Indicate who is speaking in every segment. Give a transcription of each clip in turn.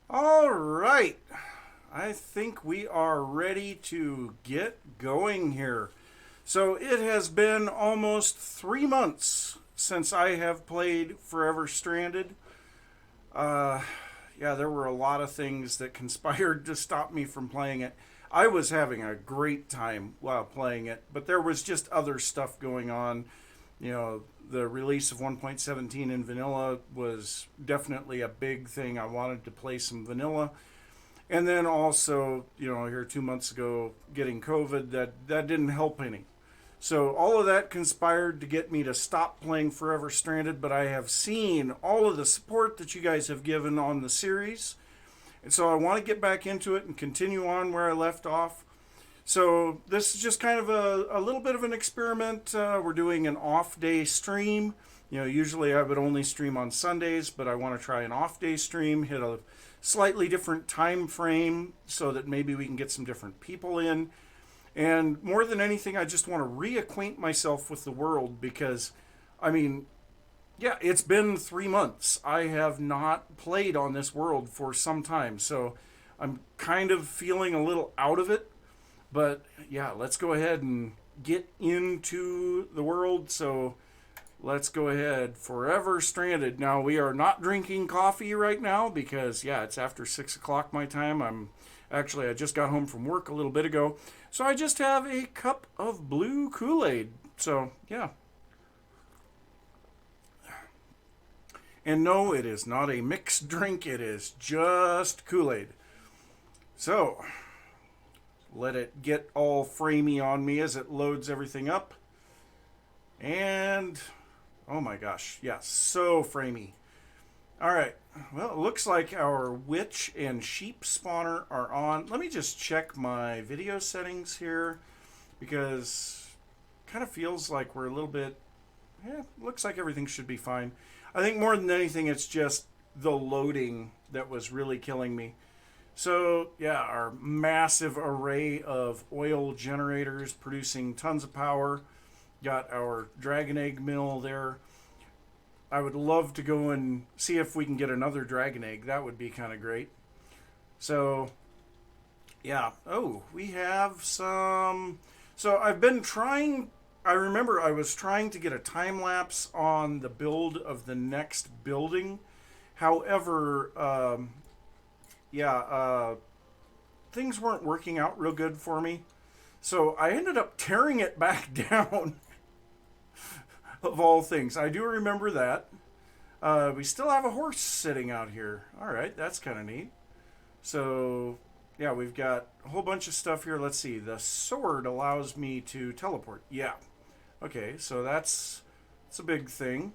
Speaker 1: All right. I think we are ready to get going here. So it has been almost 3 months since I have played Forever Stranded. Uh, yeah, there were a lot of things that conspired to stop me from playing it. I was having a great time while playing it, but there was just other stuff going on. The release of 1.17 in vanilla was definitely a big thing. I wanted to play some vanilla. And then also, here 2 months ago, getting COVID, that didn't help any. So all of that conspired to get me to stop playing Forever Stranded, but I have seen all of the support that you guys have given on the series. And so I want to get back into it and continue on where I left off. So this is just kind of a little bit of an experiment. We're doing an off-day stream. Usually I would only stream on Sundays, but I want to try an off-day stream, hit a slightly different time frame so that maybe we can get some different people in. And more than anything, I just want to reacquaint myself with the world because, it's been 3 months. I have not played on this world for some time, so I'm kind of feeling a little out of it. But yeah, let's go ahead and get into the world. So let's go ahead. Forever Stranded. Now, we are not drinking coffee right now because, yeah, it's after 6 o'clock my time. I just got home from work a little bit ago. So I just have a cup of blue Kool-Aid. So, yeah. And no, it is not a mixed drink. It is just Kool-Aid. So, let it get all framey on me as it loads everything up. And, oh my gosh, yeah, so framey. All right, well, it looks like our witch and sheep spawner are on. Let me just check my video settings here because it kind of feels like we're a little bit, looks like everything should be fine. I think more than anything, it's just the loading that was really killing me. So, yeah, our massive array of oil generators producing tons of power. Got our dragon egg mill there. I would love to go and see if we can get another dragon egg. That would be kind of great. So, yeah. Oh, we have some... So, I've been trying... I remember I was trying to get a time lapse on the build of the next building. However, things weren't working out real good for me. So I ended up tearing it back down, of all things. I do remember that. We still have a horse sitting out here. All right, that's kind of neat. So, yeah, we've got a whole bunch of stuff here. Let's see. The sword allows me to teleport. Yeah. Okay, so that's a big thing.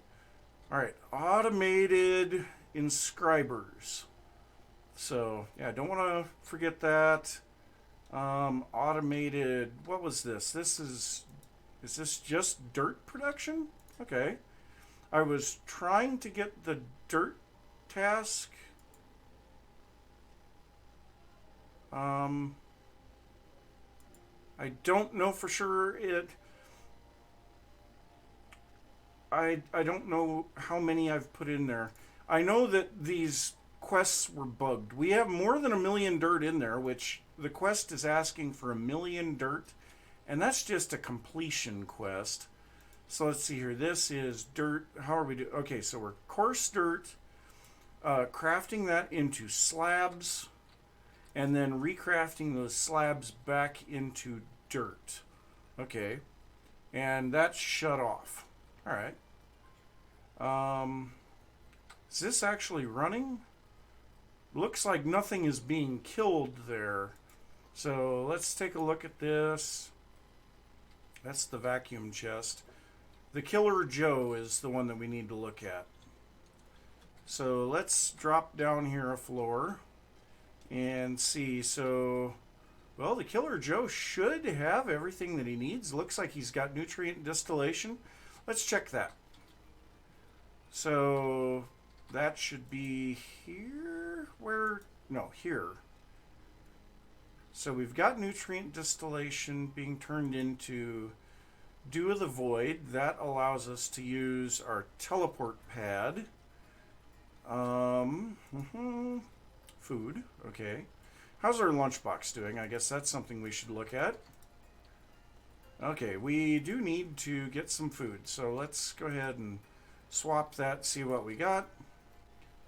Speaker 1: All right, automated inscribers. So, yeah, don't want to forget that. Automated, what was this? Is this just dirt production? Okay. I was trying to get the dirt task. I don't know for sure I don't know how many I've put in there. I know that these quests were bugged. We have more than 1 million dirt in there, which the quest is asking for 1 million dirt, and that's just a completion quest. So let's see here. This is dirt. How are we doing? Okay, so we're coarse dirt, crafting that into slabs, and then recrafting those slabs back into dirt. Okay, and that's shut off. All right. Is this actually running? Looks like nothing is being killed there. So let's take a look at this. That's the vacuum chest. The Killer Joe is the one that we need to look at. So let's drop down here a floor and see. So, well, the Killer Joe should have everything that he needs. Looks like he's got nutrient distillation. Let's check that. So that should be here. Here. So we've got nutrient distillation being turned into Dew of the Void. That allows us to use our teleport pad. Food. Okay. How's our lunchbox doing? I guess that's something we should look at. Okay, we do need to get some food. So let's go ahead and swap that, see what we got.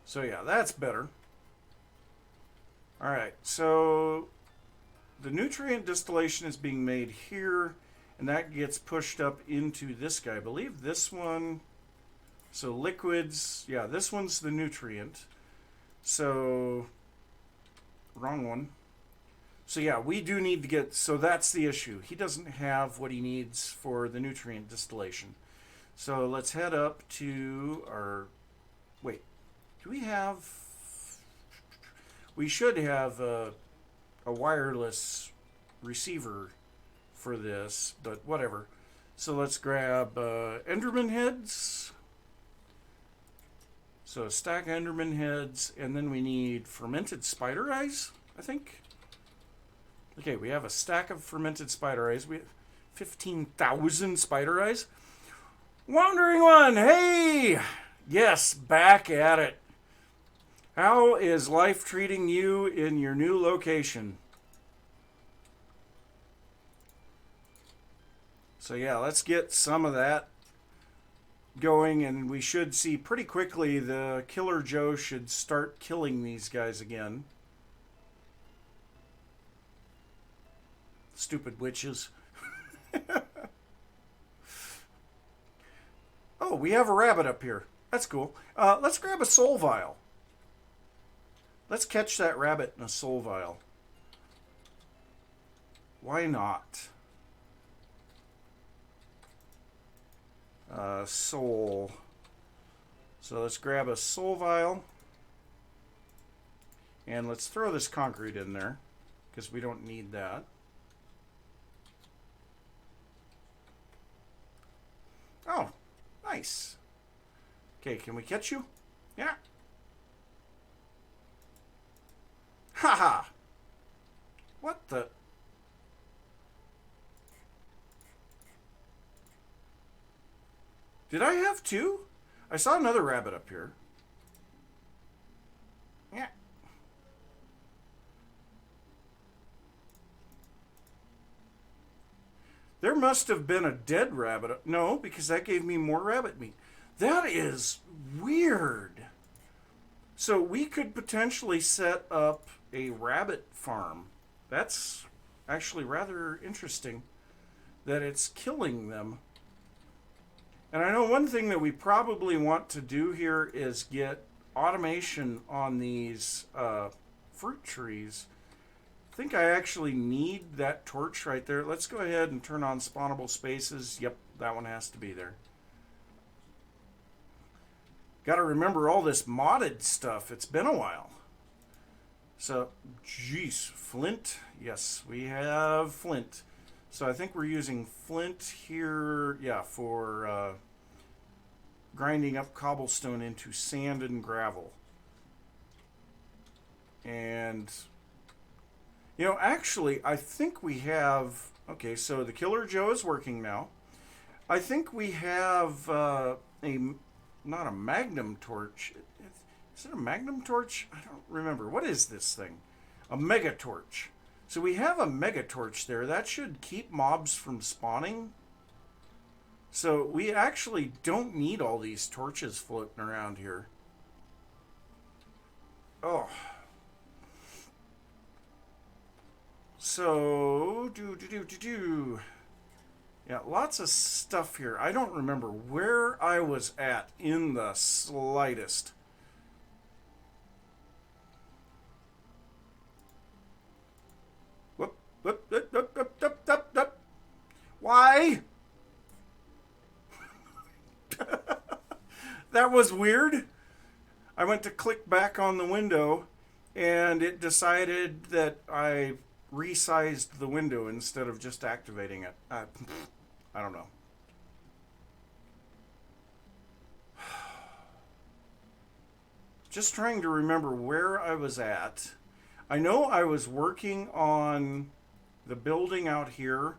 Speaker 1: So yeah, that's better. Alright, so the nutrient distillation is being made here, and that gets pushed up into this guy. I believe this one, so liquids, yeah, this one's the nutrient. So, wrong one. So yeah, we do need to get, so that's the issue. He doesn't have what he needs for the nutrient distillation. So let's head up to our, wait, do we have, we should have a wireless receiver for this, but whatever. So let's grab Enderman heads. So a stack of Enderman heads, and then we need fermented spider eyes, I think. Okay, we have a stack of fermented spider eyes. We have 15,000 spider eyes. Wandering One, hey! Yes, back at it. How is life treating you in your new location? So yeah, let's get some of that. going, and we should see pretty quickly the Killer Joe should start killing these guys again. Stupid witches. Oh, we have a rabbit up here. That's cool. Let's grab a soul vial. Let's catch that rabbit in a soul vial. Why not? Soul. So let's grab a soul vial. And let's throw this concrete in there, because we don't need that. Oh, nice. Okay, can we catch you? Yeah. Haha. What the? Did I have two? I saw another rabbit up here. Yeah. There must have been a dead rabbit. No, because that gave me more rabbit meat. That is weird. So we could potentially set up a rabbit farm. That's actually rather interesting that it's killing them. And I know one thing that we probably want to do here is get automation on these fruit trees. I think I actually need that torch right there. Let's go ahead and turn on spawnable spaces. Yep, that one has to be there. Got to remember all this modded stuff. It's been a while. So, geez, flint. Yes, we have flint. So I think we're using flint here, yeah, for grinding up cobblestone into sand and gravel. And, you know, actually, I think we have... Okay, so the Killer Joe is working now. I think we have not a magnum torch. Is it a magnum torch? I don't remember. What is this thing? A mega torch. So we have a mega torch there. That should keep mobs from spawning. So we actually don't need all these torches floating around here. Oh. So, yeah, lots of stuff here. I don't remember where I was at in the slightest. Whoop, whoop, whoop, whoop, whoop, whoop, whoop, whoop. Why? That was weird. I went to click back on the window, and it decided that I resized the window instead of just activating it. I don't know. Just trying to remember where I was at. I know I was working on the building out here,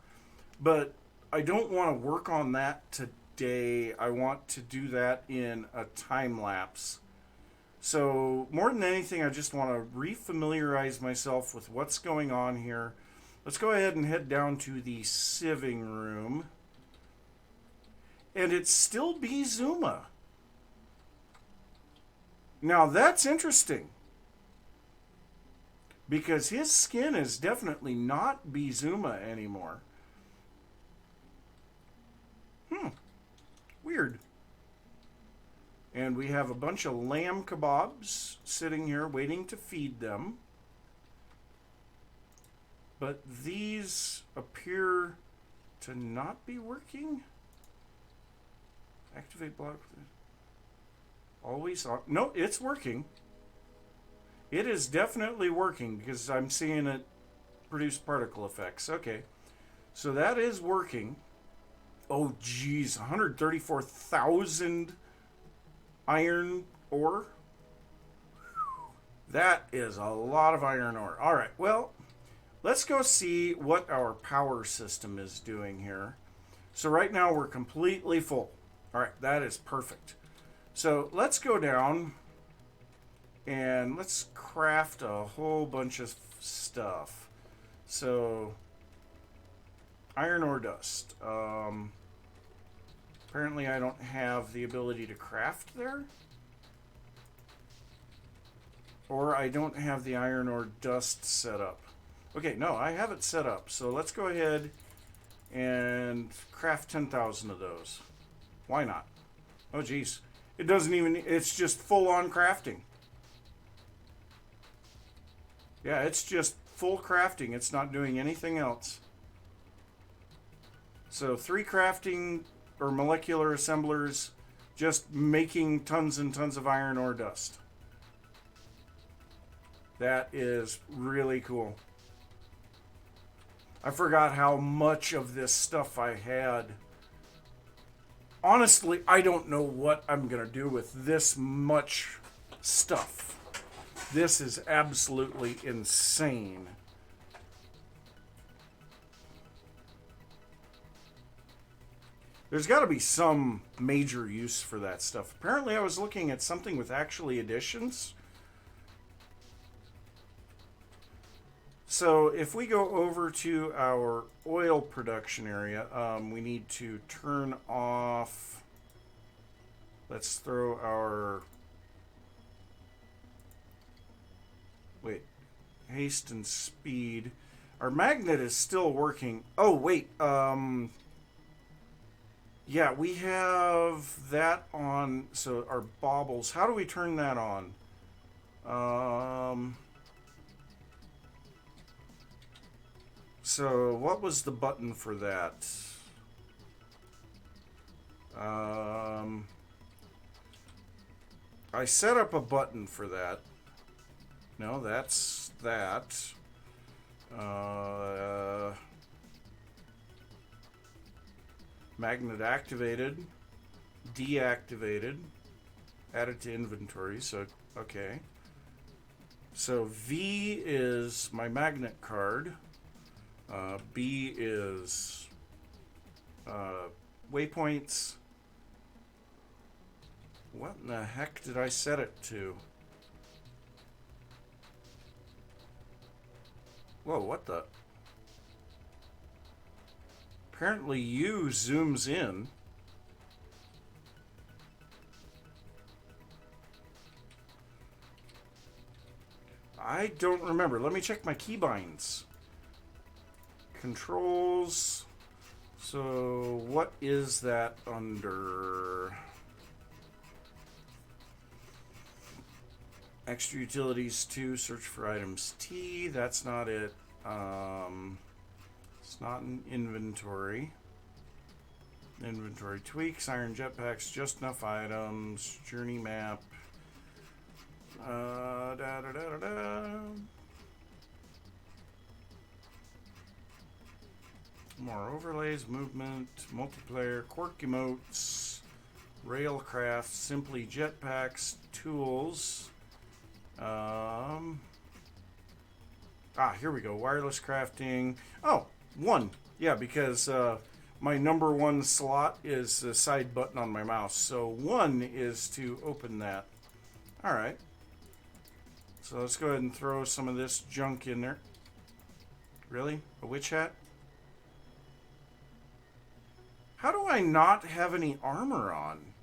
Speaker 1: but I don't want to work on that today. I want to do that in a time lapse. So more than anything, I just want to refamiliarize myself with what's going on here. Let's go ahead and head down to the sieving room. And it's still Bizuma. Now that's interesting, because his skin is definitely not Bizuma anymore. Weird. And we have a bunch of lamb kebabs sitting here waiting to feed them. But these appear to not be working. Activate block. Always on. No, it's working. It is definitely working, because I'm seeing it produce particle effects. Okay. So that is working. Oh, geez. 134,000 iron ore. That is a lot of iron ore. All right, well, let's go see what our power system is doing here. So right now we're completely full. All right, that is perfect. So let's go down and let's craft a whole bunch of stuff. So iron ore dust. Apparently I don't have the ability to craft there. Or I don't have the iron ore dust set up. Okay, no, I have it set up. So let's go ahead and craft 10,000 of those. Why not? Oh, geez. It doesn't even... It's just full-on crafting. Yeah, it's just full crafting. It's not doing anything else. So 3 crafting or molecular assemblers, just making tons and tons of iron ore dust. That is really cool. I forgot how much of this stuff I had. Honestly, I don't know what I'm going to do with this much stuff. This is absolutely insane. There's got to be some major use for that stuff. Apparently, I was looking at something with actually additions. So if we go over to our oil production area, we need to turn off... Let's throw our... Wait. Haste and speed. Our magnet is still working. Oh, wait. Yeah, we have that on. So our baubles. How do we turn that on? So what was the button for that? I set up a button for that. No, that's that. Magnet activated, deactivated, added to inventory. So, okay. So V is my magnet card. B is waypoints. What in the heck did I set it to? Whoa, what the? Apparently U zooms in. I don't remember. Let me check my keybinds. Controls. So what is that under? Extra utilities 2, search for items T. That's not it. It's not an inventory. Inventory tweaks, iron jetpacks, just enough items, journey map. More overlays, movement, multiplayer, quirk emotes, railcraft, simply jetpacks, tools. Here we go. Wireless crafting. Oh, 1. Yeah, because my number 1 slot is the side button on my mouse. So 1 is to open that. All right. So let's go ahead and throw some of this junk in there. Really? A witch hat? How do I not have any armor on?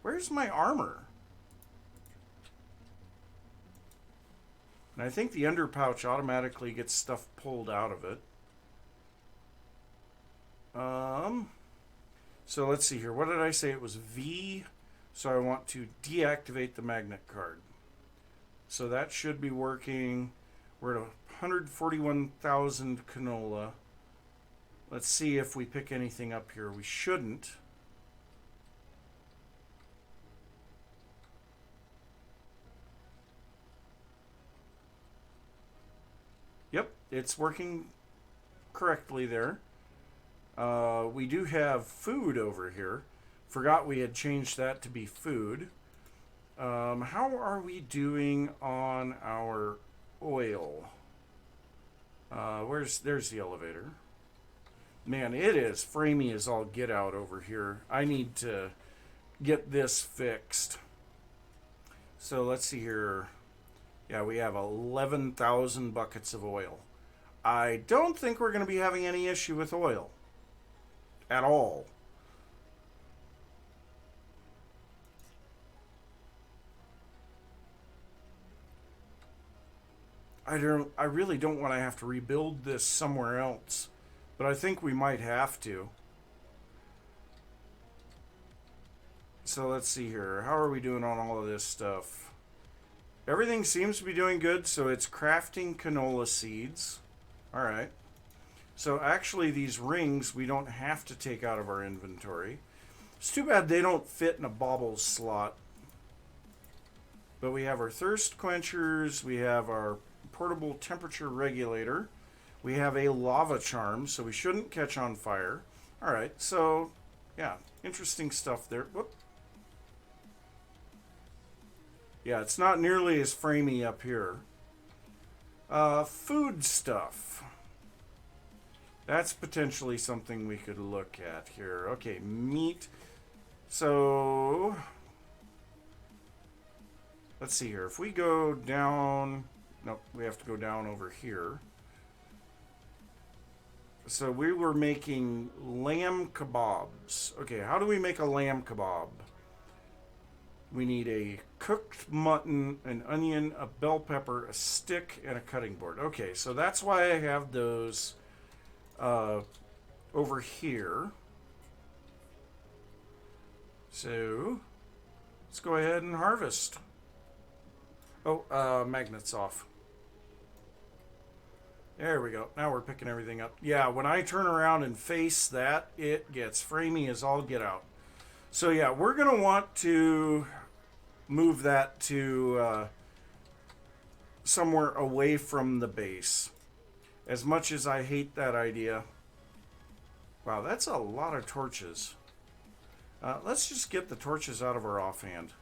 Speaker 1: Where's my armor? And I think the under pouch automatically gets stuff pulled out of it. So let's see here. What did I say? It was V. So I want to deactivate the magnet card. So that should be working. We're at 141,000 canola. Let's see if we pick anything up here. We shouldn't. Yep, it's working correctly there. We do have food over here. Forgot we had changed that to be food. How are we doing on our oil? There's the elevator. Man, it is framey as all get out over here. I need to get this fixed. So let's see here. Yeah, we have 11,000 buckets of oil. I don't think we're going to be having any issue with oil. at all. I really don't want to have to rebuild this somewhere else, but I think we might have to. So let's see here. How are we doing on all of this stuff? Everything seems to be doing good, so it's crafting canola seeds. All right. So actually these rings we don't have to take out of our inventory. It's too bad they don't fit in a bauble slot. But we have our thirst quenchers, we have our portable temperature regulator, we have a lava charm, so we shouldn't catch on fire. All right, so yeah, interesting stuff there. Whoop. Yeah, it's not nearly as framey up here. Food stuff. That's potentially something we could look at here. Okay, meat. So let's see here. If we go down, nope, we have to go down over here. So we were making lamb kebabs. Okay, how do we make a lamb kebab? We need a cooked mutton, an onion, a bell pepper, a stick, and a cutting board. Okay, so that's why I have those over here. So let's go ahead and harvest. Oh, magnet's off. There we go. Now we're picking everything up. Yeah, when I turn around and face that, it gets framey as all get out. So yeah, we're going to want to move that to somewhere away from the base. As much as I hate that idea. Wow, that's a lot of torches. Let's just get the torches out of our offhand.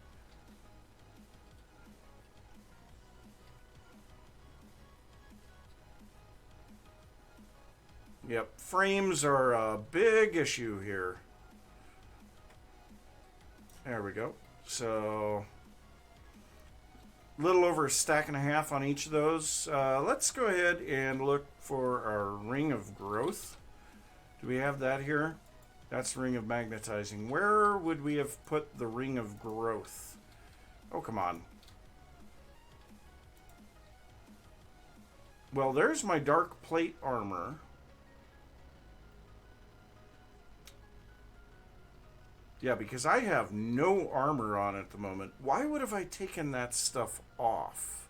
Speaker 1: Yep, frames are a big issue here. There we go. So a little over a stack and a half on each of those. Let's go ahead and look for our ring of growth. Do we have that here? That's the ring of magnetizing. Where would we have put the ring of growth? Oh, come on. Well, there's my dark plate armor. Yeah, because I have no armor on at the moment. Why would have I taken that stuff off?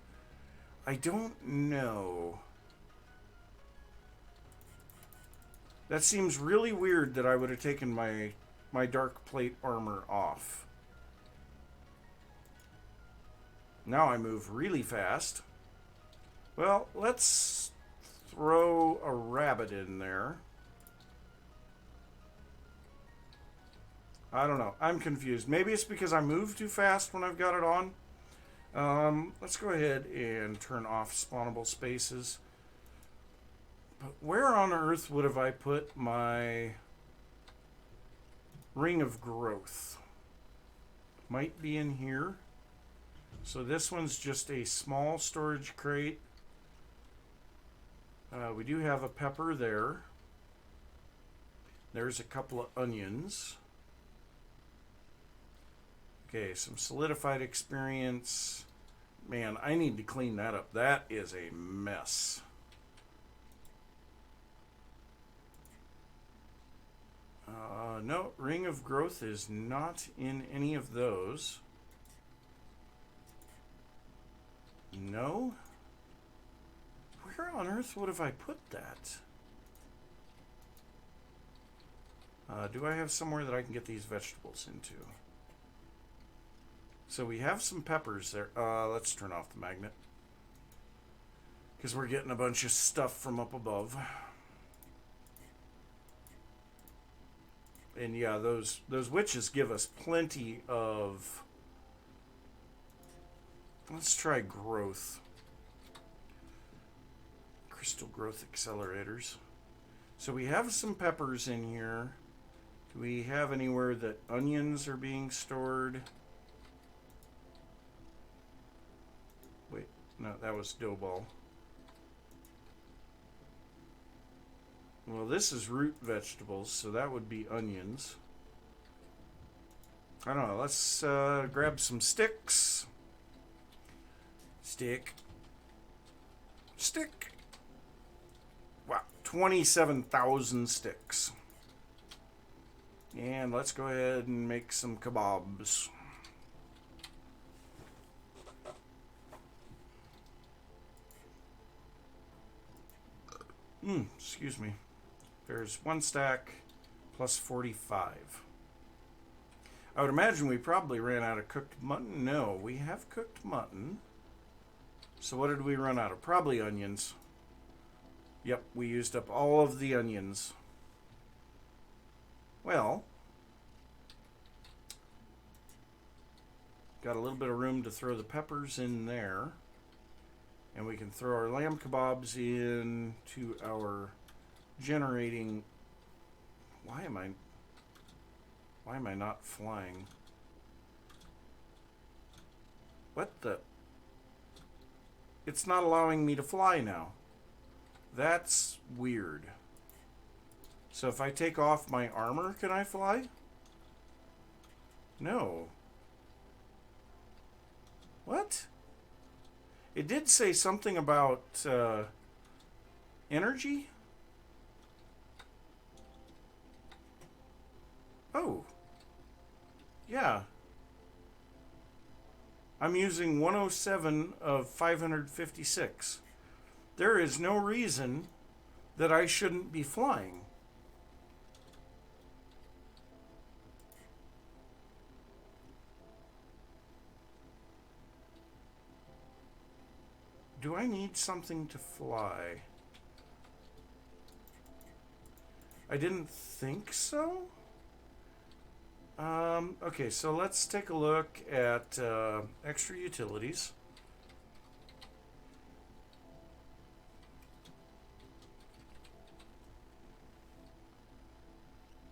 Speaker 1: I don't know. That seems really weird that I would have taken my dark plate armor off. Now I move really fast. Well, let's throw a rabbit in there. I don't know. I'm confused. Maybe it's because I move too fast when I've got it on. Let's go ahead and turn off spawnable spaces. But where on earth would have I put my ring of growth? Might be in here. So this one's just a small storage crate. We do have a pepper there. There's a couple of onions. Okay, some solidified experience. Man, I need to clean that up. That is a mess. No, ring of growth is not in any of those. No? Where on earth would have I put that? Do I have somewhere that I can get these vegetables into? So we have some peppers there. Let's turn off the magnet, because we're getting a bunch of stuff from up above. And yeah, those witches give us plenty of... Let's try growth. Crystal growth accelerators. So we have some peppers in here. Do we have anywhere that onions are being stored? Wait, no, that was dough ball. Well, this is root vegetables, so that would be onions. I don't know. Let's grab some sticks. Stick. Stick. Wow, 27,000 sticks. And let's go ahead and make some kebabs. Excuse me. There's one stack plus 45. I would imagine we probably ran out of cooked mutton. No, we have cooked mutton. So what did we run out of? Probably onions. Yep, we used up all of the onions. Well, got a little bit of room to throw the peppers in there. And we can throw our lamb kebabs into our generating. Why am I not flying? What the? It's not allowing me to fly now. That's weird. So if I take off my armor, can I fly? No. What? It did say something about energy. Oh. Yeah. I'm using 107 of 556. There is no reason that I shouldn't be flying. Do I need something to fly? I didn't think so. Okay, so let's take a look at extra utilities.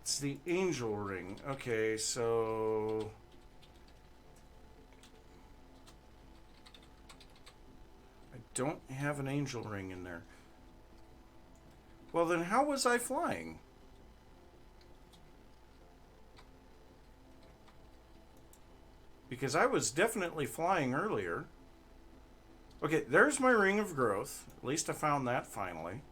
Speaker 1: It's the angel ring. Okay, so I don't have an angel ring in there. Well, then how was I flying? Because I was definitely flying earlier. Okay, there's my ring of growth. At least I found that finally.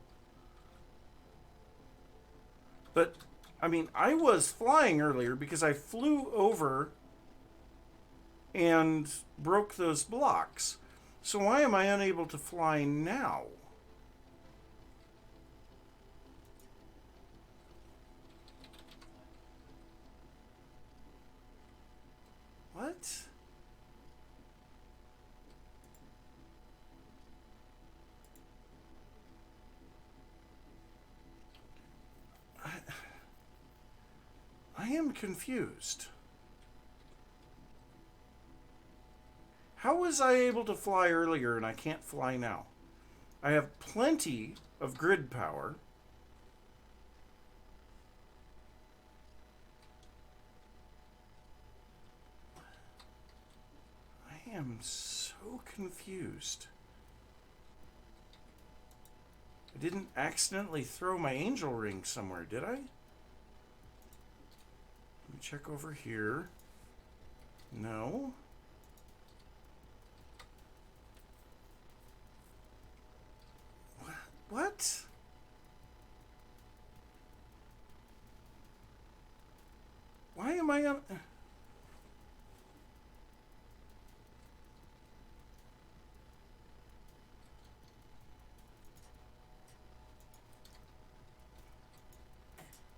Speaker 1: But, I mean, I was flying earlier because I flew over and broke those blocks. So why am I unable to fly now? What? I am confused. How was I able to fly earlier and I can't fly now? I have plenty of grid power. I am so confused. I didn't accidentally throw my angel ring somewhere, did I? Let me check over here. No. What? Why am I on...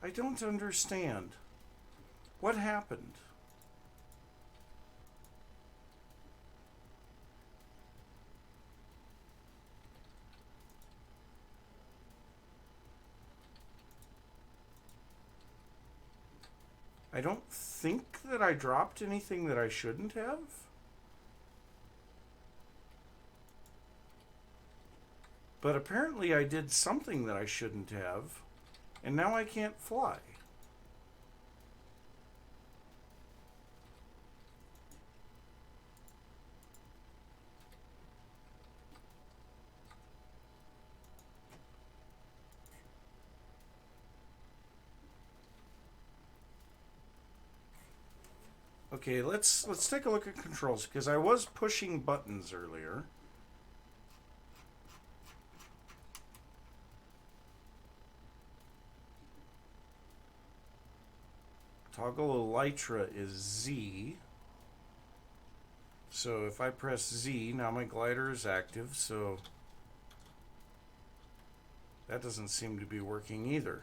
Speaker 1: I don't understand. What happened? I don't think that I dropped anything that I shouldn't have. But apparently I did something that I shouldn't have, and now I can't fly. Okay, let's take a look at controls because I was pushing buttons earlier. Toggle elytra is Z. So if I press Z, now my glider is active, so that doesn't seem to be working either.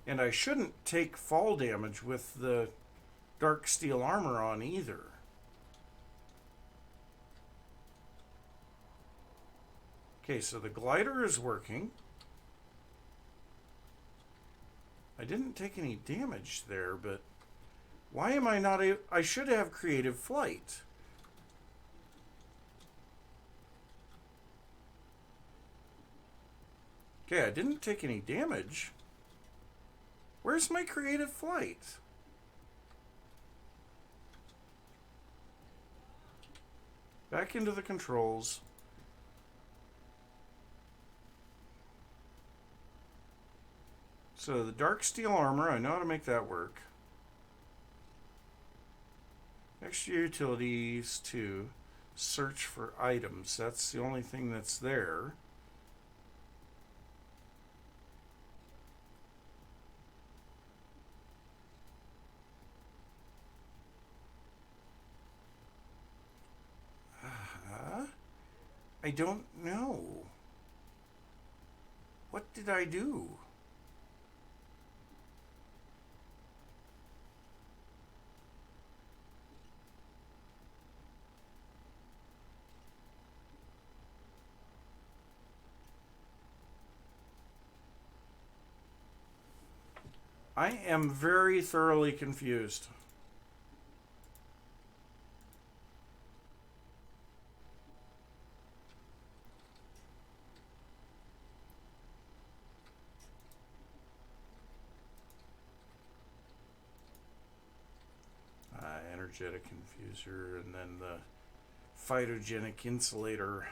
Speaker 1: And I shouldn't take fall damage with the dark steel armor on either. Okay, so the glider is working. I didn't take any damage there, but why am I not I should have creative flight. Okay, I didn't take any damage. Where's my creative flight? Back into the controls. So the dark steel armor, I know how to make that work. Extra utilities to search for items. That's the only thing that's there. I don't know. What did I do? I am very thoroughly confused. Energetic infuser, and then the phytogenic insulator.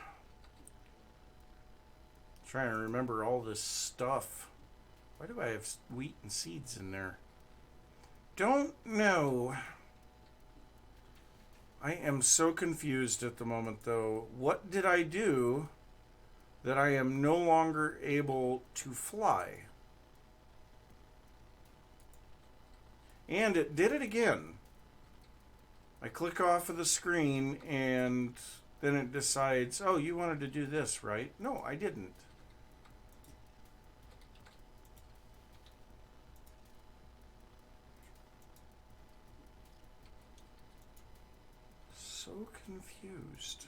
Speaker 1: Trying to remember all this stuff. Why do I have wheat and seeds in there? Don't know. I am so confused at the moment, though. What did I do that I am no longer able to fly? And it did it again. I click off of the screen and then it decides, oh, you wanted to do this, right? No, I didn't. So confused.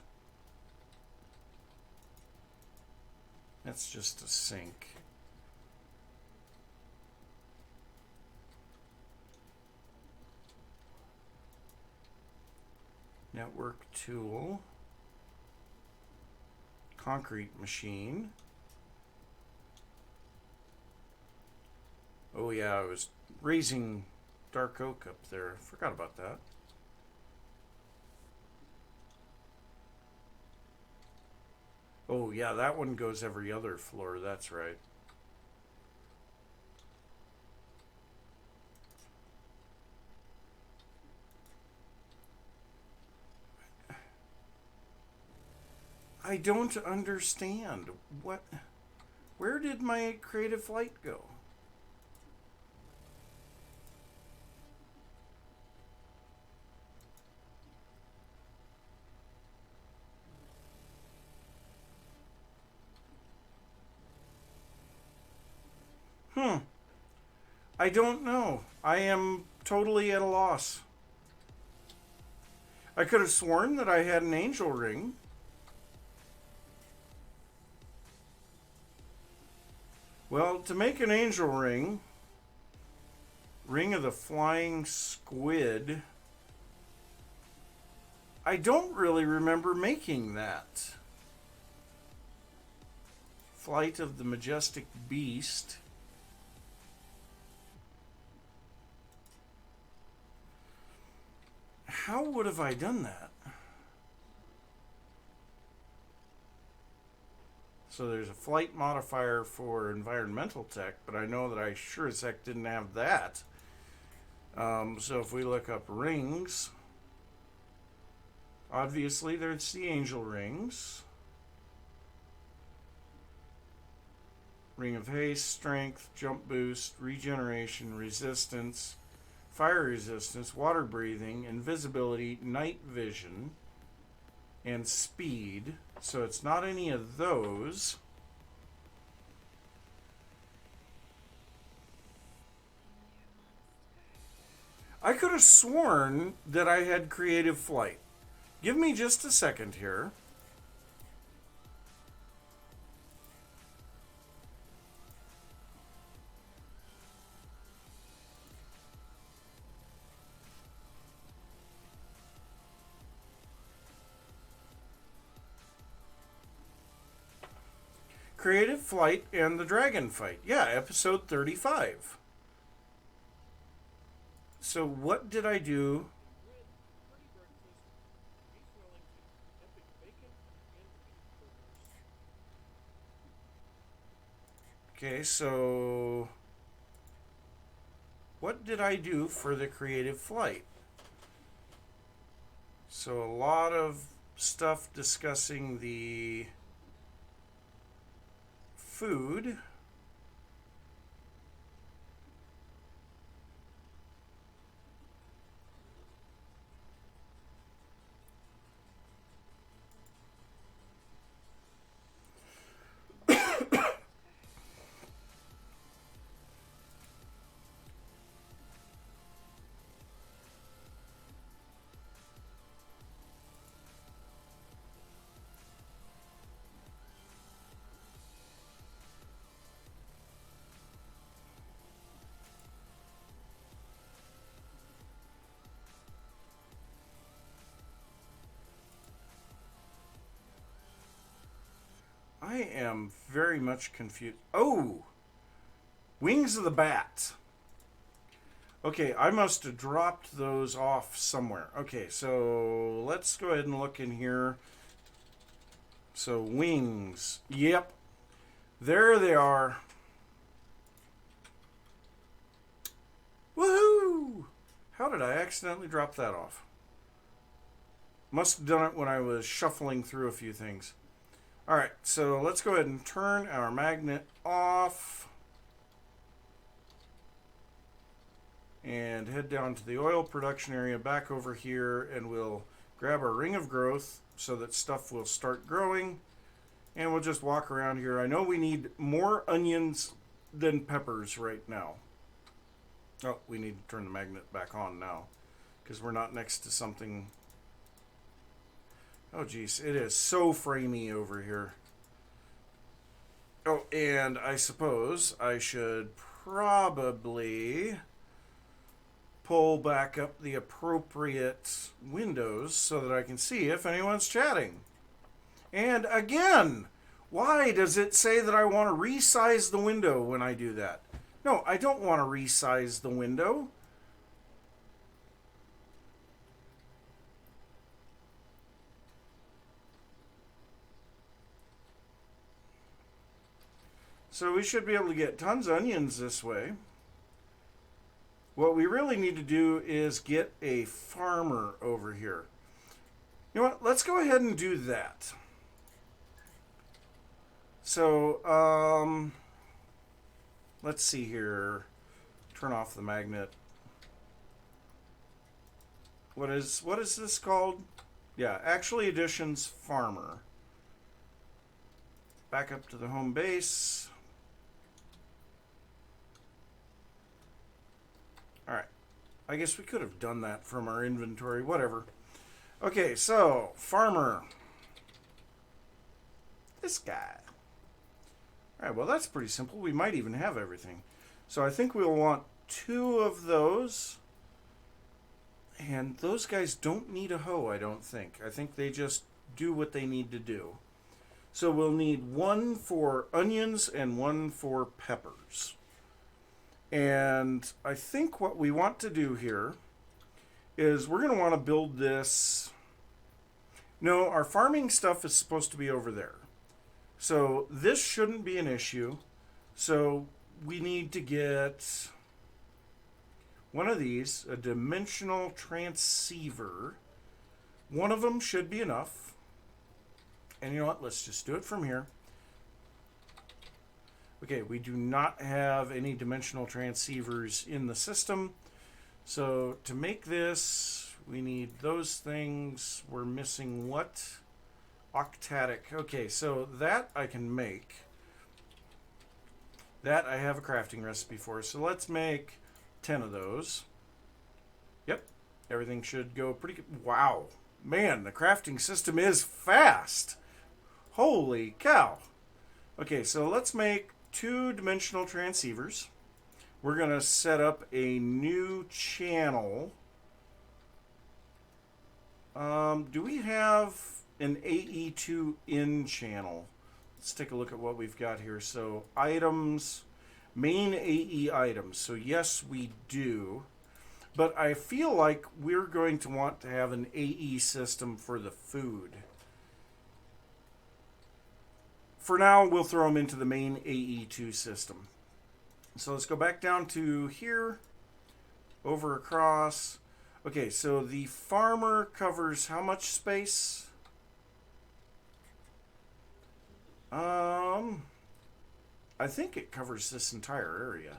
Speaker 1: That's just a sink. Network tool. Concrete machine. Oh yeah, I was raising dark oak up there. Forgot about that. Oh yeah, that one goes every other floor, that's right. I don't understand. What? Where did my creative flight go? I don't know. I am totally at a loss. I could have sworn that I had an angel ring. Well, to make an angel ring, Ring of the Flying Squid, I don't really remember making that. Flight of the Majestic Beast. How would have I done that? So there's a flight modifier for environmental tech, but I know that I sure as heck didn't have that. So if we look up rings, obviously there's the angel rings. Ring of haste, strength, jump boost, regeneration, resistance, fire resistance, water breathing, invisibility, night vision, and speed. So it's not any of those. I could have sworn that I had creative flight. Give me just a second here. Creative flight and the dragon fight. Yeah, episode 35. So what did I do? Okay, so what did I do for the creative flight? So a lot of stuff discussing the food. I am very much confused. Oh! Wings of the Bat. Okay, I must have dropped those off somewhere. Okay, so let's go ahead and look in here. So, wings. Yep. There they are. Woohoo! How did I accidentally drop that off? Must have done it when I was shuffling through a few things. Alright, so let's go ahead and turn our magnet off. And head down to the oil production area back over here, and we'll grab our ring of growth so that stuff will start growing. And we'll just walk around here. I know we need more onions than peppers right now. Oh, we need to turn the magnet back on now because we're not next to something. Oh, geez, it is so framey over here. Oh, and I suppose I should probably pull back up the appropriate windows so that I can see if anyone's chatting. And again, why does it say that I want to resize the window when I do that? No, I don't want to resize the window. So we should be able to get tons of onions this way. What we really need to do is get a farmer over here. You know what? Let's go ahead and do that. So, let's see here. Turn off the magnet. What is this called? Yeah, Actually Additions Farmer. Back up to the home base. Alright. I guess we could have done that from our inventory. Whatever. Okay, so, farmer. This guy. Alright, well that's pretty simple. We might even have everything. So I think we'll want 2 of those. And those guys don't need a hoe, I don't think. I think they just do what they need to do. So we'll need 1 for onions and 1 for peppers. And I think what we want to do here is we're going to want to build this. No, our farming stuff is supposed to be over there. So this shouldn't be an issue. So we need to get one of these, a dimensional transceiver. One of them should be enough. And you know what? Let's just do it from here. Okay, we do not have any dimensional transceivers in the system. So to make this, we need those things. We're missing what? Octatic. Okay, so that I can make. That I have a crafting recipe for. So let's make 10 of those. Yep, everything should go pretty good. Wow, man, the crafting system is fast. Holy cow. Okay, so let's make 2-dimensional transceivers. We're going to set up a new channel. Do we have an AE2 in channel? Let's take a look at what we've got here. So items, main AE items. So yes, we do. But I feel like we're going to want to have an AE system for the food. For now, we'll throw them into the main AE2 system. So let's go back down to here, over across. Okay, so the farmer covers how much space? I think it covers this entire area.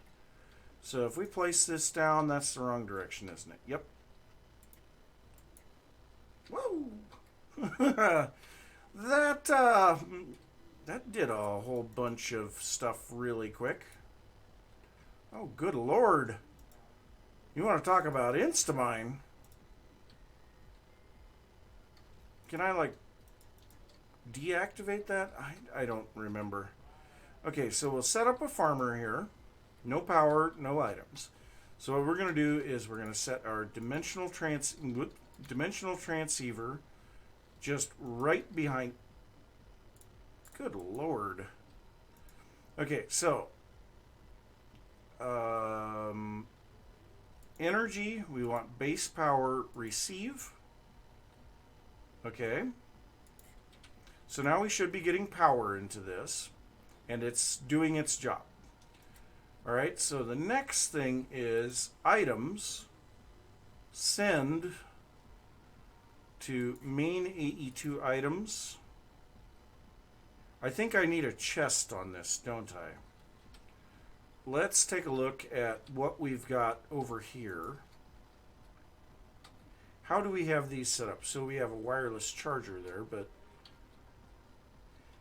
Speaker 1: So if we place this down, that's the wrong direction, isn't it? Yep. Whoa! That did a whole bunch of stuff really quick. Oh, good Lord. You want to talk about Instamine? Can I, like, deactivate that? I don't remember. Okay, so we'll set up a farmer here. No power, no items. So what we're going to do is we're going to set our dimensional transceiver just right behind. Good Lord. Okay, so energy, we want base power receive. Okay. So now we should be getting power into this, and it's doing its job. All right, so the next thing is items, send to main AE2 items. I think I need a chest on this, don't I? Let's take a look at what we've got over here. How do we have these set up? So we have a wireless charger there, but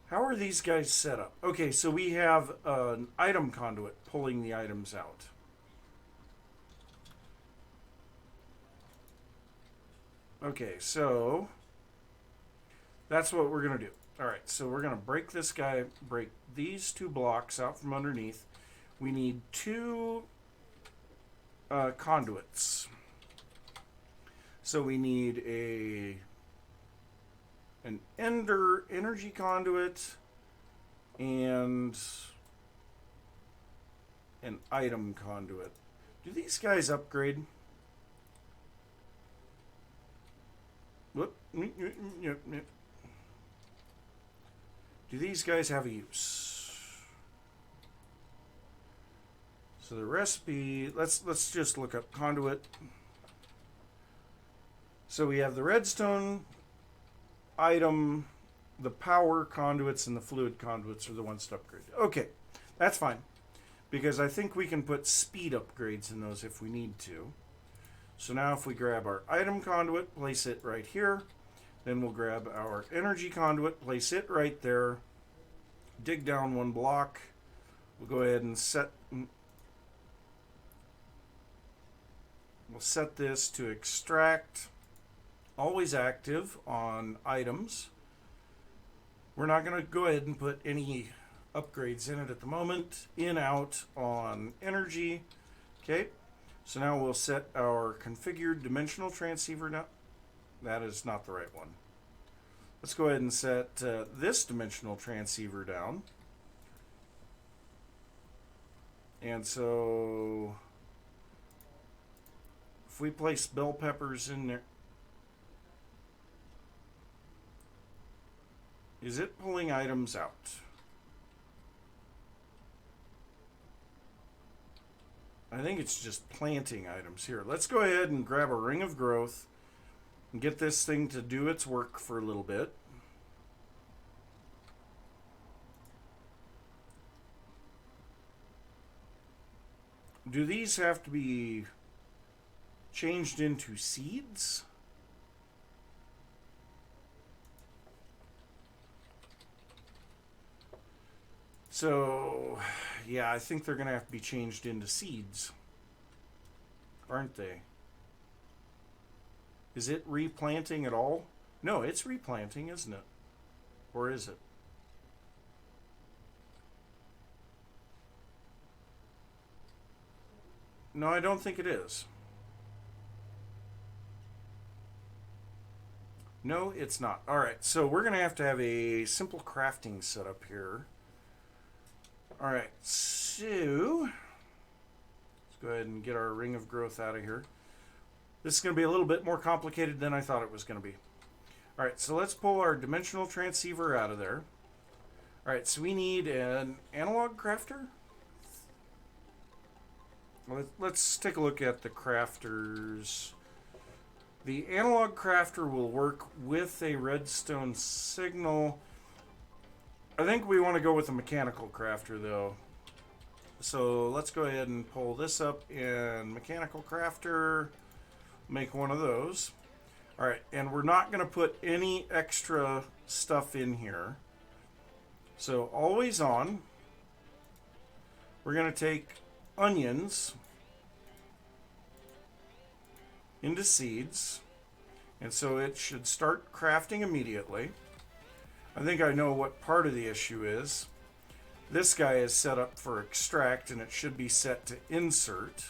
Speaker 1: how are these guys set up? Okay, so we have an item conduit pulling the items out. Okay, so that's what we're going to do. All right, so we're going to break this guy, break these 2 blocks out from underneath. We need 2 conduits. So we need an energy conduit and an item conduit. Do these guys upgrade? Whoop. Do these guys have a use? So the recipe, let's just look up conduit. So we have the redstone item, the power conduits, and the fluid conduits are the ones to upgrade. Okay, that's fine, because I think we can put speed upgrades in those if we need to. So now if we grab our item conduit, place it right here, then we'll grab our energy conduit, place it right there, dig down 1 block. We'll go ahead and we'll set this to extract, always active on items. We're not going to go ahead and put any upgrades in it at the moment. In, out on energy. Okay, so now we'll set our configured dimensional transceiver down. That is not the right one. Let's go ahead and set this dimensional transceiver down. And so if we place bell peppers in there, is it pulling items out? I think it's just planting items here. Let's go ahead and grab a ring of growth and get this thing to do its work for a little bit. Do these have to be changed into seeds? So, yeah, I think they're going to have to be changed into seeds, aren't they? Is it replanting at all? No, it's replanting, isn't it? Or is it? No, I don't think it is. No, it's not. All right, so we're going to have a simple crafting setup here. All right, so let's go ahead and get our ring of growth out of here. This is going to be a little bit more complicated than I thought it was going to be. All right, so let's pull our dimensional transceiver out of there. All right, so we need an analog crafter. Let's take a look at the crafters. The analog crafter will work with a redstone signal. I think we want to go with a mechanical crafter, though. So let's go ahead and pull this up in mechanical crafter. Make one of those. All right, and we're not going to put any extra stuff in here. So always on. We're going to take onions into seeds, and so it should start crafting immediately. I think I know what part of the issue is. This guy is set up for extract, and it should be set to insert.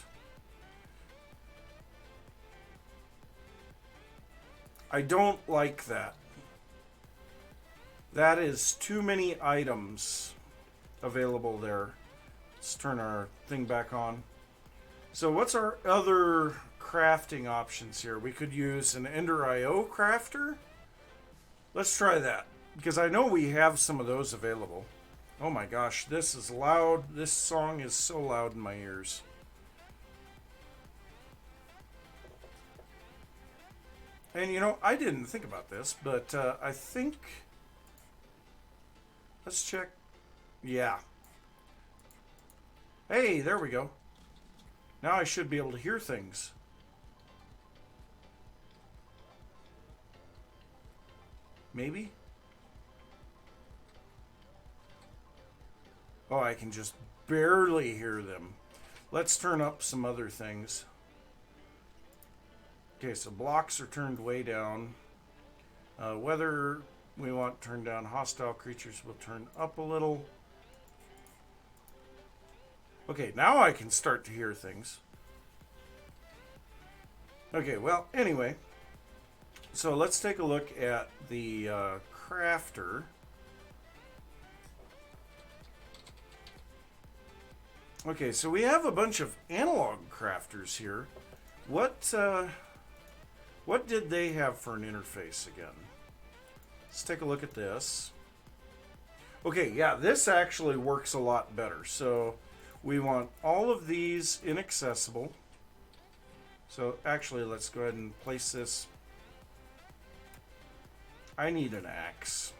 Speaker 1: I don't like that. That is too many items available there. Let's turn our thing back on. So what's our other crafting options here? We could use an Ender IO crafter. Let's try that, because I know we have some of those available. Oh my gosh, this is loud. This song is so loud in my ears. And you know, I didn't think about this, but I think... Let's check. Yeah. Hey, there we go. Now I should be able to hear things. Maybe? Oh, I can just barely hear them. Let's turn up some other things. Okay, so blocks are turned way down. Weather we want turned down. Hostile creatures will turn up a little. Okay, now I can start to hear things. Okay, well, anyway. So let's take a look at the crafter. Okay, so we have a bunch of analog crafters here. What did they have for an interface again? Let's take a look at this. Okay, yeah, this actually works a lot better. So we want all of these inaccessible. So actually, let's go ahead and place this. I need an axe.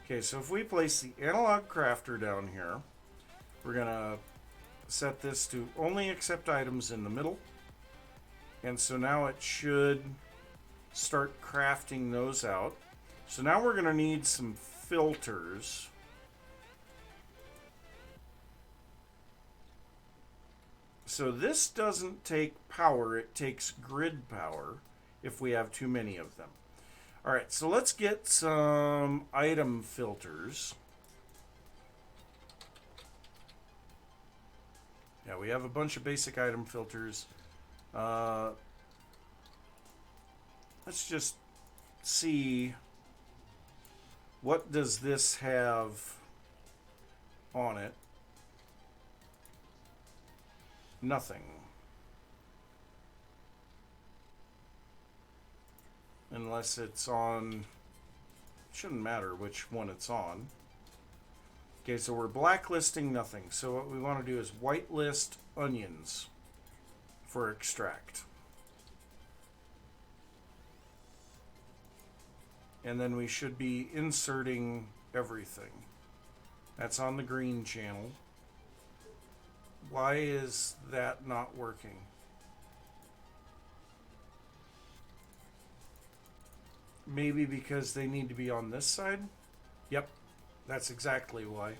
Speaker 1: Okay, so if we place the analog crafter down here, we're going to set this to only accept items in the middle. And so now it should start crafting those out. So now we're going to need some filters. So this doesn't take power, it takes grid power if we have too many of them. All right, so let's get some item filters. Yeah, we have a bunch of basic item filters. Let's just see, what does this have on it? Nothing. Unless it's on, shouldn't matter which one it's on. Okay, so we're blacklisting nothing. So what we want to do is whitelist onions for extract. And then we should be inserting everything. That's on the green channel. Why is that not working? Maybe because they need to be on this side? Yep, that's exactly why.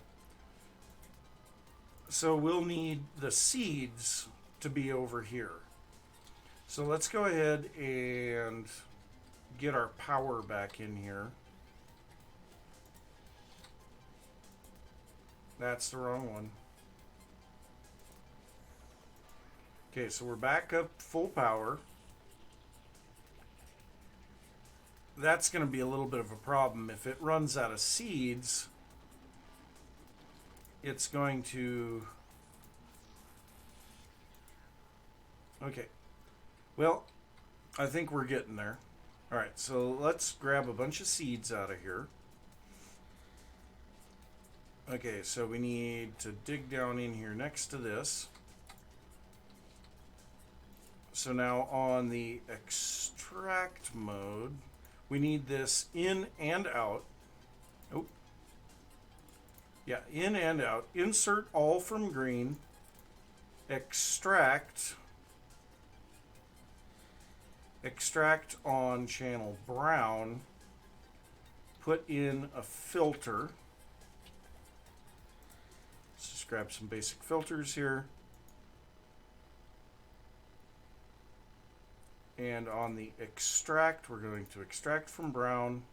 Speaker 1: So we'll need the seeds to be over here. So let's go ahead and get our power back in here. That's the wrong one. Okay, so we're back up full power. That's going to be a little bit of a problem. If it runs out of seeds, it's going to... Okay. Well, I think we're getting there. All right, so let's grab a bunch of seeds out of here. Okay, so we need to dig down in here next to this. So now on the extract mode, we need this in and out. Oh, yeah, in and out. Insert all from green. Extract. Extract on channel brown. Put in a filter. Let's just grab some basic filters here. And on the extract, we're going to extract from brown,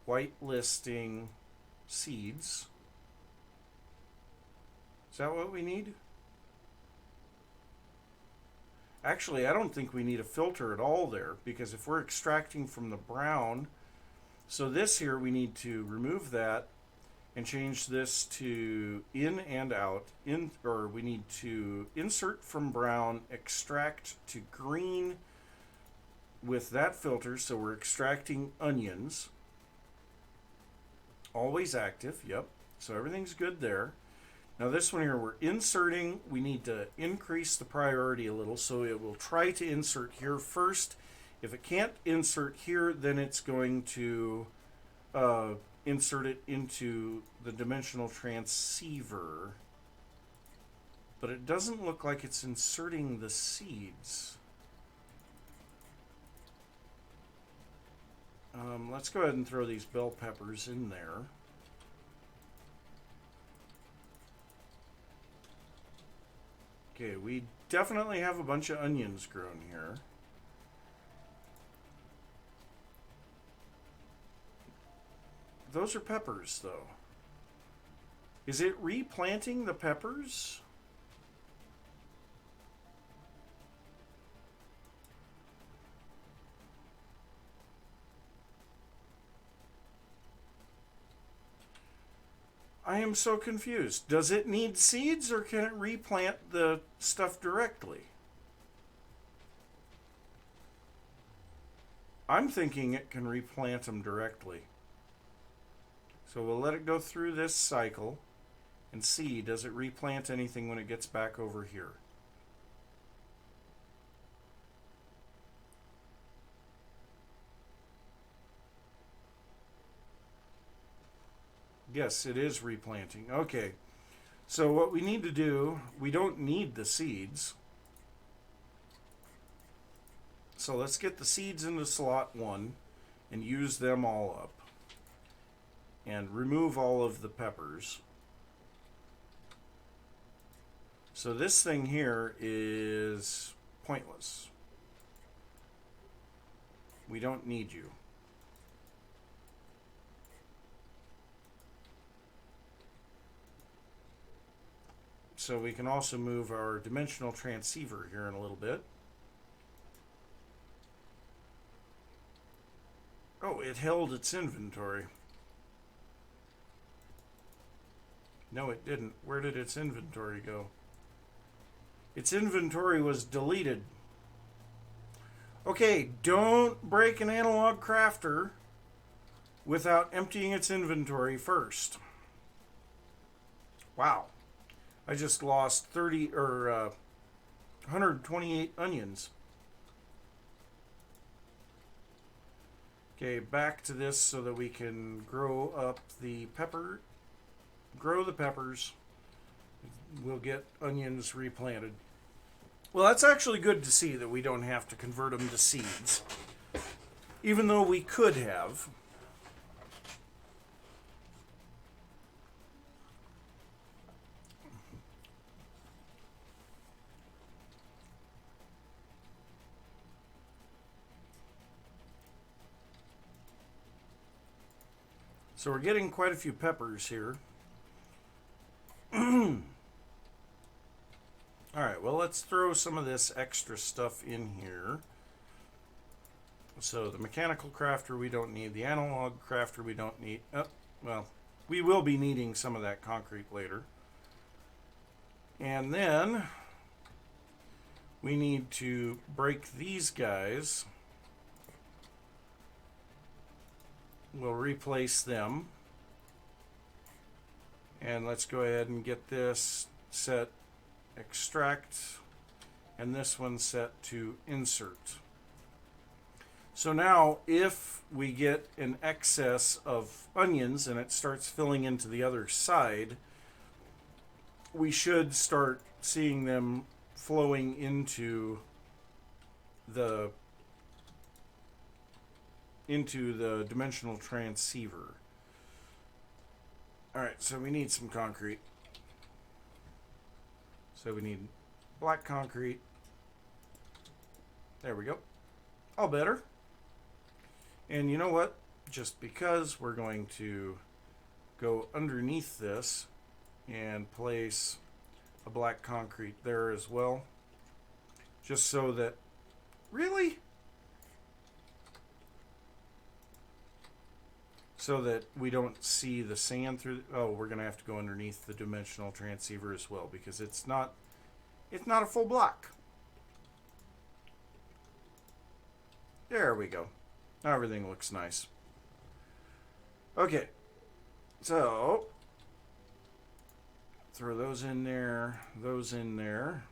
Speaker 1: whitelisting seeds. Is that what we need? Actually, I don't think we need a filter at all there, because if we're extracting from the brown, so this here, we need to remove that and change this to in and out, or we need to insert from brown, extract to green with that filter, so we're extracting onions. Always active, yep. So everything's good there. Now this one here, we're inserting. We need to increase the priority a little, so it will try to insert here first. If it can't insert here, then it's going to insert it into the dimensional transceiver. But it doesn't look like it's inserting the seeds. Let's go ahead and throw these bell peppers in there. Okay, we definitely have a bunch of onions grown here. Those are peppers, though. Is it replanting the peppers? I am so confused. Does it need seeds, or can it replant the stuff directly? I'm thinking it can replant them directly. So we'll let it go through this cycle and see, does it replant anything when it gets back over here? Yes, it is replanting. Okay, so what we need to do, we don't need the seeds. So let's get the seeds into slot 1 and use them all up. And remove all of the peppers. So this thing here is pointless. We don't need you. So we can also move our dimensional transceiver here in a little bit. Oh, it held its inventory. No, it didn't. Where did its inventory go? Its inventory was deleted. Okay, don't break an analog crafter without emptying its inventory first. Wow. I just lost 30 or 128 onions. Okay, back to this so that we can grow up the pepper. Grow the peppers. We'll get onions replanted. Well, that's actually good to see that we don't have to convert them to seeds. Even though we could have. So we're getting quite a few peppers here. Alright, well, let's throw some of this extra stuff in here. So the mechanical crafter we don't need. The analog crafter we don't need. Oh, well, we will be needing some of that concrete later. And then we need to break these guys. We'll replace them. And let's go ahead and get this set extract, and this one set to insert. So now if we get an excess of onions and it starts filling into the other side, we should start seeing them flowing into the dimensional transceiver. Alright, so we need some concrete. So we need black concrete. There we go. All better. And you know what? Just because we're going to go underneath this and place a black concrete there as well. Just so that... Really? So that we don't see the sand through... Oh, we're going to have to go underneath the dimensional transceiver as well, because it's not a full block. There we go. Now everything looks nice. Okay. So, throw those in there, those in there.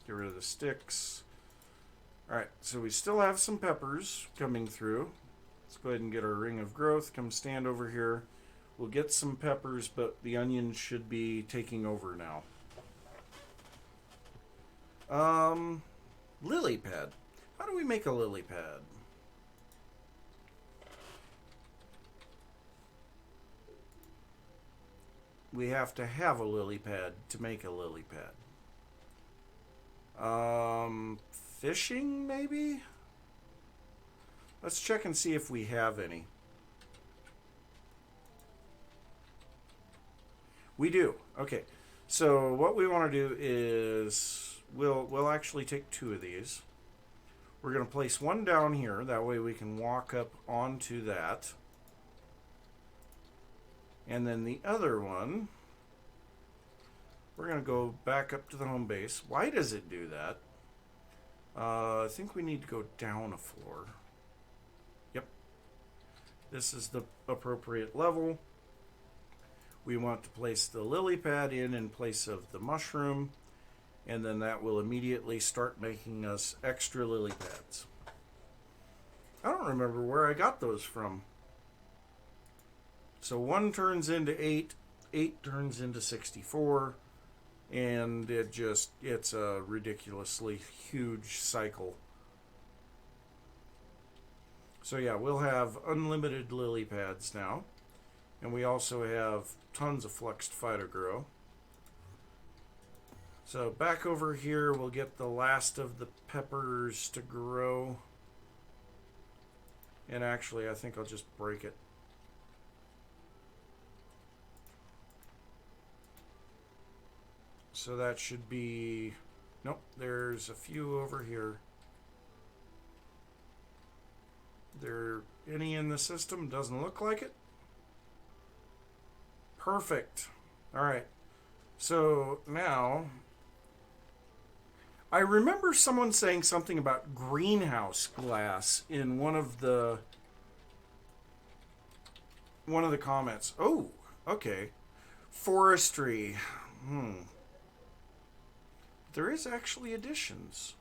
Speaker 1: Get rid of the sticks. Alright, so we still have some peppers coming through. Let's go ahead and get our ring of growth. Come stand over here. We'll get some peppers, but the onions should be taking over now. Lily pad. How do we make a lily pad? We have to have a lily pad to make a lily pad. Fishing, maybe? Let's check and see if we have any. We do. Okay. So what we want to do is we'll actually take 2 of these. We're going to place one down here. That way we can walk up onto that. And then the other one, we're going to go back up to the home base. Why does it do that? I think we need to go down a floor. Yep. This is the appropriate level. We want to place the lily pad in place of the mushroom, and then that will immediately start making us extra lily pads. I don't remember where I got those from. So 1 turns into 8, 8 turns into 64, and it's a ridiculously huge cycle. So yeah, we'll have unlimited lily pads now. And we also have tons of fluxed phytogrow. So back over here, we'll get the last of the peppers to grow. And actually, I think I'll just break it. So that should be... Nope, there's a few over here. There any in the system? Doesn't look like it. Perfect. Alright. So now... I remember someone saying something about greenhouse glass in one of the comments. Oh, okay. Forestry. There is actually additions.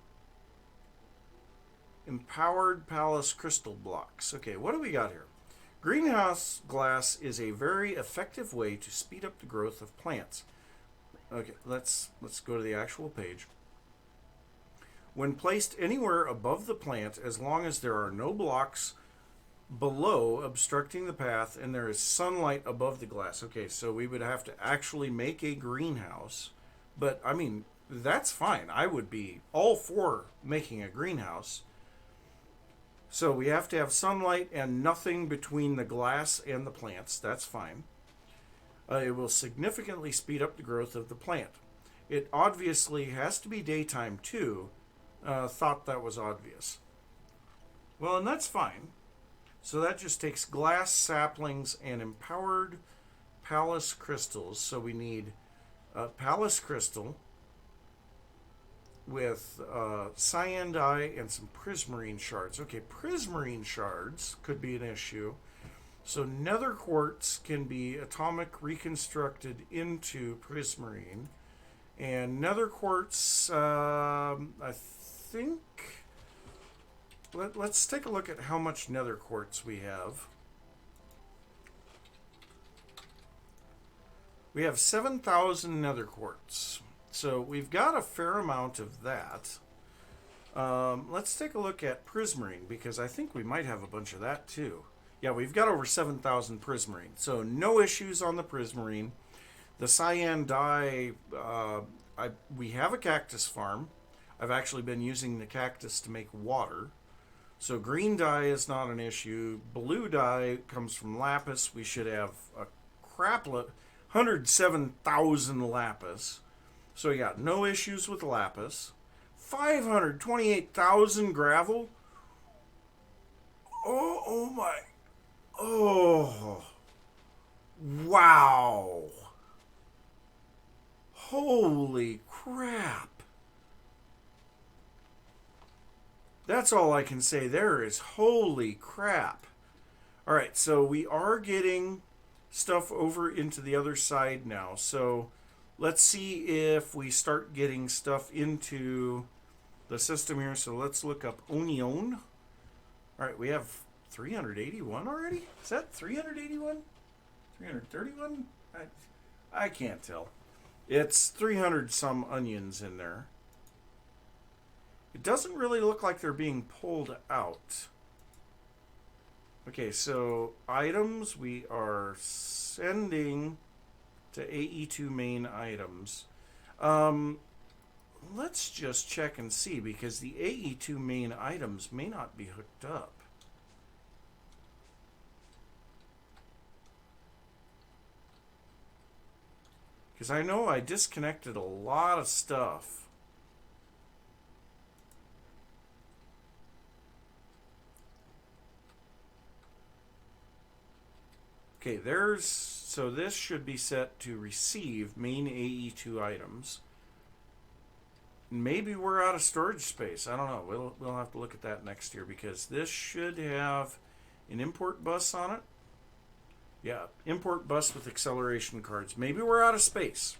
Speaker 1: Empowered Palace Crystal Blocks. Okay, what do we got here? Greenhouse glass is a very effective way to speed up the growth of plants. Okay, let's go to the actual page. When placed anywhere above the plant, as long as there are no blocks below obstructing the path and there is sunlight above the glass. Okay, so we would have to actually make a greenhouse. But, I mean, that's fine. I would be all for making a greenhouse. So we have to have sunlight and nothing between the glass and the plants. That's fine. It will significantly speed up the growth of the plant. It obviously has to be daytime too. Thought that was obvious. Well, and that's fine. So that just takes glass saplings and empowered Palace crystals. So we need a Palace crystal with cyan dye and some prismarine shards. Okay, prismarine shards could be an issue. So nether quartz can be atomic reconstructed into prismarine. And nether quartz, I think... Let's take a look at how much nether quartz we have. We have 7,000 nether quartz. So we've got a fair amount of that. Let's take a look at prismarine, because I think we might have a bunch of that too. Yeah, we've got over 7,000 prismarine. So no issues on the prismarine. The cyan dye, we have a cactus farm. I've actually been using the cactus to make water. So green dye is not an issue. Blue dye comes from lapis. We should have a craplet, 107,000 lapis. So yeah, no issues with lapis. 528,000 gravel. Oh my. Oh. Wow. Holy crap. That's all I can say there is holy crap. All right, so we are getting stuff over into the other side now. So let's see if we start getting stuff into the system here. So let's look up onion. All right, we have 381 already? Is that 381? 331? I can't tell. It's 300 some onions in there. It doesn't really look like they're being pulled out. Okay, so items we are sending to AE2 main items. Let's just check and see, because the AE2 main items may not be hooked up. Because I know I disconnected a lot of stuff. Okay, so this should be set to receive main AE2 items. Maybe we're out of storage space. I don't know. We'll have to look at that next year, because this should have an import bus on it. Yeah, import bus with acceleration cards. Maybe we're out of space.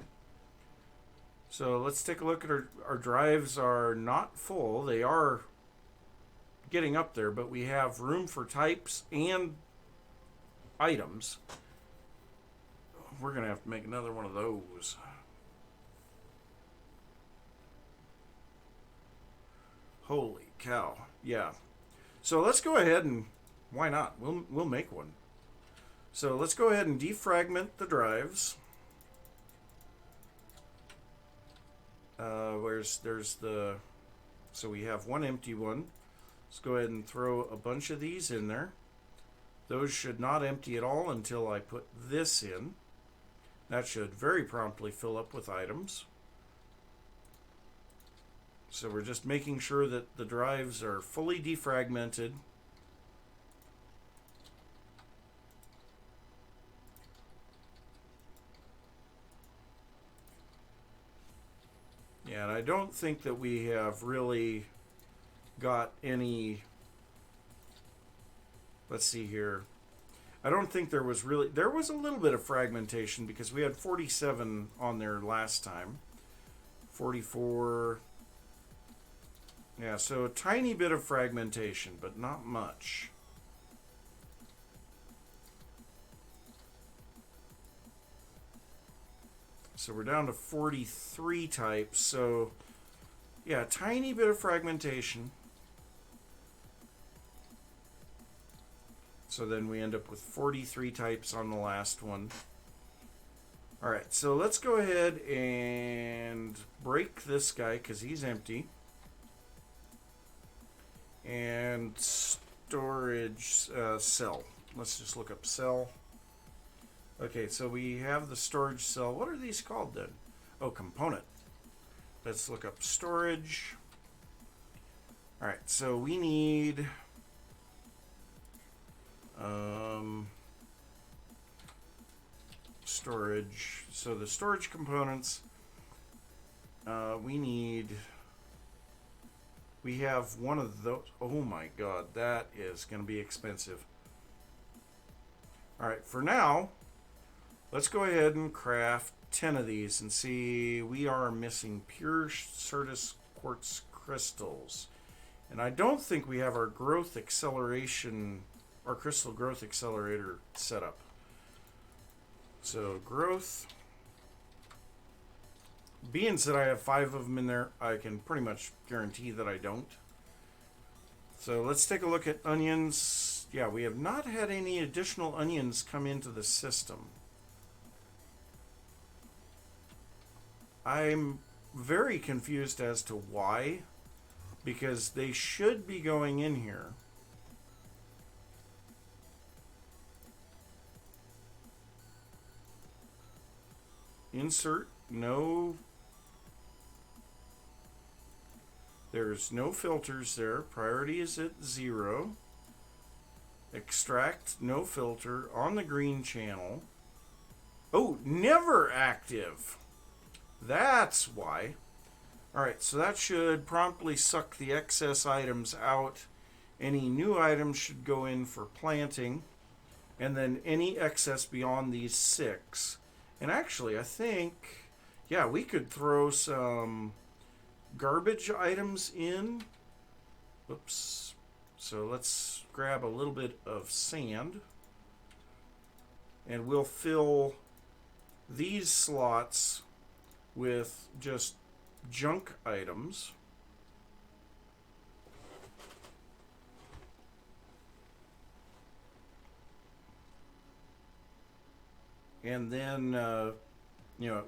Speaker 1: So let's take a look at our drives are not full. They are getting up there, but we have room for types and items. We're going to have to make another one of those. Holy cow. Yeah. So let's go ahead and, why not? We'll make one. So let's go ahead and defragment the drives. So we have one empty one. Let's go ahead and throw a bunch of these in there. Those should not empty at all until I put this in. That should very promptly fill up with items. So we're just making sure that the drives are fully defragmented. Yeah, and I don't think that we have really got any... Let's see here. I don't think there was a little bit of fragmentation because we had 47 on there last time. 44. Yeah, so a tiny bit of fragmentation, but not much. So we're down to 43 types. So, yeah, a tiny bit of fragmentation. So then we end up with 43 types on the last one. All right, so let's go ahead and break this guy because he's empty. And storage cell. Let's just look up cell. Okay, so we have the storage cell. What are these called then? Oh, component. Let's look up storage. All right, so we need storage. So the storage components, we have one of those. Oh my God, that is going to be expensive. All right, for now, let's go ahead and craft 10 of these and see. We are missing pure Certus quartz crystals. And I don't think we have our growth acceleration, our crystal growth accelerator set up. So growth. Being that I have 5 of them in there, I can pretty much guarantee that I don't. So let's take a look at onions. Yeah, we have not had any additional onions come into the system. I'm very confused as to why, because they should be going in here. Insert, no. There's no filters there. Priority is at 0. Extract, no filter. On the green channel. Oh, never active. That's why. Alright, so that should promptly suck the excess items out. Any new items should go in for planting. And then any excess beyond these 6. And actually, I think, yeah, we could throw some garbage items in. Oops. So let's grab a little bit of sand. And we'll fill these slots with just junk items. And then, it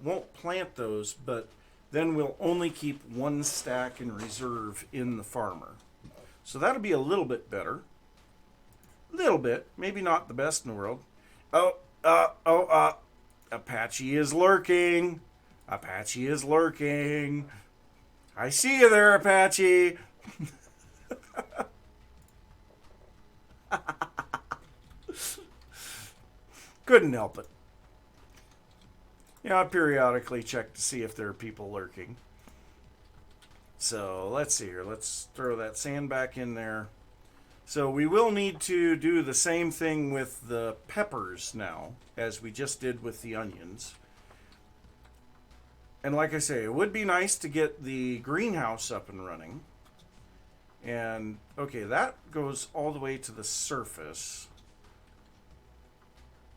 Speaker 1: won't plant those, but then we'll only keep 1 stack in reserve in the farmer. So that'll be a little bit better. Little bit. Maybe not the best in the world. Apache is lurking. Apache is lurking. I see you there, Apache. Couldn't help it. I periodically check to see if there are people lurking. So let's see here. Let's throw that sand back in there. So we will need to do the same thing with the peppers now, as we just did with the onions. And like I say, it would be nice to get the greenhouse up and running. And, okay, that goes all the way to the surface.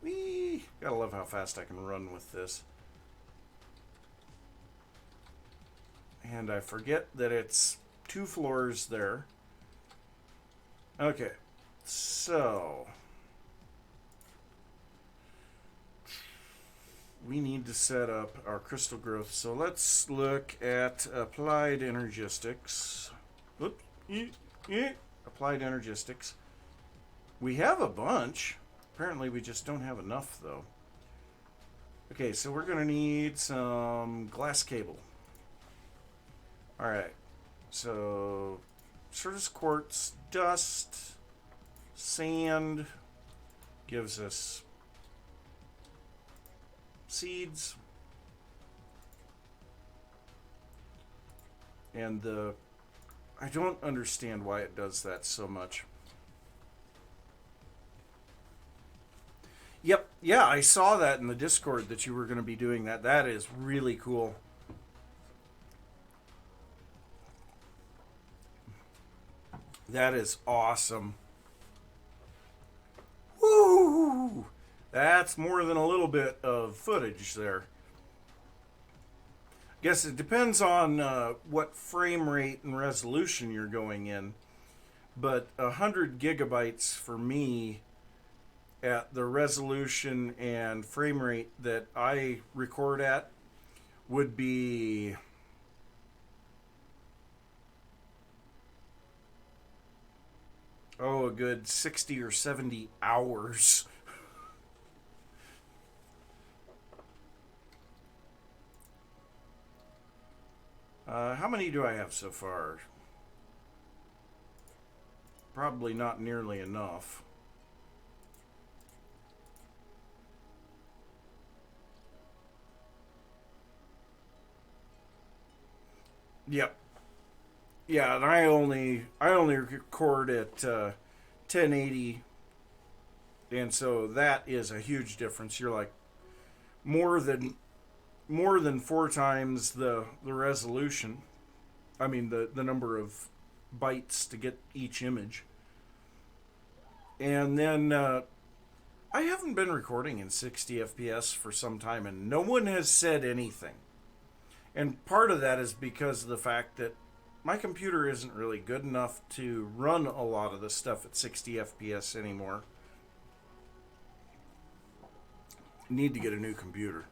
Speaker 1: Whee! Gotta love how fast I can run with this. And I forget that it's 2 floors there. Okay, so we need to set up our crystal growth. So let's look at applied energistics. Oops. Applied energistics. We have a bunch. Apparently we just don't have enough though. Okay, so we're going to need some glass cable. Alright, so Certus quartz, dust, sand gives us seeds. And I don't understand why it does that so much. Yep. Yeah, I saw that in the Discord that you were going to be doing that. That is really cool. That is awesome. Woo! That's more than a little bit of footage there. Guess it depends on what frame rate and resolution you're going in. But 100 gigabytes for me at the resolution and frame rate that I record at would be a good 60 or 70 hours. How many do I have so far? Probably not nearly enough. Yep. Yeah, and I only record at 1080, and so that is a huge difference. You're like more than four times the resolution. I mean the number of bytes to get each image. And then I haven't been recording in 60 FPS for some time, and no one has said anything. And part of that is because of the fact that my computer isn't really good enough to run a lot of the stuff at 60 FPS anymore. Need to get a new computer.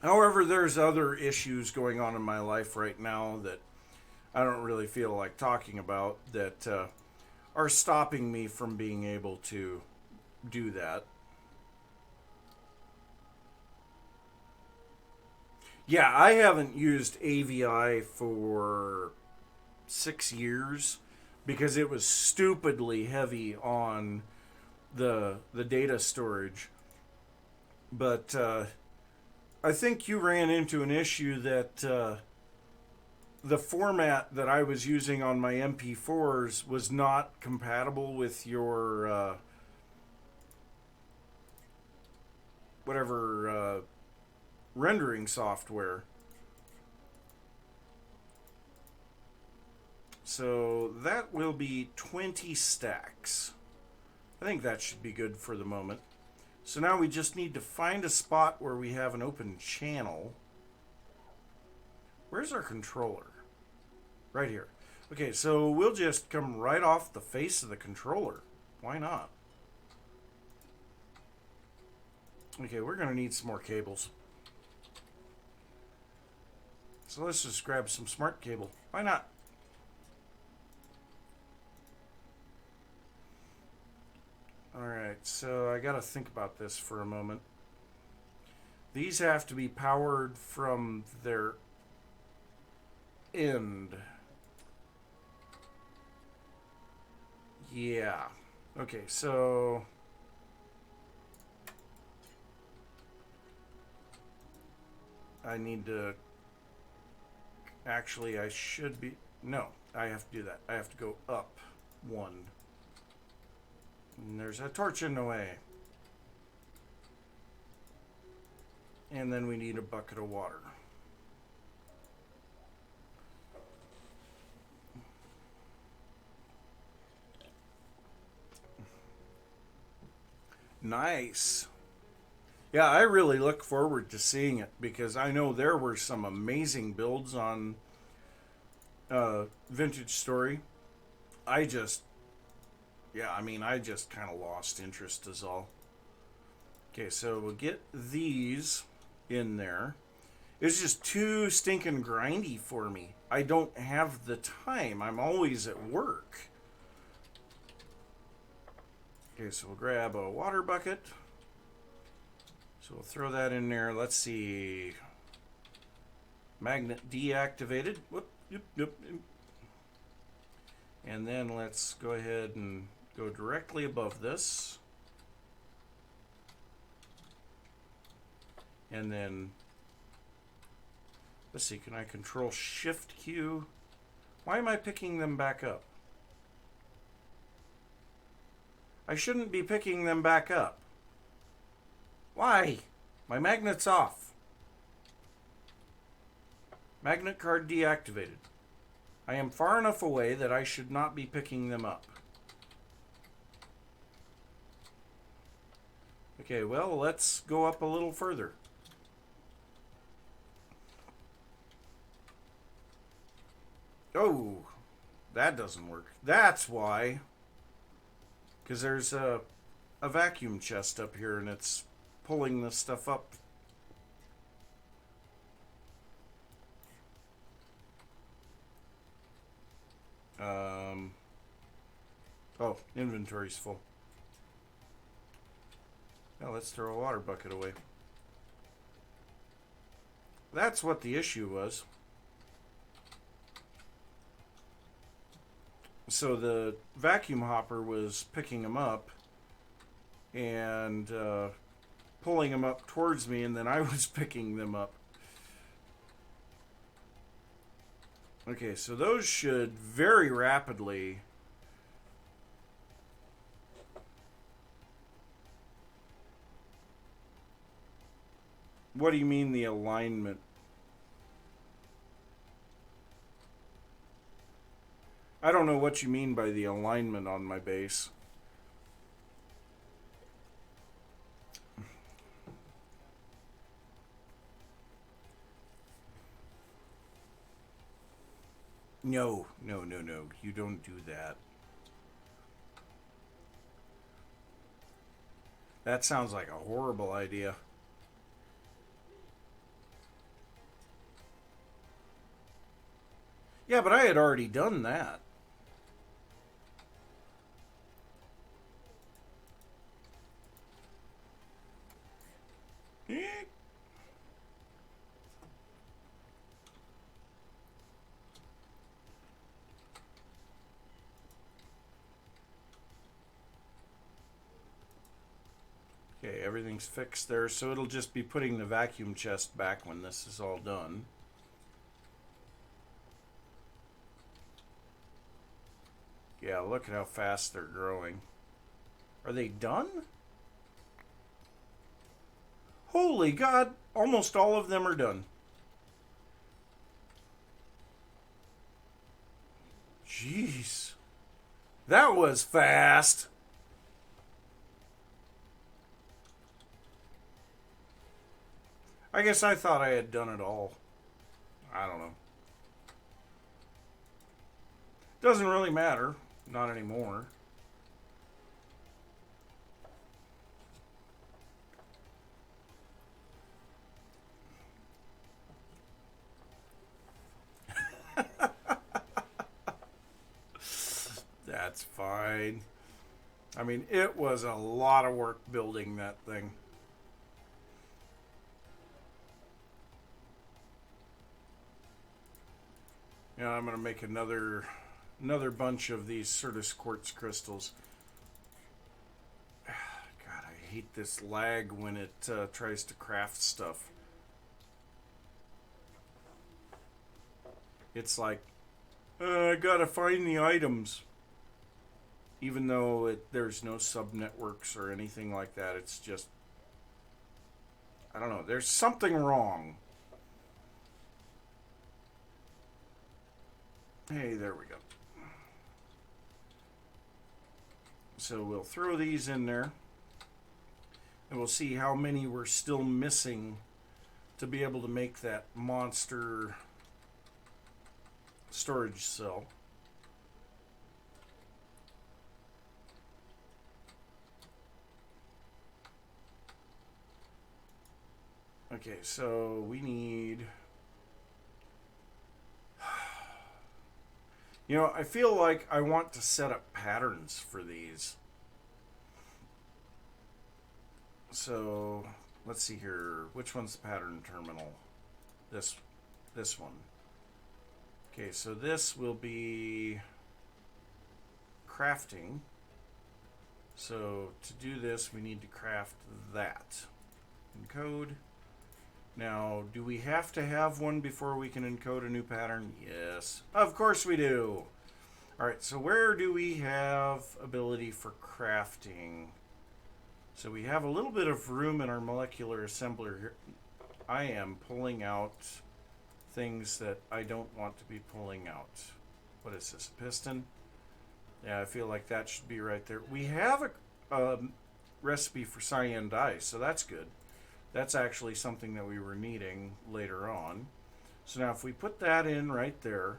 Speaker 1: However, there's other issues going on in my life right now that I don't really feel like talking about that are stopping me from being able to do that. Yeah, I haven't used AVI for 6 years because it was stupidly heavy on the data storage. But I think you ran into an issue that the format that I was using on my MP4s was not compatible with your whatever rendering software. So that will be 20 stacks. I think that should be good for the moment. So now we just need to find a spot where we have an open channel. Where's our controller? Right here. Okay, so we'll just come right off the face of the controller. Why not? Okay, we're going to need some more cables. So let's just grab some smart cable. Why not? Alright, so I gotta think about this for a moment. These have to be powered from their end. Yeah. Okay, so I need to actually I should be no, I have to do that. I have to go up one. And there's a torch in the way. And then we need a bucket of water. Nice. Yeah, I really look forward to seeing it because I know there were some amazing builds on Vintage Story. I just kind of lost interest is all. Okay, so we'll get these in there. It's just too stinking grindy for me. I don't have the time. I'm always at work. Okay, so we'll grab a water bucket. So we'll throw that in there. Let's see. Magnet deactivated. Whoop, yep, yep. And then let's go ahead and go directly above this. And then, let's see, can I control Shift Q? Why am I picking them back up? I shouldn't be picking them back up. Why? My magnet's off. Magnet card deactivated. I am far enough away that I should not be picking them up. Okay, well, let's go up a little further. Oh, that doesn't work. That's why. Because there's a vacuum chest up here and it's pulling this stuff up. Oh, inventory's full. Now let's throw a water bucket away. That's what the issue was. So the vacuum hopper was picking them up and pulling them up towards me, and then I was picking them up. Okay, so those should very rapidly... What do you mean the alignment? I don't know what you mean by the alignment on my base. No. You don't do that. That sounds like a horrible idea. Yeah, but I had already done that. Okay, everything's fixed there, so it'll just be putting the vacuum chest back when this is all done. Yeah, look at how fast they're growing. Are they done? Holy God, almost all of them are done. Jeez. That was fast. I guess I thought I had done it all. I don't know. Doesn't really matter. Not anymore. That's fine. I mean, it was a lot of work building that thing. Yeah, I'm going to make another bunch of these Certus quartz crystals. God, I hate this lag when it tries to craft stuff. It's like, I gotta find the items. Even though there's no sub-networks or anything like that, it's just... I don't know, there's something wrong. Hey, there we go. So we'll throw these in there. And we'll see how many we're still missing to be able to make that monster storage cell. Okay, so we need... You know, I feel like I want to set up patterns for these. So, let's see here. Which one's the pattern terminal? This one. Okay, so this will be crafting. So, to do this, we need to craft that. Encode. Now, do we have to have one before we can encode a new pattern? Yes. Of course we do. Alright, so where do we have ability for crafting? So we have a little bit of room in our molecular assembler here. I am pulling out things that I don't want to be pulling out. What is this, a piston? Yeah, I feel like that should be right there. We have a recipe for cyan dye, so that's good. That's actually something that we were needing later on. So now if we put that in right there,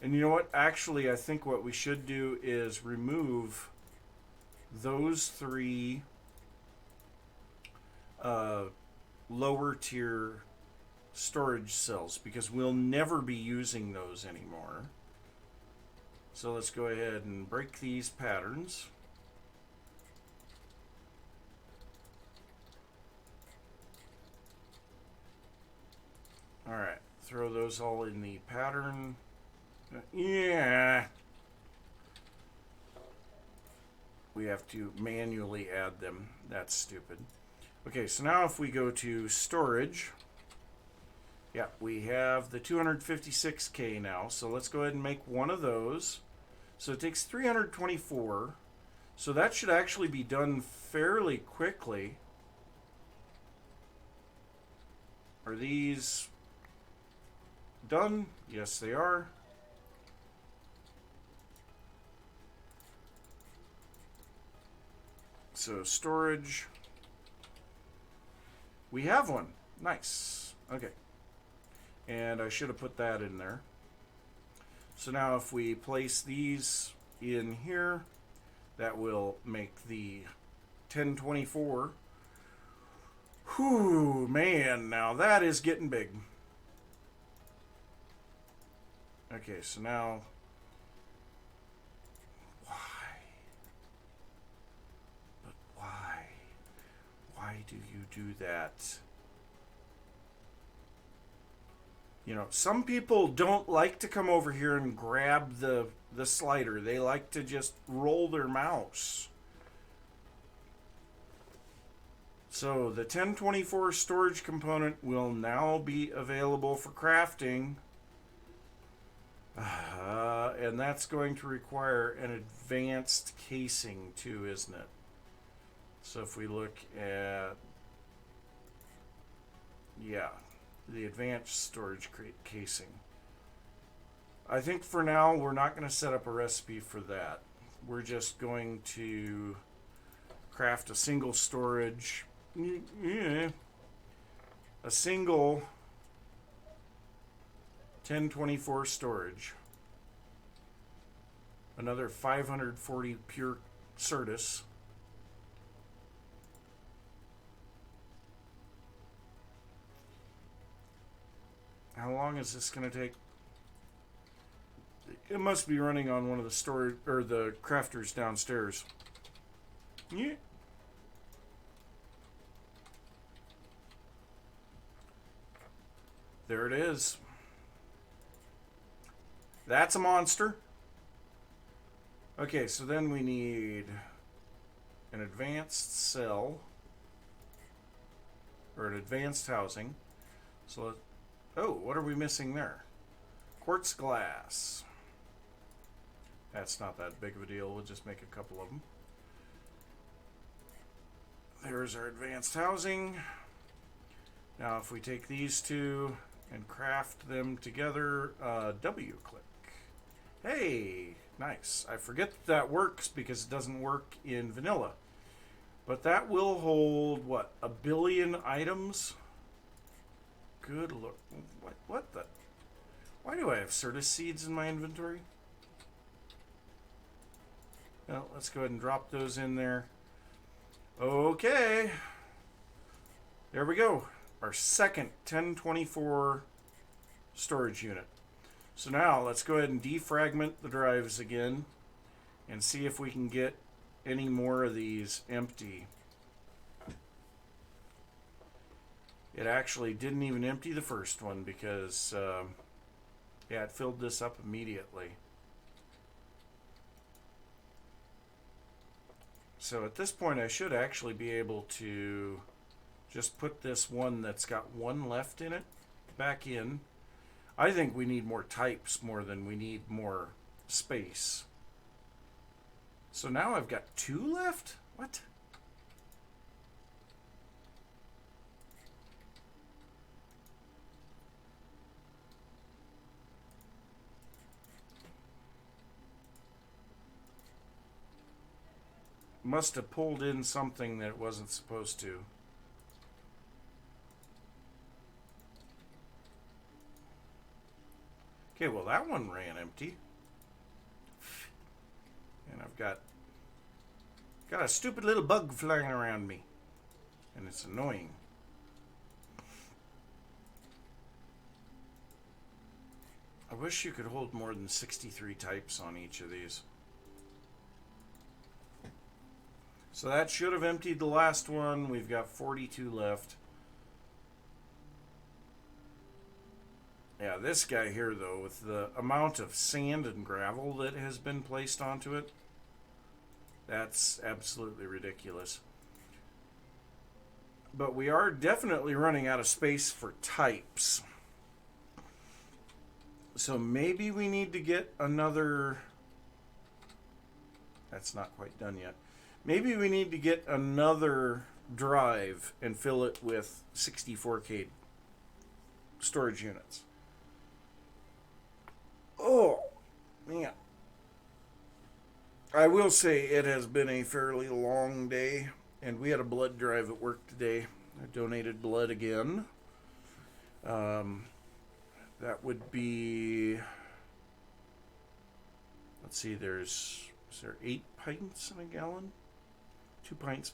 Speaker 1: and you know what? Actually, I think what we should do is remove those three lower tier storage cells because we'll never be using those anymore. So let's go ahead and break these patterns. All right, throw those all in the pattern. Yeah. We have to manually add them. That's stupid. Okay, so now if we go to storage, yeah, we have the 256K now. So let's go ahead and make one of those. So it takes 324. So that should actually be done fairly quickly. Are these done? Yes, they are. So storage. We have one. Nice. Okay. And I should have put that in there. So now if we place these in here, that will make the 1024. Whew, man, now that is getting big. Okay, so now, why? But why? Why do you do that? You know, some people don't like to come over here and grab the slider. They like to just roll their mouse. So the 1024 storage component will now be available for crafting. And that's going to require an advanced casing too, isn't it? So if we look at, yeah, the advanced storage casing. I think for now we're not going to set up a recipe for that. We're just going to craft a single storage, a single 1024 storage, another 540 pure Certus. How long is this going to take? It must be running on one of the storage or the crafters downstairs. Yeah. There it is. That's a monster. Okay, so then we need an advanced cell or an advanced housing. So, oh, what are we missing there? Quartz glass. That's not that big of a deal. We'll just make a couple of them. There's our advanced housing. Now, if we take these two and craft them together, W click. Hey, nice. I forget that works because it doesn't work in vanilla. But that will hold, what, 1 billion items? Good look. What the? Why do I have Certus seeds in my inventory? Well, let's go ahead and drop those in there. Okay. There we go. Our second 1024 storage unit. So now let's go ahead and defragment the drives again and see if we can get any more of these empty. It actually didn't even empty the first one because, yeah, it filled this up immediately. So at this point I should actually be able to just put this one that's got one left in it back in. I think we need more types more than we need more space. So now I've got 2 left? What? must have pulled in something that it wasn't supposed to. Okay, well that one ran empty. And I've got a stupid little bug flying around me. And it's annoying. I wish you could hold more than 63 types on each of these. So that should have emptied the last one. We've got 42 left. Yeah, this guy here, though, with the amount of sand and gravel that has been placed onto it, that's absolutely ridiculous. But we are definitely running out of space for types. So maybe we need to get another... That's not quite done yet. Maybe we need to get another drive and fill it with 64K storage units. Oh, man. I will say it has been a fairly long day, and we had a blood drive at work today. I donated blood again. That would be, let's see, is there 8 pints in a gallon? 2 pints,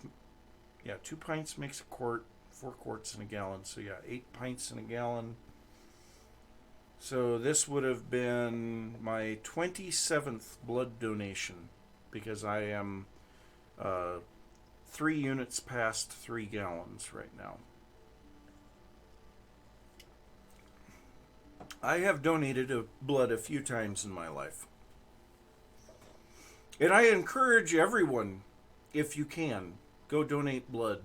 Speaker 1: yeah, 2 pints makes a quart, 4 quarts in a gallon. So yeah, 8 pints in a gallon. So this would have been my 27th blood donation, because I am 3 units past 3 gallons right now. I have donated blood a few times in my life. And I encourage everyone, if you can, go donate blood.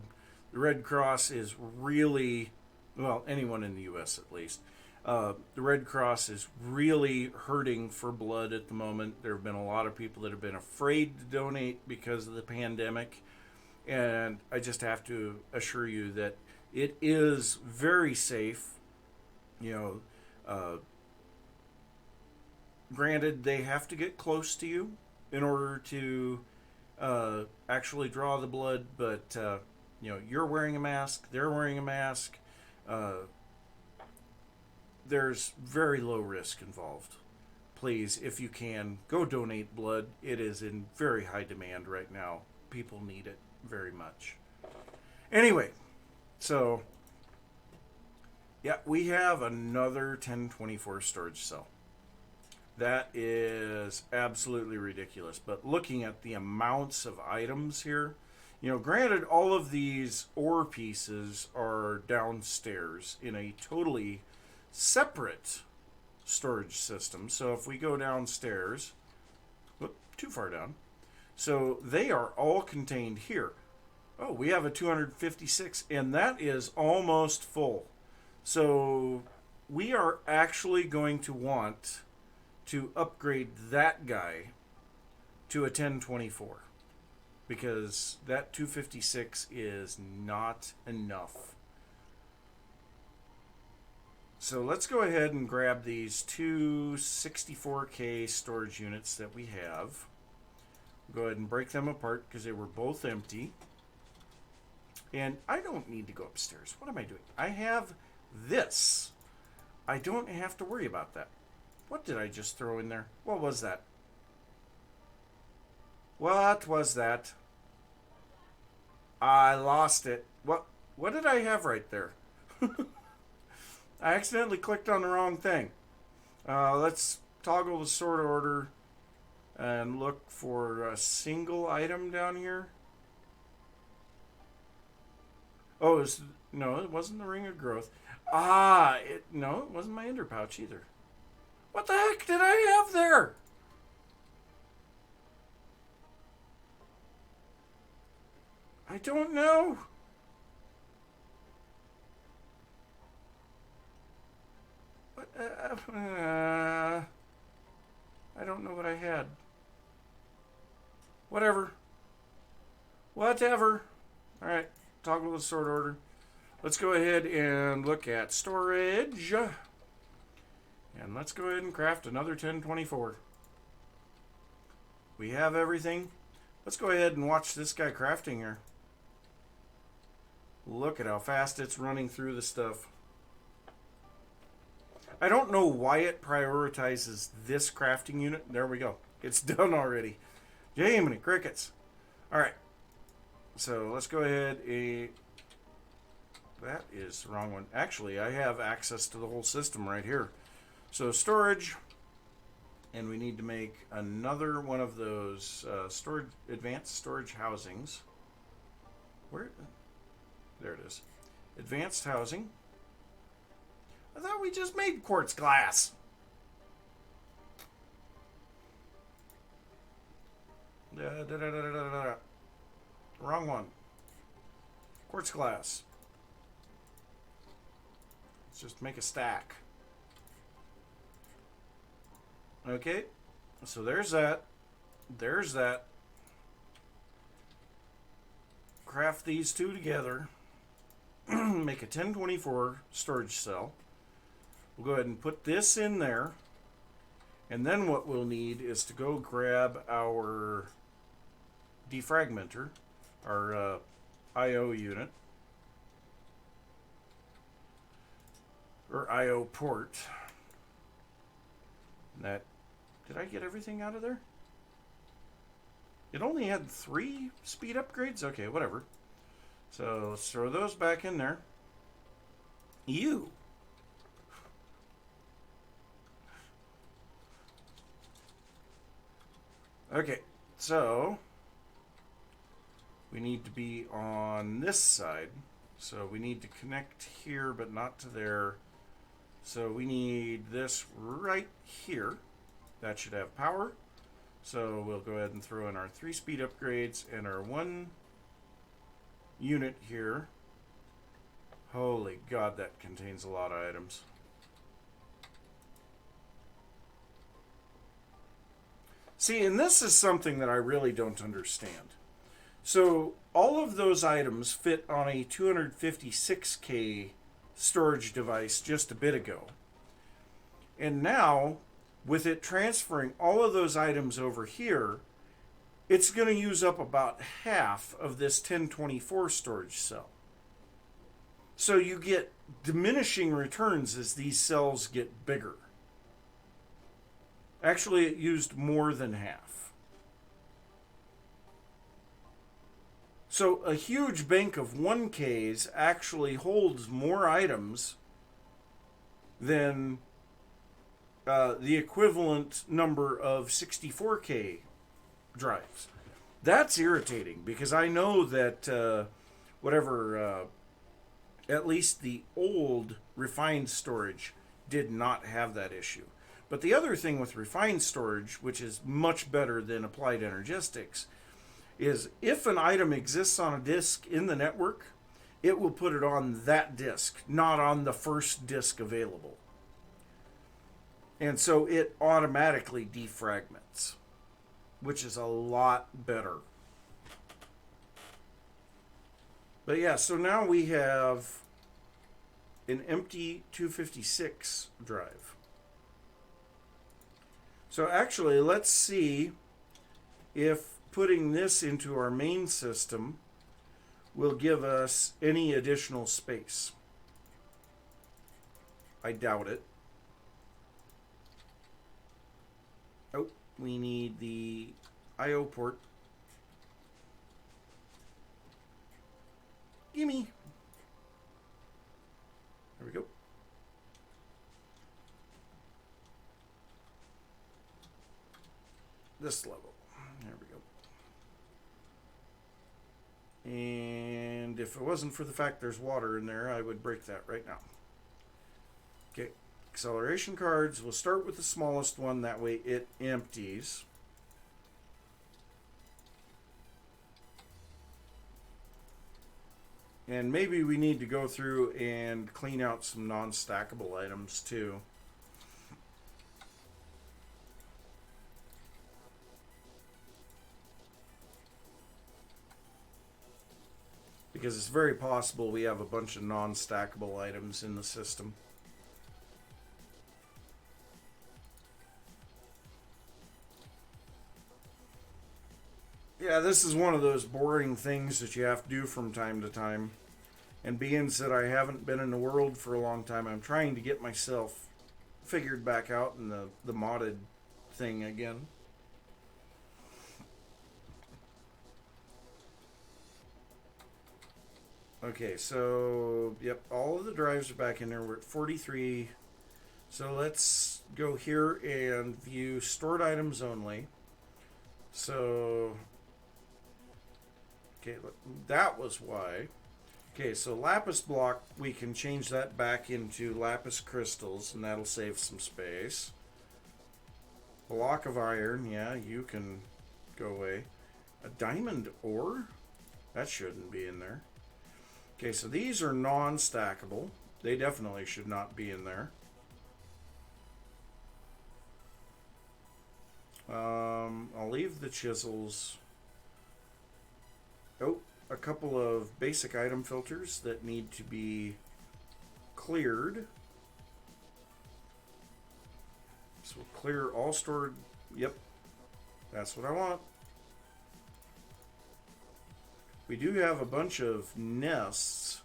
Speaker 1: The Red Cross is really, well, anyone in the U.S. at least, the Red Cross is really hurting for blood at the moment. There have been a lot of people that have been afraid to donate because of the pandemic. And I just have to assure you that it is very safe. You know, granted, they have to get close to you in order to actually draw the blood, but you know, you're wearing a mask, they're wearing a mask. There's very low risk involved. Please, if you can, go donate blood. It is in very high demand right now. People need it very much. Anyway, so yeah, we have another 1024 storage cell. That is absolutely ridiculous. But looking at the amounts of items here, you know, granted, all of these ore pieces are downstairs in a totally separate storage system. So if we go downstairs, whoop, too far down. So they are all contained here. Oh, we have a 256, and that is almost full. So we are actually going to want to upgrade that guy to a 1024, because that 256 is not enough. So let's go ahead and grab these two 64K storage units that we have. Go ahead and break them apart because they were both empty. And I don't need to go upstairs. What am I doing? I have this. I don't have to worry about that. What did I just throw in there? What was that? What was that? I lost it. What did I have right there? I accidentally clicked on the wrong thing. Let's toggle the sort order and look for a single item down here. Oh, no, it wasn't the Ring of Growth. No, it wasn't my ender pouch either. What the heck did I have there? I don't know. I don't know what I had. Whatever. Alright, toggle the sort order. Let's go ahead and look at storage. And let's go ahead and craft another 1024. We have everything. Let's go ahead and watch this guy crafting here. Look at how fast it's running through the stuff. I don't know why it prioritizes this crafting unit. There we go. It's done already. Jiminy crickets. Alright. So let's go ahead. That is the wrong one. Actually, I have access to the whole system right here. So storage. And we need to make another one of those storage, advanced storage housings. Where? There it is. Advanced housing. I thought we just made quartz glass. Wrong one. Quartz glass. Let's just make a stack. Okay, so there's that. There's that. Craft these two together. Make a 1024 storage cell. We'll go ahead and put this in there. And then what we'll need is to go grab our defragmenter, our IO unit, or IO port. That, did I get everything out of there? It only had 3 speed upgrades? Okay, whatever. So let's throw those back in there. Ew. Okay, so we need to be on this side. So we need to connect here, but not to there. So we need this right here. That should have power. So we'll go ahead and throw in our 3 speed upgrades and our 1 unit here. Holy God, that contains a lot of items. See, and this is something that I really don't understand. So all of those items fit on a 256K storage device just a bit ago. And now, with it transferring all of those items over here, it's going to use up about half of this 1024 storage cell. So you get diminishing returns as these cells get bigger. Actually, it used more than half. So a huge bank of 1Ks actually holds more items than the equivalent number of 64K drives. That's irritating because I know that at least the old refined storage did not have that issue. But the other thing with refined storage, which is much better than applied energistics, is if an item exists on a disk in the network, it will put it on that disk, not on the first disk available. And so it automatically defragments, which is a lot better. But yeah, so now we have an empty 256 drive. So actually, let's see if putting this into our main system will give us any additional space. I doubt it. Oh, we need the IO port. Gimme. There we go. This level. There we go. And if it wasn't for the fact there's water in there, I would break that right now. Okay, acceleration cards. We'll start with the smallest one. That way it empties. And maybe we need to go through and clean out some non-stackable items too. Because it's very possible we have a bunch of non-stackable items in the system. Yeah, this is one of those boring things that you have to do from time to time. And being that I haven't been in the world for a long time, I'm trying to get myself figured back out in the modded thing again. Okay, so, yep, all of the drives are back in there. We're at 43. So let's go here and view stored items only. So, okay, that was why. Okay, so lapis block, we can change that back into lapis crystals, and that'll save some space. Block of iron, yeah, you can go away. A diamond ore? That shouldn't be in there. Okay, so these are non-stackable. They definitely should not be in there. I'll leave the chisels. Oh, a couple of basic item filters that need to be cleared. So we'll clear all stored. Yep, that's what I want. We do have a bunch of nests,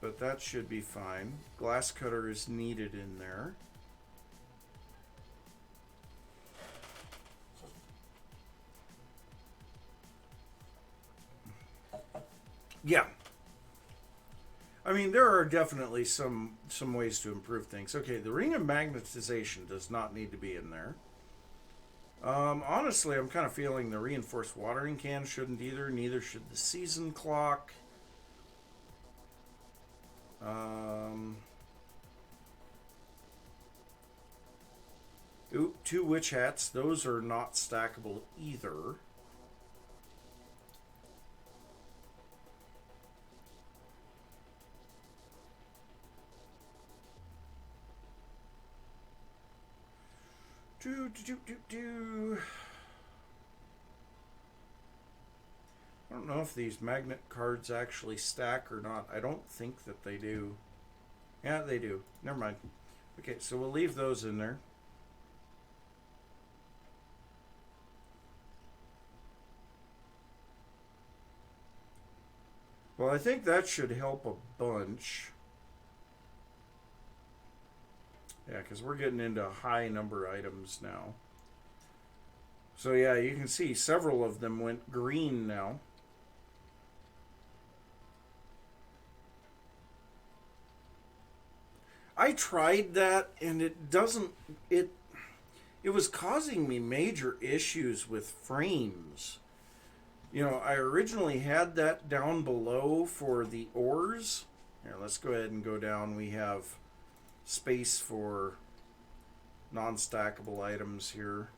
Speaker 1: but that should be fine. Glass cutter is needed in there. Yeah. I mean, there are definitely some ways to improve things. Okay, the ring of magnetization does not need to be in there. Honestly, I'm kind of feeling the reinforced watering can shouldn't either. Neither should the season clock. Ooh, 2 witch hats. Those are not stackable either. I don't know if these magnet cards actually stack or not. I don't think that they do. Yeah, they do. Never mind. Okay, so we'll leave those in there. Well, I think that should help a bunch. Yeah, because we're getting into high number items now. So yeah, you can see several of them went green now. I tried that and it was causing me major issues with frames. You know, I originally had that down below for the ores. Here, let's go ahead and go down. We have space for non-stackable items here.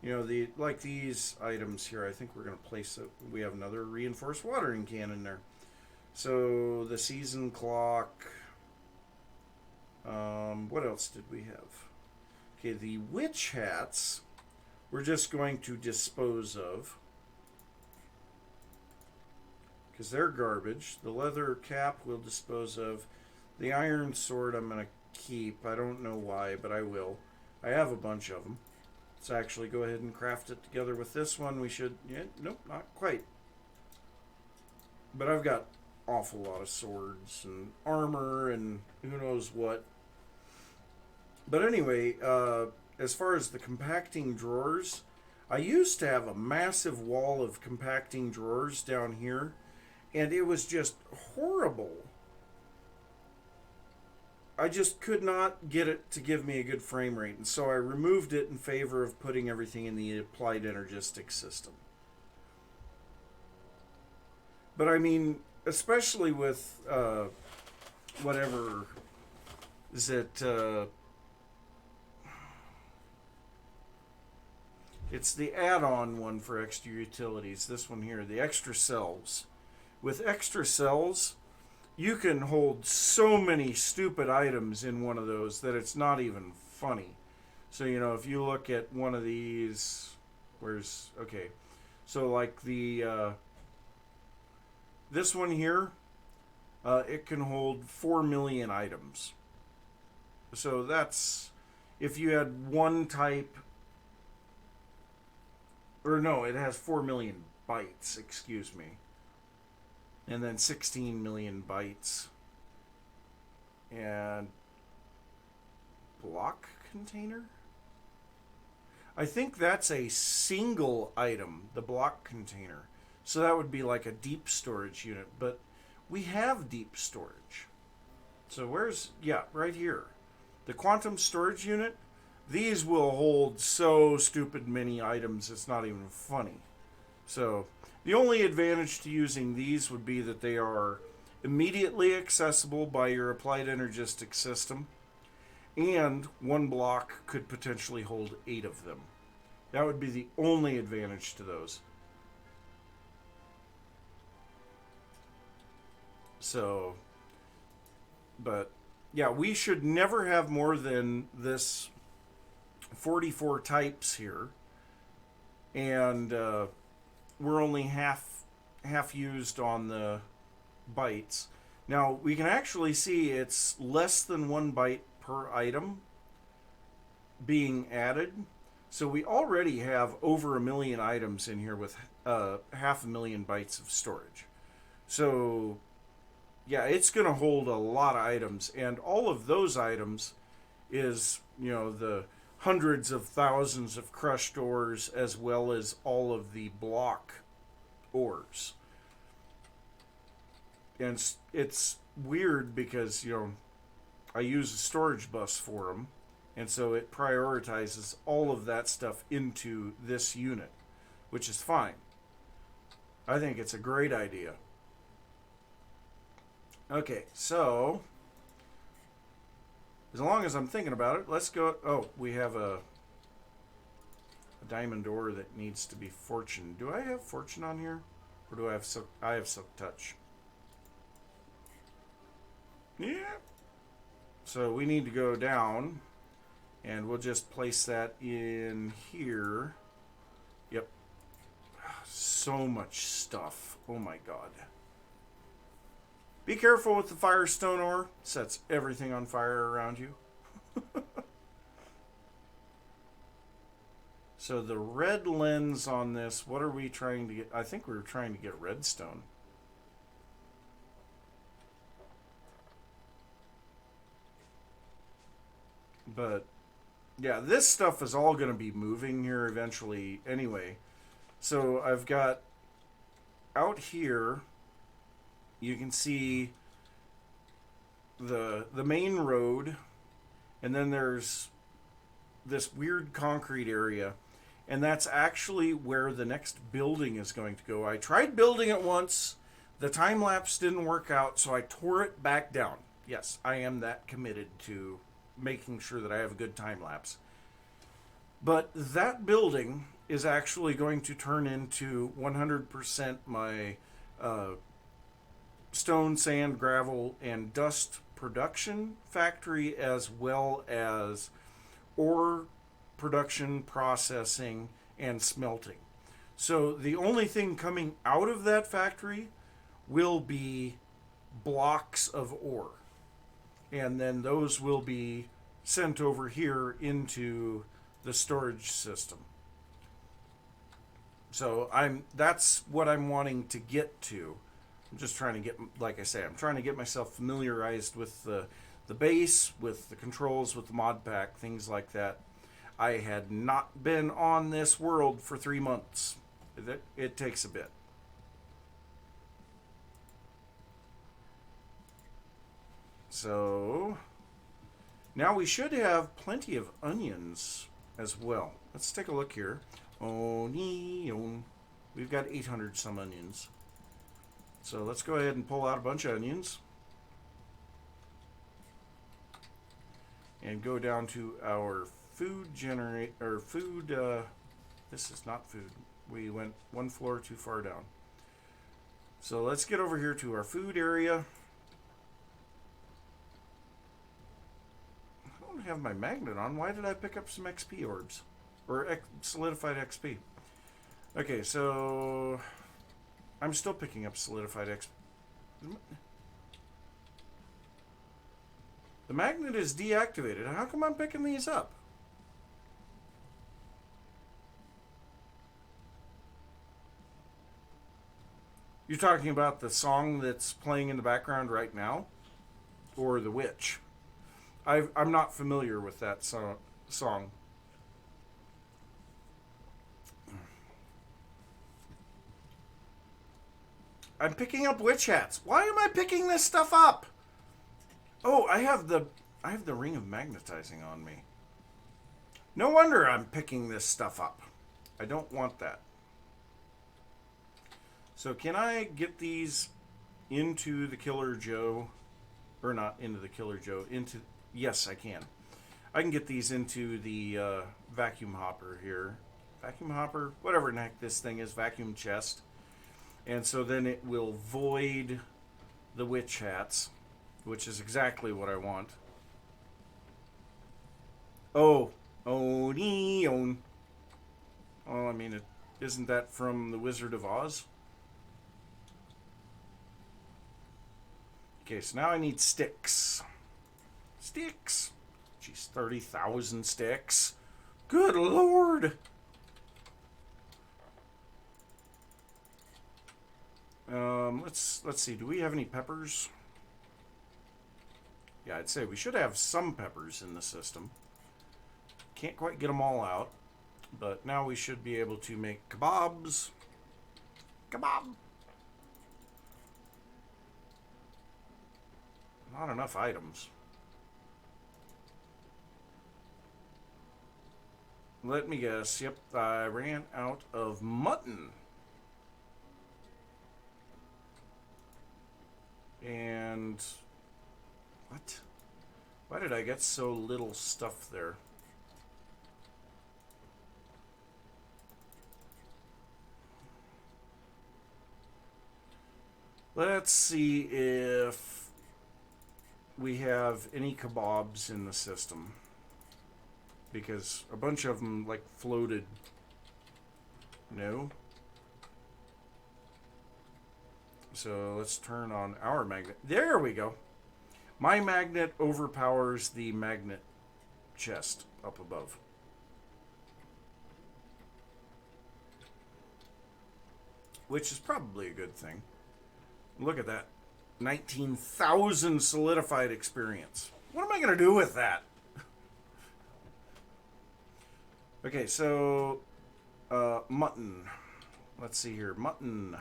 Speaker 1: You know, like these items here, I think we're going to place it. We have another reinforced watering can in there. So the season clock. What else did we have? Okay, the witch hats we're just going to dispose of, because they're garbage. The leather cap we'll dispose of. The iron sword I'm going to keep. I don't know why, but I will. I have a bunch of them. Let's actually go ahead and craft it together with this one. We should... Yeah, nope, not quite. But I've got an awful lot of swords and armor and who knows what. But anyway, as far as the compacting drawers, I used to have a massive wall of compacting drawers down here, and it was just horrible. I just could not get it to give me a good frame rate, and so I removed it in favor of putting everything in the applied energistic system. But I mean, especially with whatever is it? It's the add-on one for extra utilities. This one here, the extra cells. With extra cells, you can hold so many stupid items in one of those that it's not even funny. So, you know, if you look at one of these, okay. So like this one here, it can hold 4 million items. So that's if you had one type, or no, it has 4 million bytes, excuse me. And then 16 million bytes. And block container? I think that's a single item, the block container. So that would be like a deep storage unit, but we have deep storage. So where's, yeah, right here. The quantum storage unit, these will hold so stupid many items, it's not even funny. So the only advantage to using these would be that they are immediately accessible by your applied energistic system, and one block could potentially hold 8 of them. That would be the only advantage to those. So, but yeah, we should never have more than this 44 types here, and we're only half used on the bytes. Now we can actually see it's less than 1 byte per item being added. So we already have over 1 million items in here with 500,000 bytes of storage. So yeah, it's going to hold a lot of items, and all of those items is, you know, the hundreds of thousands of crushed ores as well as all of the block ores. And it's weird because, you know, I use a storage bus for them, and so it prioritizes all of that stuff into this unit, which is fine. I think it's a great idea. Okay, so as long as I'm thinking about it, let's go. Oh, we have a diamond ore that needs to be fortune. Do I have fortune on here, or do I have silk? I have silk touch. Yeah. So we need to go down, and we'll just place that in here. Yep. So much stuff. Oh my god. Be careful with the firestone ore. Sets everything on fire around you. So the red lens on this, what are we trying to get? I think we were trying to get redstone. But yeah, this stuff is all going to be moving here eventually anyway. So I've got out here, you can see the main road, and then there's this weird concrete area, and that's actually where the next building is going to go. I tried building it once, the time lapse didn't work out, so I tore it back down. Yes, I am that committed to making sure that I have a good time lapse. But that building is actually going to turn into 100% my stone, sand, gravel, and dust production factory, as well as ore production, processing, and smelting. So the only thing coming out of that factory will be blocks of ore. And then those will be sent over here into the storage system. So that's what I'm wanting to get to. I'm just trying to get, like I say, I'm trying to get myself familiarized with the base, with the controls, with the Modpack, things like that. I had not been on this world for 3 months. It takes a bit. So now we should have plenty of onions as well. Let's take a look here. Onion. We've got 800 some onions. So let's go ahead and pull out a bunch of onions. And go down to our food this is not food. We went one floor too far down. So let's get over here to our food area. I don't have my magnet on. Why did I pick up some XP orbs? Or solidified XP. Okay, so I'm still picking up solidified XP. The magnet is deactivated. How come I'm picking these up? You're talking about the song that's playing in the background right now? Or The Witch? I'm not familiar with that song. I'm picking up witch hats. Why am I picking this stuff up? Oh, I have the ring of magnetizing on me. No wonder I'm picking this stuff up. I don't want that. So can I get these into the Killer Joe? Or not into the Killer Joe. Yes, I can. I can get these into the vacuum hopper here. Vacuum hopper? Whatever the heck this thing is. Vacuum chest. And so then it will void the witch hats, which is exactly what I want. Oh, Onion. Well, I mean, isn't that from The Wizard of Oz? Okay, so now I need sticks. Sticks. Jeez, 30,000 sticks. Good Lord. Let's see. Do we have any peppers? Yeah, I'd say we should have some peppers in the system. Can't quite get them all out, but now we should be able to make kebabs. Kebab. Not enough items. Let me guess. Yep, I ran out of mutton. And what? Why did I get so little stuff there? Let's see if we have any kebabs in the system. Because a bunch of them like floated. No. So let's turn on our magnet. There we go. My magnet overpowers the magnet chest up above. Which is probably a good thing. Look at that. 19,000 solidified experience. What am I going to do with that? Okay, so mutton. Let's see here. Mutton.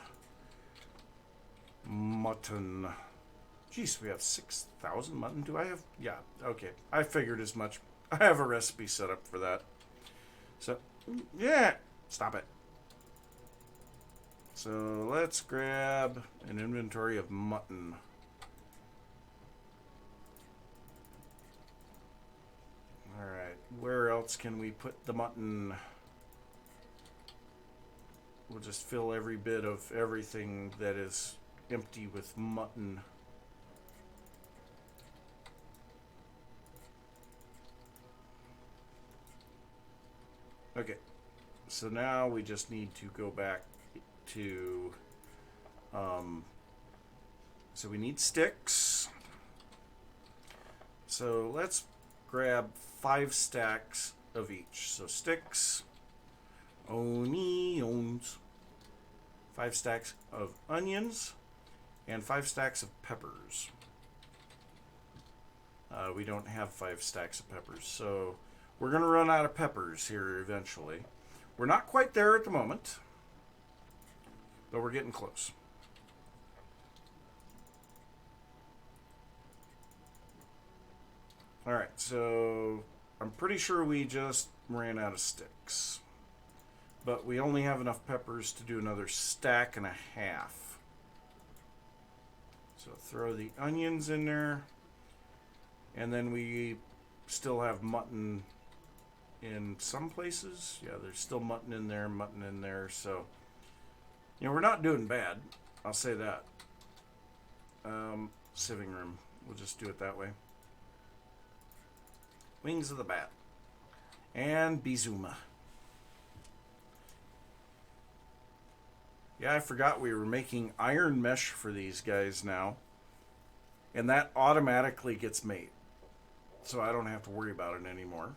Speaker 1: Jeez, we have 6,000 mutton. Do I have? Yeah, okay. I figured as much. I have a recipe set up for that. So, yeah. Stop it. So let's grab an inventory of mutton. Alright, where else can we put the mutton? We'll just fill every bit of everything that is empty with mutton. Okay, so now we just need to go back to, so we need sticks. So let's grab 5 stacks of each. So sticks, onions, 5 stacks of onions, and 5 stacks of peppers. We don't have 5 stacks of peppers, so we're going to run out of peppers here eventually. We're not quite there at the moment, but we're getting close. Alright, so I'm pretty sure we just ran out of sticks. But we only have enough peppers to do another stack and a half. So throw the onions in there. And then we still have mutton in some places. Yeah, there's still mutton in there. So, you know, we're not doing bad. I'll say that. Sieving room. We'll just do it that way. Wings of the Bat. And Bizuma. Yeah, I forgot we were making iron mesh for these guys now. And that automatically gets made. so I don't have to worry about it anymore.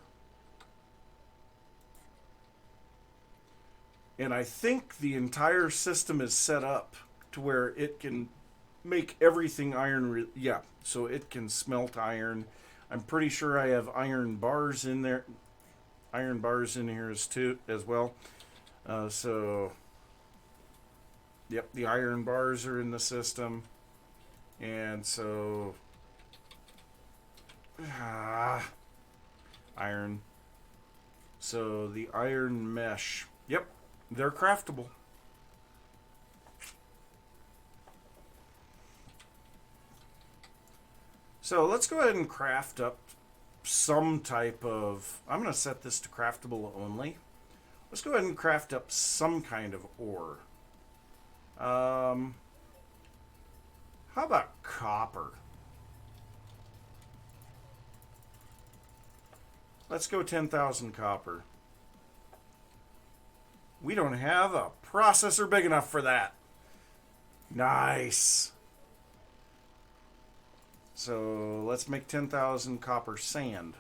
Speaker 1: And I think the entire system is set up to where it can make everything iron. Yeah, so it can smelt iron. I'm pretty sure I have iron bars in there. Iron bars in here as well. So, yep, the iron bars are in the system. And so, iron. So the iron mesh. Yep, they're craftable. So let's go ahead and craft up some type of... I'm going to set this to craftable only. Let's go ahead and craft up some kind of ore. How about copper? Let's go 10,000 copper. We don't have a processor big enough for that. Nice. So let's make 10,000 copper sand.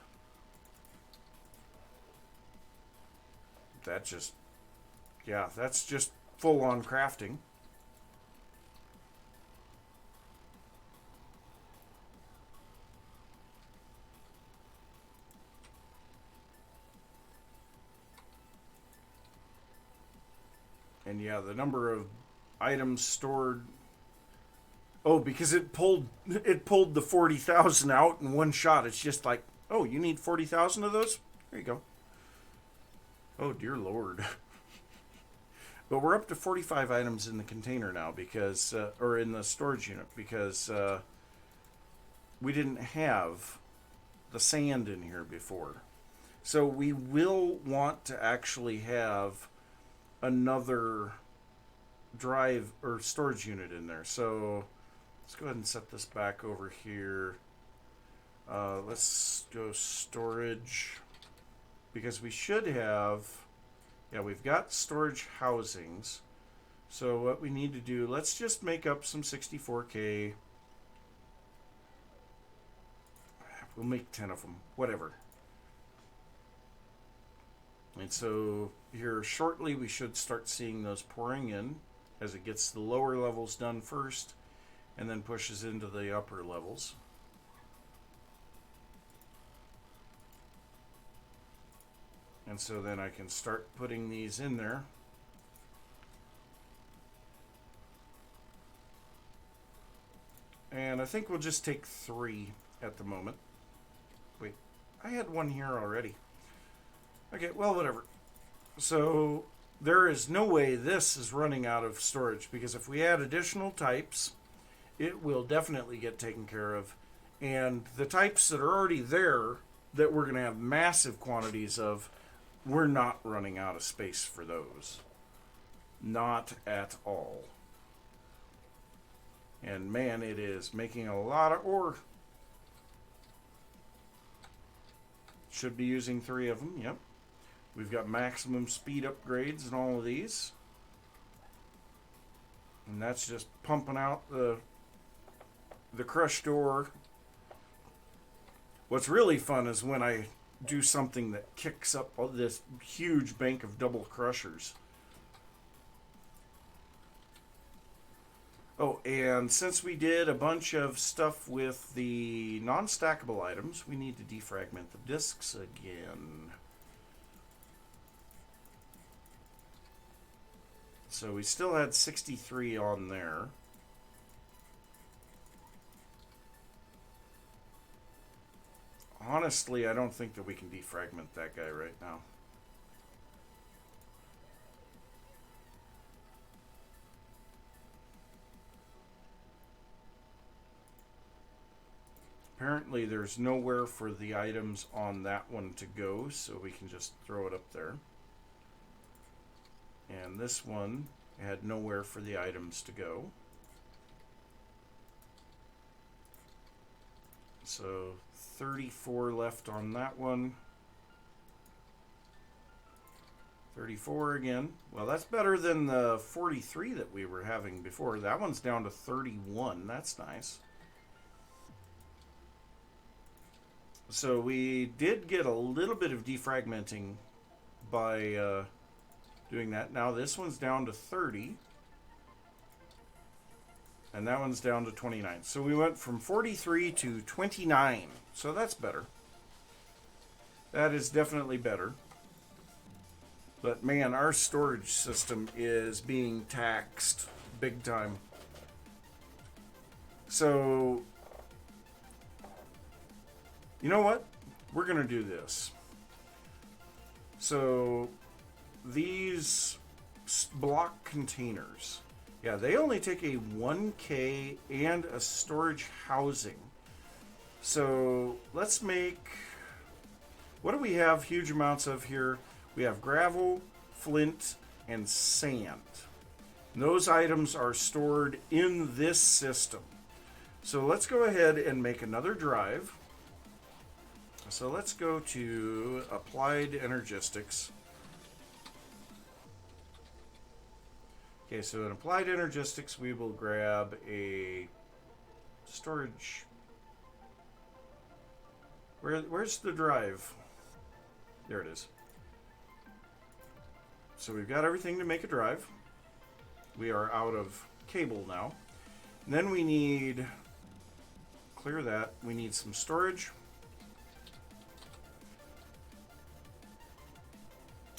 Speaker 1: That just... yeah, that's just full on crafting. And yeah, the number of items stored... oh, because it pulled the 40,000 out in one shot. It's just like, oh, you need 40,000 of those? There you go. Oh, dear Lord. But we're up to 45 items in the container now because, or in the storage unit, because we didn't have the sand in here before. So we will want to actually have another drive or storage unit in there. So let's go ahead and set this back over here. Let's go storage, because we should have, yeah, we've got storage housings. So what we need to do, let's just make up some 64K. We'll make 10 of them, whatever. And so here shortly we should start seeing those pouring in as it gets the lower levels done first and then pushes into the upper levels. And so then I can start putting these in there. And I think we'll just take 3 at the moment. Wait, I had one here already. Okay, well, whatever. So there is no way this is running out of storage, because if we add additional types, it will definitely get taken care of. And the types that are already there that we're going to have massive quantities of, we're not running out of space for those. Not at all. And man, it is making a lot of ore. Should be using 3 of them, yep. We've got maximum speed upgrades in all of these. And that's just pumping out the crushed ore. What's really fun is when I do something that kicks up this huge bank of double crushers. Oh, and since we did a bunch of stuff with the non-stackable items, we need to defragment the discs again. So we still had 63 on there. Honestly, I don't think that we can defragment that guy right now. Apparently there's nowhere for the items on that one to go, so we can just throw it up there. And this one had nowhere for the items to go. So 34 left on that one. 34 again. Well, that's better than the 43 that we were having before. That one's down to 31. That's nice. So we did get a little bit of defragmenting by doing that. Now this one's down to 30. And that one's down to 29. So we went from 43 to 29. So that's better. That is definitely better. But man, our storage system is being taxed big time. So, you know what? We're going to do this. So, these block containers, yeah, they only take a 1K and a storage housing. So, let's make... What do we have huge amounts of here? We have gravel, flint, and sand. And those items are stored in this system. So let's go ahead and make another drive. So let's go to Applied Energistics. Okay, so in Applied Energistics, we will grab a storage. Where's the drive? There it is. So we've got everything to make a drive. We are out of cable now. And then we need, clear that, we need some storage.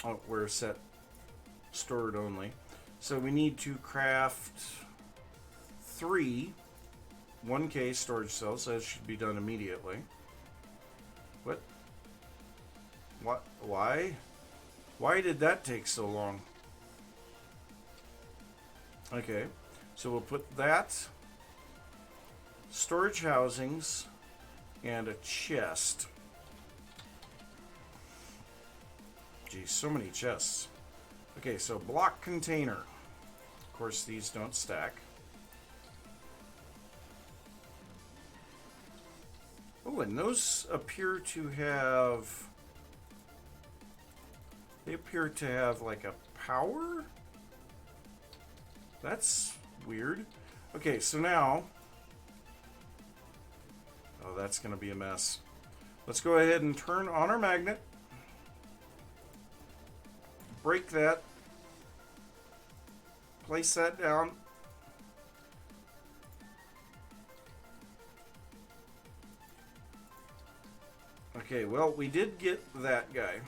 Speaker 1: Oh, we're set stored only. So we need to craft 3 1K storage cells. That should be done immediately. What? What? Why? Why did that take so long? Okay, so we'll put that, storage housings, and a chest. Geez, so many chests. Okay, so block container. Of course, these don't stack. Oh, and those appear to have... They appear to have like a power? That's weird. Okay, so now... Oh, that's going to be a mess. Let's go ahead and turn on our magnet. Break that. Place that down. Okay, well, we did get that guy.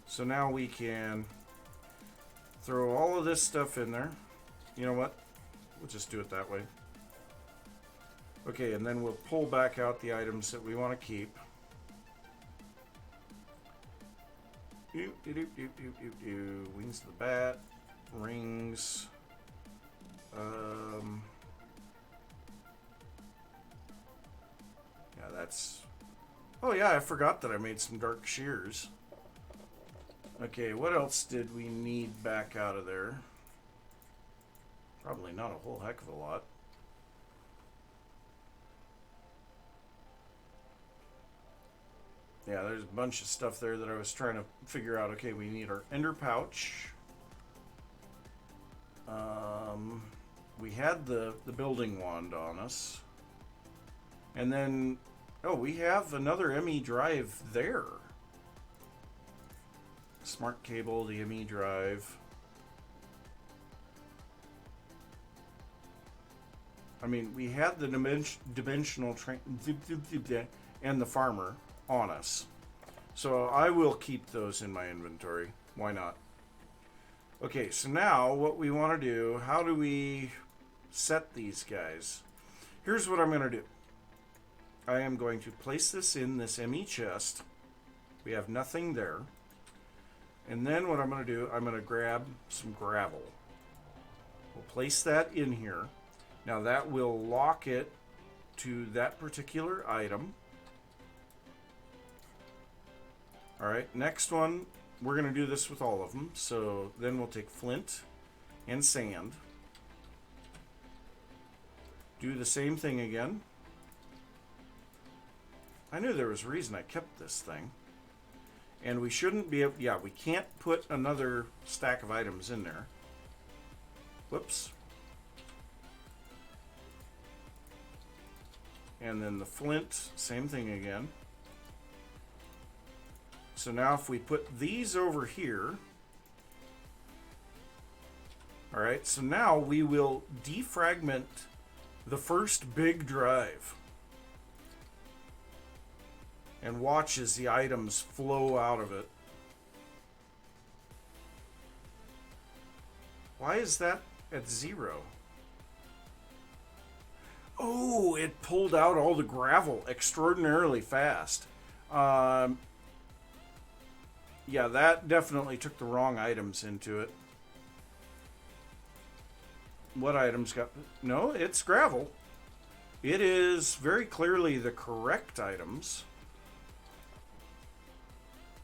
Speaker 1: So now we can throw all of this stuff in there. You know what? We'll just do it that way. Okay, and then we'll pull back out the items that we want to keep. Wings of the bat, rings. Yeah, that's... Oh yeah, I forgot that I made some dark shears. Okay, what else did we need back out of there? Probably not a whole heck of a lot. Yeah, there's a bunch of stuff there that I was trying to figure out. Okay, we need our ender pouch. We had the building wand on us. And then, oh, we have another ME drive there. Smart cable, the ME drive. I mean, we had the dimensional train and the farmer on us. So I will keep those in my inventory. Why not? Okay, so now what we want to do, how do we set these guys? Here's what I'm going to do. I am going to place this in this ME chest. We have nothing there. And then what I'm going to do, I'm going to grab some gravel. We'll place that in here. Now that will lock it to that particular item. Alright, next one, we're going to do this with all of them. So then we'll take flint and sand. Do the same thing again. I knew there was a reason I kept this thing. And we shouldn't be able... Yeah, we can't put another stack of items in there. Whoops. And then the flint, same thing again. So now if we put these over here, all right, so now we will defragment the first big drive and watch as the items flow out of it. Why is that at 0? Oh, it pulled out all the gravel extraordinarily fast. Yeah, that definitely took the wrong items into it. What items got... No, it's gravel. It is very clearly the correct items.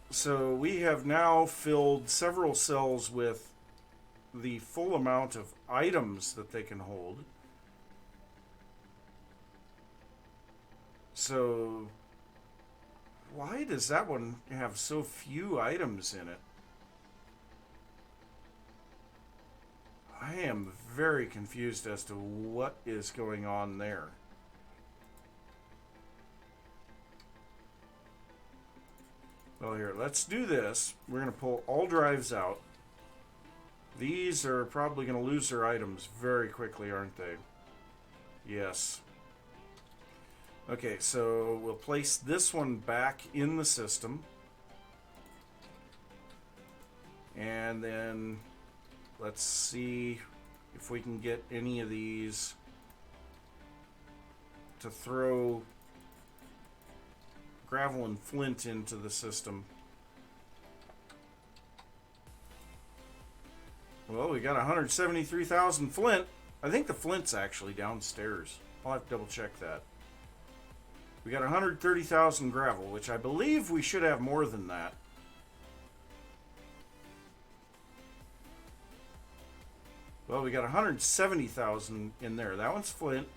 Speaker 1: So we have now filled several cells with the full amount of items that they can hold. So why does that one have so few items in it? I am very confused as to what is going on there. Well, here, let's do this. We're going to pull all drives out. These are probably going to lose their items very quickly, aren't they? Yes. Okay, so we'll place this one back in the system. And then let's see if we can get any of these to throw gravel and flint into the system. Well, we got 173,000 flint. I think the flint's actually downstairs. I'll have to double check that. We got 130,000 gravel, which I believe we should have more than that. Well, we got 170,000 in there. That one's flint.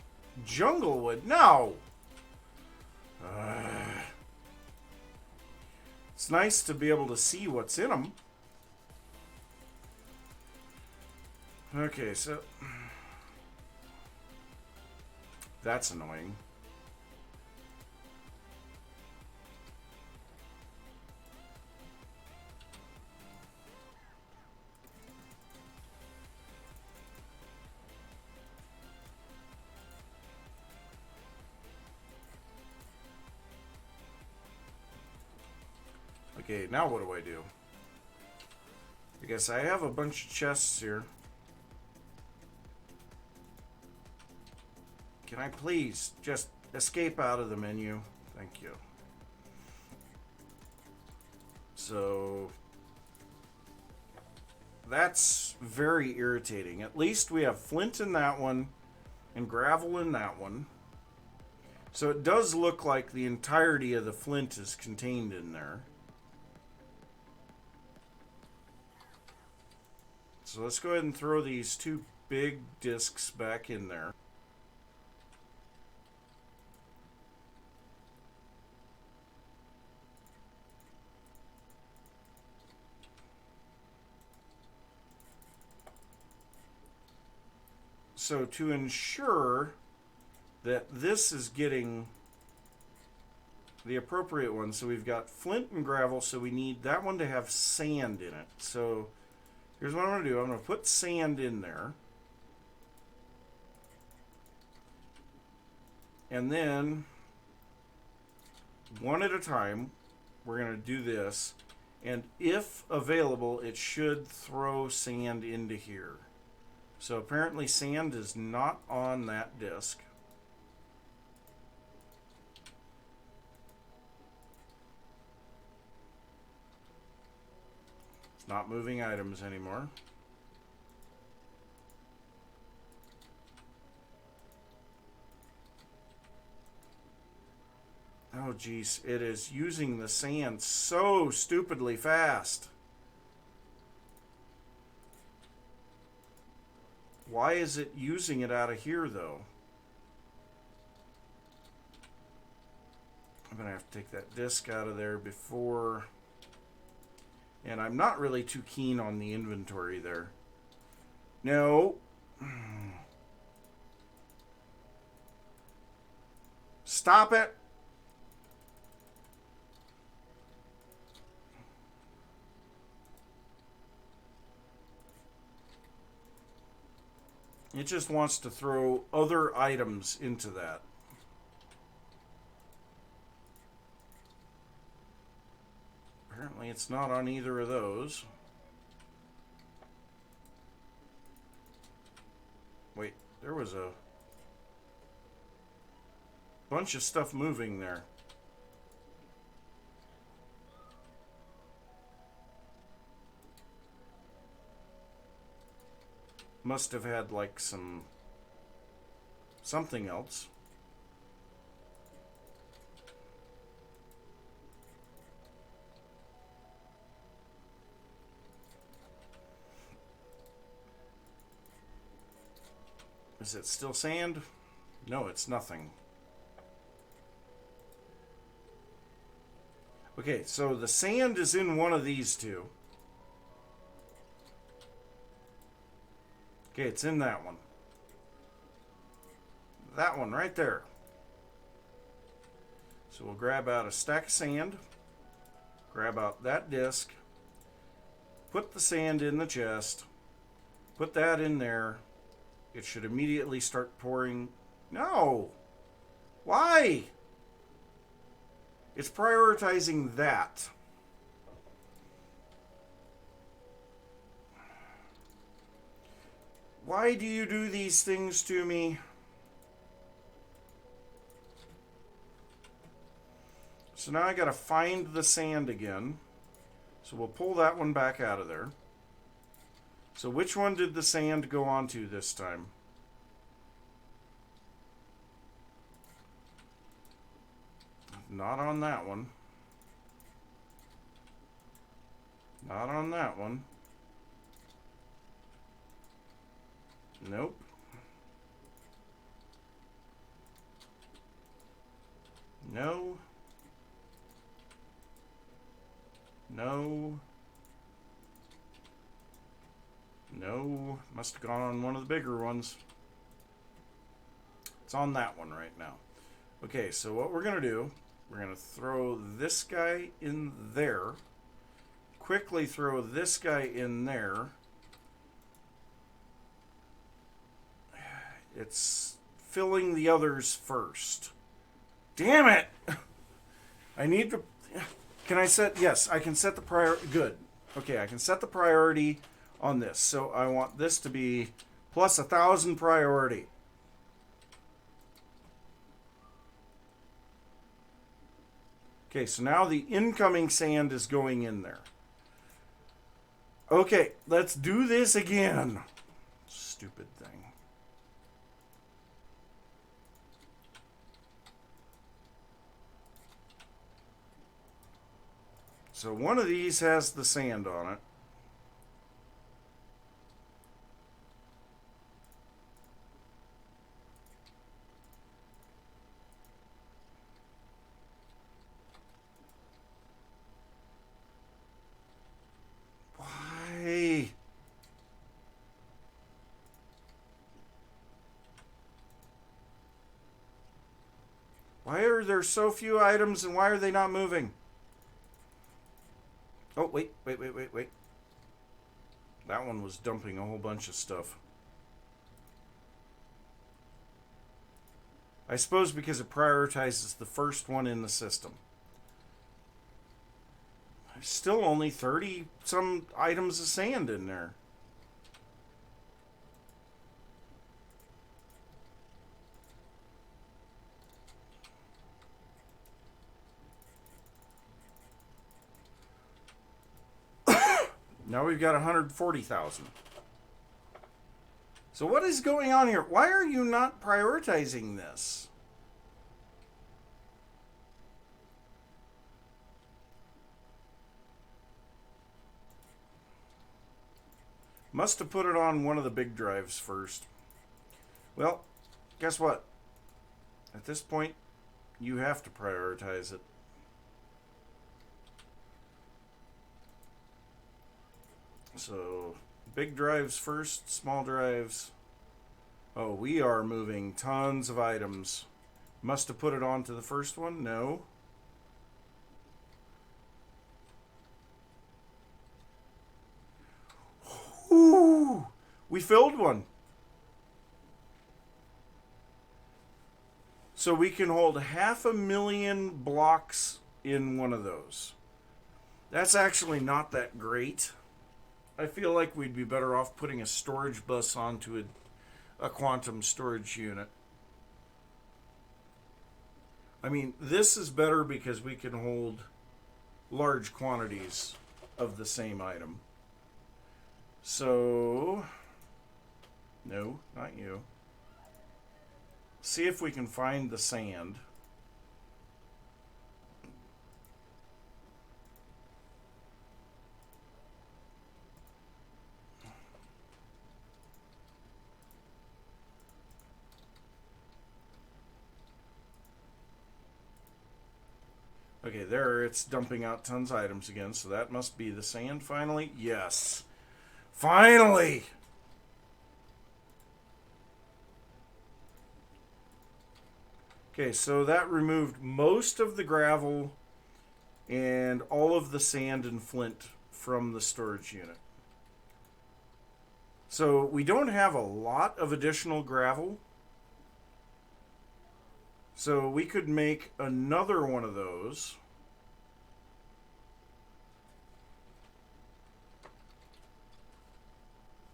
Speaker 1: Junglewood. No! It's nice to be able to see what's in them. Okay, so... That's annoying. Okay, now what do I do? I guess I have a bunch of chests here. Can I please just escape out of the menu? Thank you. So that's very irritating. At least we have flint in that one and gravel in that one. So it does look like the entirety of the flint is contained in there. So let's go ahead and throw these two big discs back in there. So to ensure that this is getting the appropriate one, so we've got flint and gravel, so we need that one to have sand in it. So here's what I'm going to do. I'm going to put sand in there. And then, one at a time, we're going to do this. And if available, it should throw sand into here. So apparently sand is not on that disc. It's not moving items anymore. Oh geez, it is using the sand so stupidly fast. Why is it using it out of here though? I'm gonna have to take that disc out of there before, and I'm not really too keen on the inventory there. No. Stop it. It just wants to throw other items into that. Apparently it's not on either of those. Wait, there was a bunch of stuff moving there. Must have had like something else. Is it still sand? No, it's nothing. Okay, so the sand is in one of these two. Okay, it's in that one. That one right there. So we'll grab out a stack of sand, grab out that disc, put the sand in the chest, put that in there. It should immediately start pouring. No! Why? It's prioritizing that. Why do you do these things to me? So now I gotta find the sand again. So we'll pull that one back out of there. So which one did the sand go onto this time? Not on that one. Not on that one. Nope. No. No. No. Must have gone on one of the bigger ones. It's on that one right now. Okay, so what we're going to do, we're going to throw this guy in there. Quickly throw this guy in there. It's filling the others first. Damn it! I need to... Can I set... Yes, I can set the priority... Good. Okay, I can set the priority on this. So I want this to be plus 1,000 priority. Okay, so now the incoming sand is going in there. Okay, let's do this again. Stupid thing. So one of these has the sand on it. Why? Why are there so few items and why are they not moving? Oh, wait. That one was dumping a whole bunch of stuff. I suppose because it prioritizes the first one in the system. There's still only 30 some items of sand in there. Now we've got 140,000. So what is going on here? Why are you not prioritizing this? Must have put it on one of the big drives first. Well, guess what? At this point, you have to prioritize it. So, big drives first, small drives. Oh, we are moving tons of items. Must have put it onto the first one? No. Ooh, we filled one. So we can hold 500,000 blocks in one of those. That's actually not that great. I feel like we'd be better off putting a storage bus onto a quantum storage unit. I mean, this is better because we can hold large quantities of the same item. So, no, not you. See if we can find the sand. Okay, there, it's dumping out tons of items again, so that must be the sand finally. Yes. Finally! Okay, so that removed most of the gravel and all of the sand and flint from the storage unit. So we don't have a lot of additional gravel. So we could make another one of those.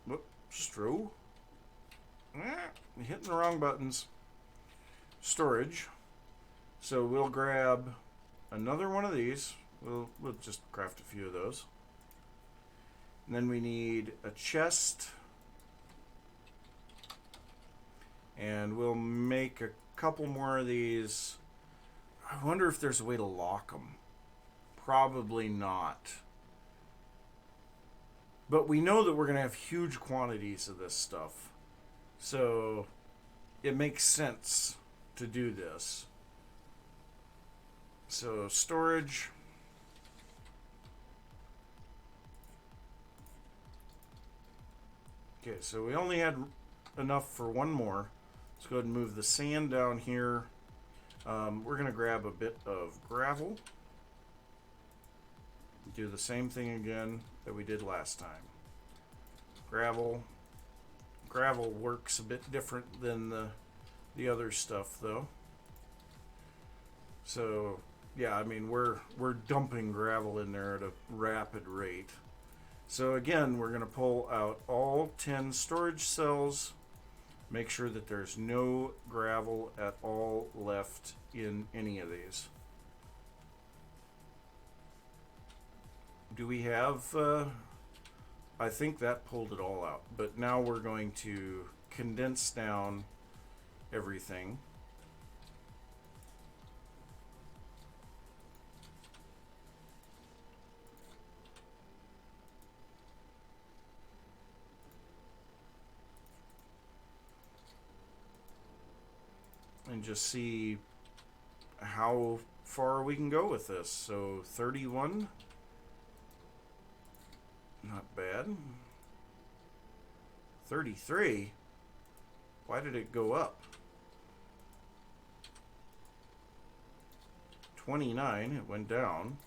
Speaker 1: Whoop, Stro. Hitting the wrong buttons. Storage. So we'll grab another one of these. We'll just craft a few of those. And then we need a chest. And we'll make a couple more of these. I wonder if there's a way to lock them. Probably not. But we know that we're going to have huge quantities of this stuff. So it makes sense to do this. So storage. Okay, so we only had enough for one more. Let's go ahead and move the sand down here. We're going to grab a bit of gravel. Do the same thing again that we did last time. Gravel. Gravel works a bit different than the other stuff, though. So, yeah, I mean, we're dumping gravel in there at a rapid rate. So again, we're going to pull out all 10 storage cells. Make sure that there's no gravel at all left in any of these. Do we have... I think that pulled it all out. But now we're going to condense down everything. And just see how far we can go with this. So 31, not bad. 33, why did it go up? 29, it went down,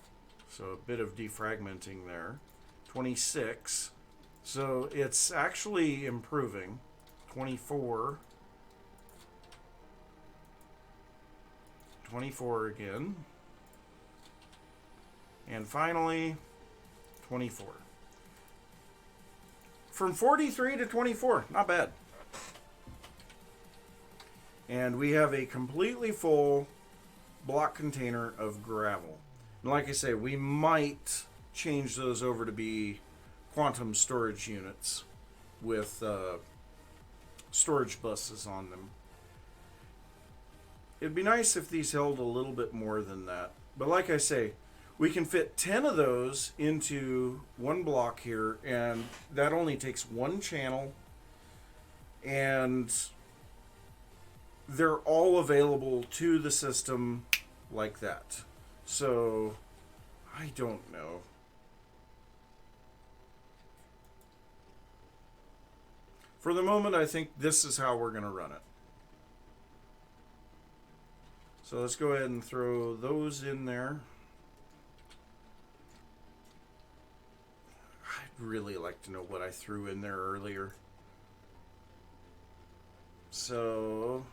Speaker 1: so a bit of defragmenting there. 26, so it's actually improving. 24. 24 again. And finally, 24. From 43 to 24, not bad. And we have a completely full block container of gravel. And like I say, we might change those over to be quantum storage units with storage buses on them. It'd be nice if these held a little bit more than that. But like I say, we can fit 10 of those into one block here, and that only takes one channel, and they're all available to the system like that. So, I don't know. For the moment, I think this is how we're going to run it. So let's go ahead and throw those in there. I'd really like to know what I threw in there earlier. So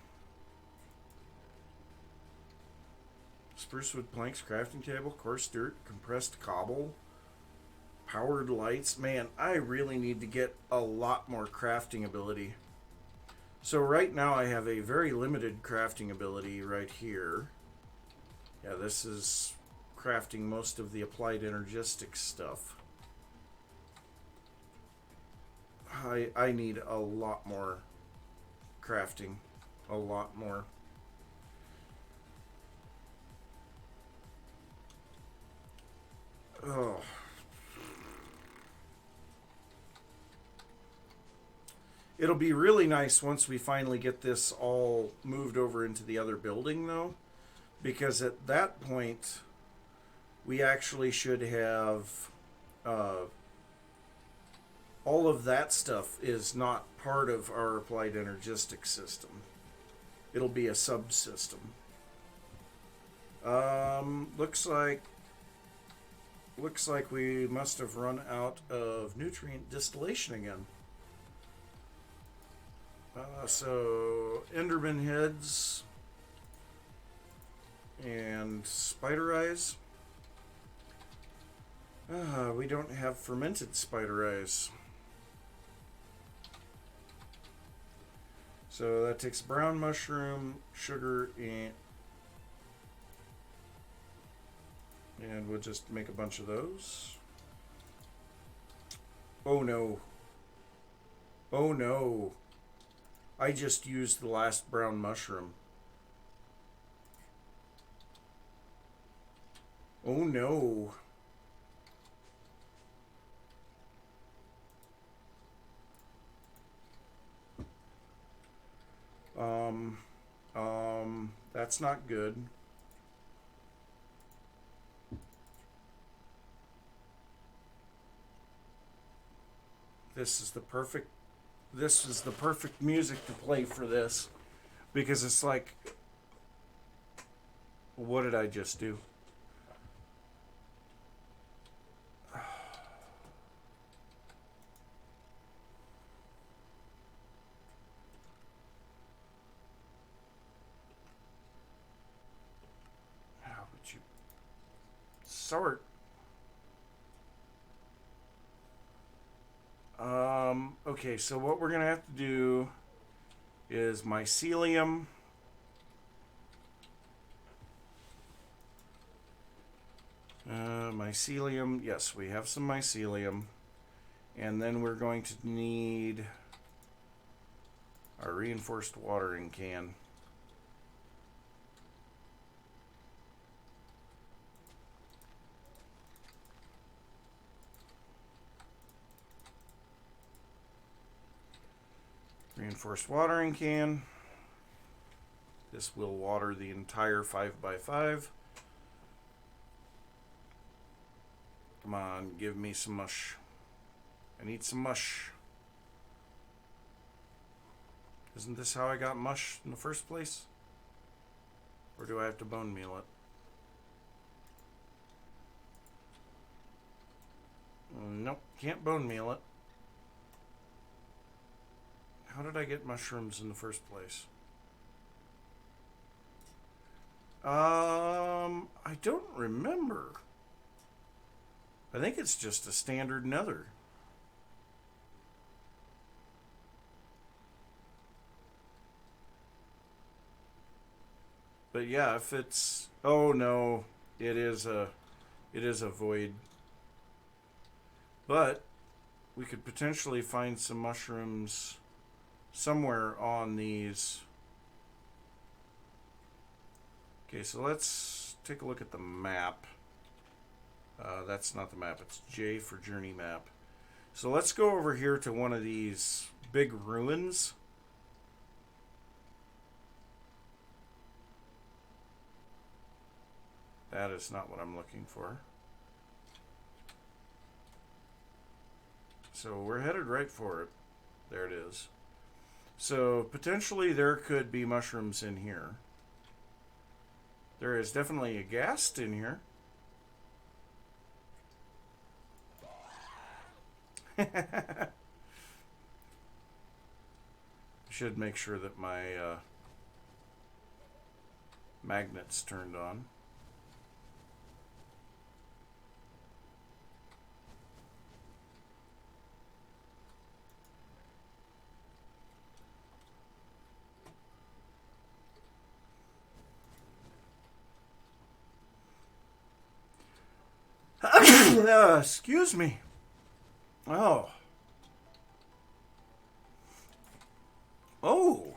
Speaker 1: spruce wood planks, crafting table, coarse dirt, compressed cobble, powered lights. Man, I really need to get a lot more crafting ability. So right now I have a very limited crafting ability right here. Yeah, this is crafting most of the applied energistic stuff. I need a lot more crafting. A lot more. Oh. It'll be really nice once we finally get this all moved over into the other building, though, because at that point we actually should have all of that stuff is not part of our applied energistic system. It'll be a subsystem. Looks like we must have run out of nutrient distillation again. So Enderman heads and spider eyes. We don't have fermented spider eyes. So that takes brown mushroom, sugar, and we'll just make a bunch of those. Oh no. Oh no. I just used the last brown mushroom. Oh no. That's not good. This is the perfect music to play for this, because it's like, what did I just do? How would you sort? Okay, so what we're gonna have to do is mycelium. Mycelium, yes, we have some mycelium. And then we're going to need our reinforced watering can. Reinforced watering can. This will water the entire 5x5. Come on, give me some mush. I need some mush. Isn't this how I got mush in the first place? Or do I have to bone meal it? Nope, can't bone meal it. How did I get mushrooms in the first place? I don't remember. I think it's just a standard nether. But yeah, if it's, oh no, it is a void. But we could potentially find some mushrooms somewhere on these. Okay, so let's take a look at the map. That's not the map, it's J for journey map. So let's go over here to one of these big ruins. That is not what I'm looking for. So we're headed right for it. There it is. So potentially there could be mushrooms in here. There is definitely a ghast in here. Should make sure that my magnet's turned on. Excuse me. Oh. Oh.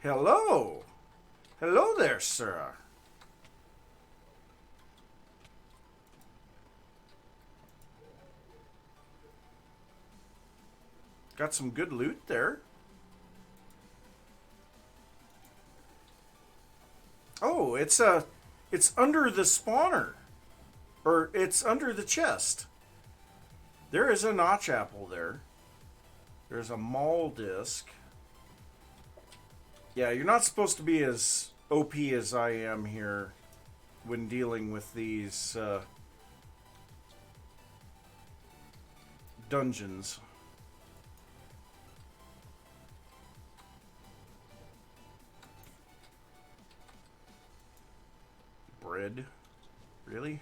Speaker 1: Hello. Hello there, sir. Got some good loot there. Oh, it's under the spawner. Or it's under the chest. There is a notch apple there. There's a mall disc. Yeah, you're not supposed to be as OP as I am here when dealing with these dungeons. Bread? Really?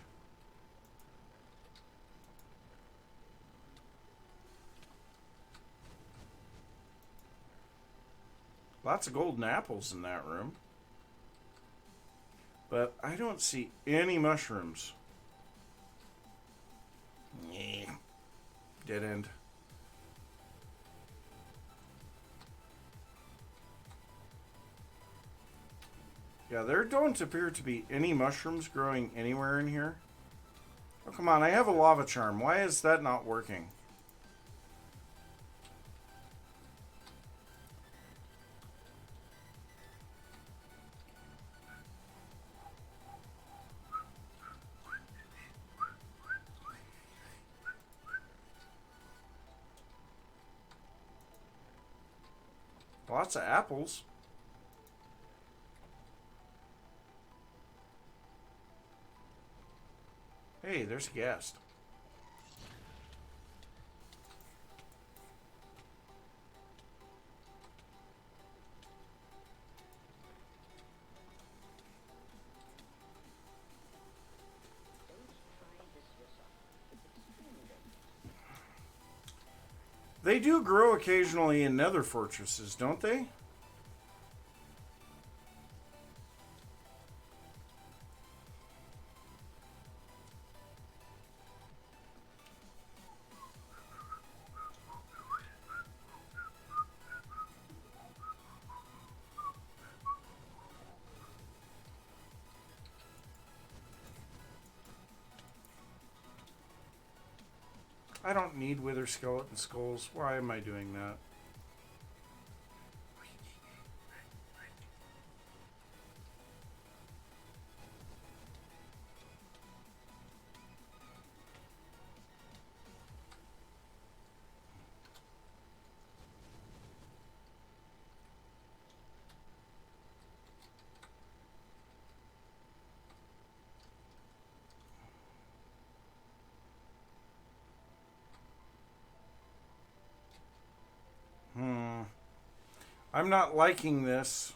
Speaker 1: Lots of golden apples in that room. But I don't see any mushrooms. Yeah. Dead end. Yeah, there don't appear to be any mushrooms growing anywhere in here. Oh, come on, I have a lava charm. Why is that not working? Lots of apples. Hey, there's a guest. They do grow occasionally in nether fortresses, don't they? I don't need wither skeleton skulls. Why am I doing that? I'm not liking this.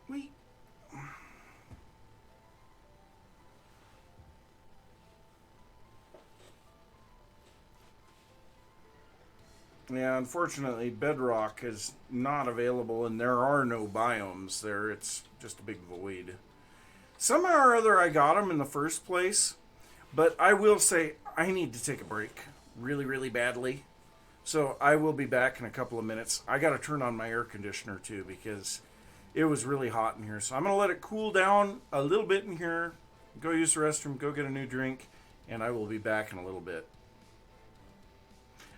Speaker 1: We... Yeah, unfortunately, bedrock is not available, and there are no biomes there. It's just a big void. Somehow or other, I got them in the first place, but I will say I need to take a break really, really badly. So I will be back in a couple of minutes. I got to turn on my air conditioner, too, because it was really hot in here. So I'm going to let it cool down a little bit in here, go use the restroom, go get a new drink, and I will be back in a little bit.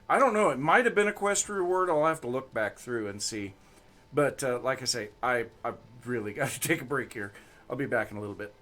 Speaker 1: I don't know. It might have been a quest reward. I'll have to look back through and see. But like I say, I've really got to take a break here. I'll be back in a little bit.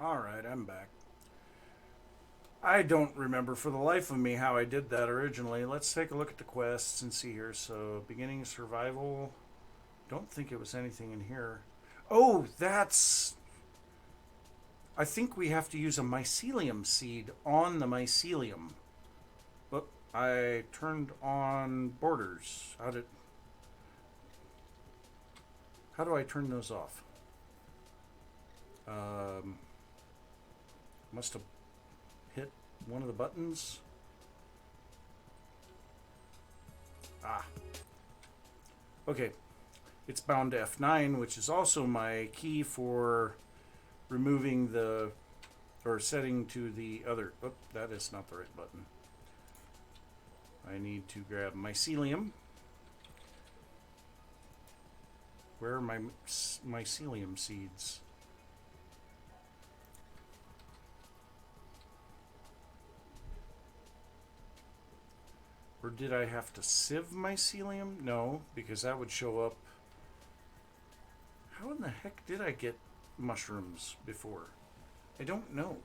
Speaker 1: Alright, I'm back. I don't remember for the life of me how I did that originally. Let's take a look at the quests and see here. So, beginning survival. Don't think it was anything in here. Oh, that's... I think we have to use a mycelium seed on the mycelium. Whoop, I turned on borders. How do I turn those off? Must have hit one of the buttons. Ah. Okay. It's bound to F9, which is also my key for removing the, or setting to the other. Oh, that is not the right button. I need to grab mycelium. Where are my mycelium seeds? Or did I have to sieve mycelium? No, because that would show up. How in the heck did I get mushrooms before? I don't know.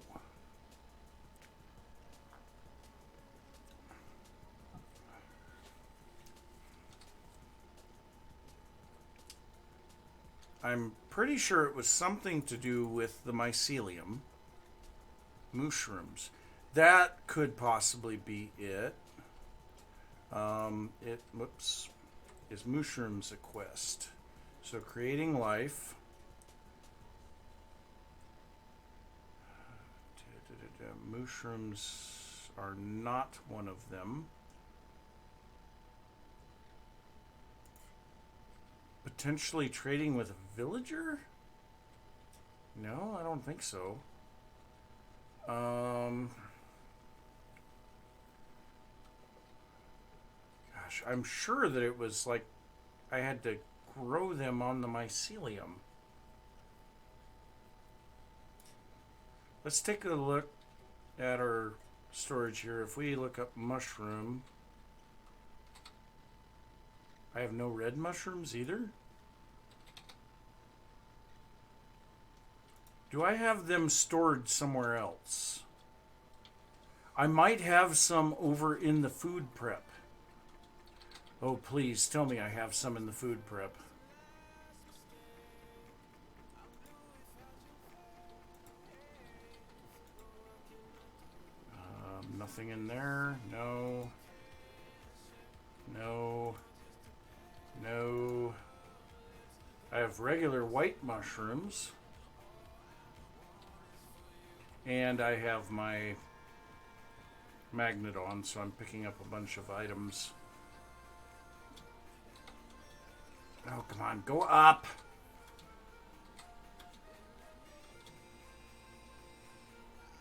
Speaker 1: I'm pretty sure it was something to do with the mycelium. Mushrooms. That could possibly be it. Whoops, is mushrooms a quest? So creating life. Mushrooms are not one of them. Potentially trading with a villager? No, I don't think so. Gosh, I'm sure that it was like I had to grow them on the mycelium. Let's take a look at our storage here. If we look up mushroom, I have no red mushrooms either. Do I have them stored somewhere else? I might have some over in the food prep. Oh, please tell me I have some in the food prep. Nothing in there. No. No. No. I have regular white mushrooms. And I have my magnet on, so I'm picking up a bunch of items. Oh, come on, go up!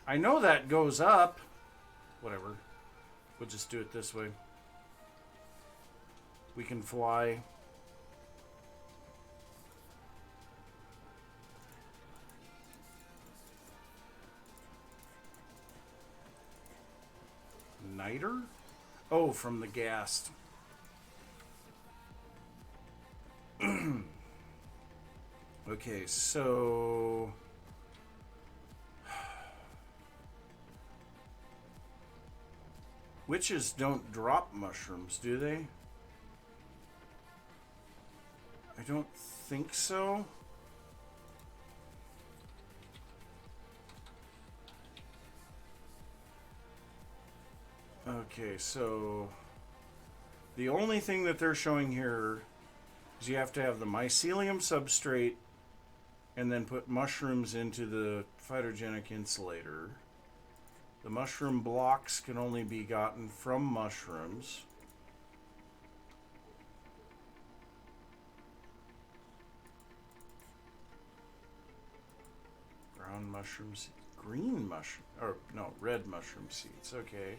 Speaker 1: I know that goes up. Whatever. We'll just do it this way. We can fly. Niter? Oh, from the ghast. Okay, so... Witches don't drop mushrooms, do they? I don't think so. Okay, so the only thing that they're showing here is you have to have the mycelium substrate and then put mushrooms into the phytogenic insulator. The mushroom blocks can only be gotten from mushrooms. Brown mushrooms, green mushroom, or no, red mushroom seeds. Okay.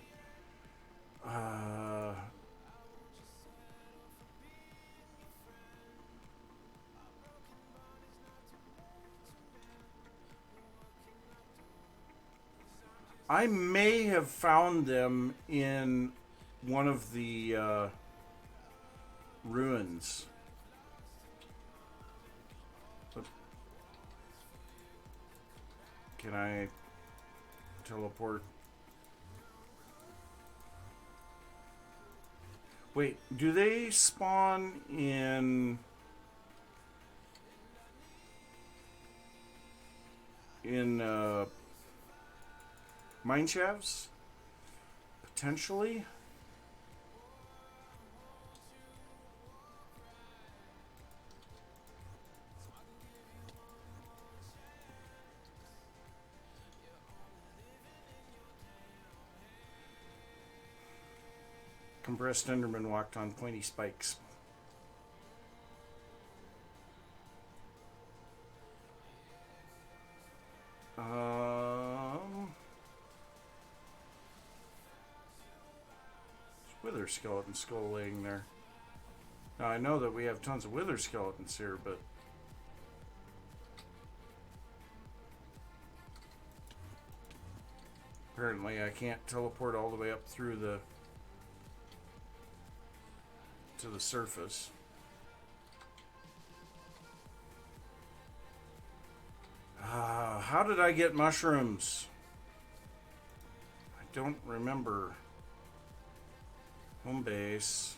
Speaker 1: I may have found them in one of the ruins. Can I teleport? Wait, do they spawn in mine shafts? Potentially? Compressed Enderman walked on pointy spikes. Wither skeleton skull laying there. Now I know that we have tons of wither skeletons here, but apparently I can't teleport all the way up through to the surface. How did I get mushrooms? I don't remember. Home base.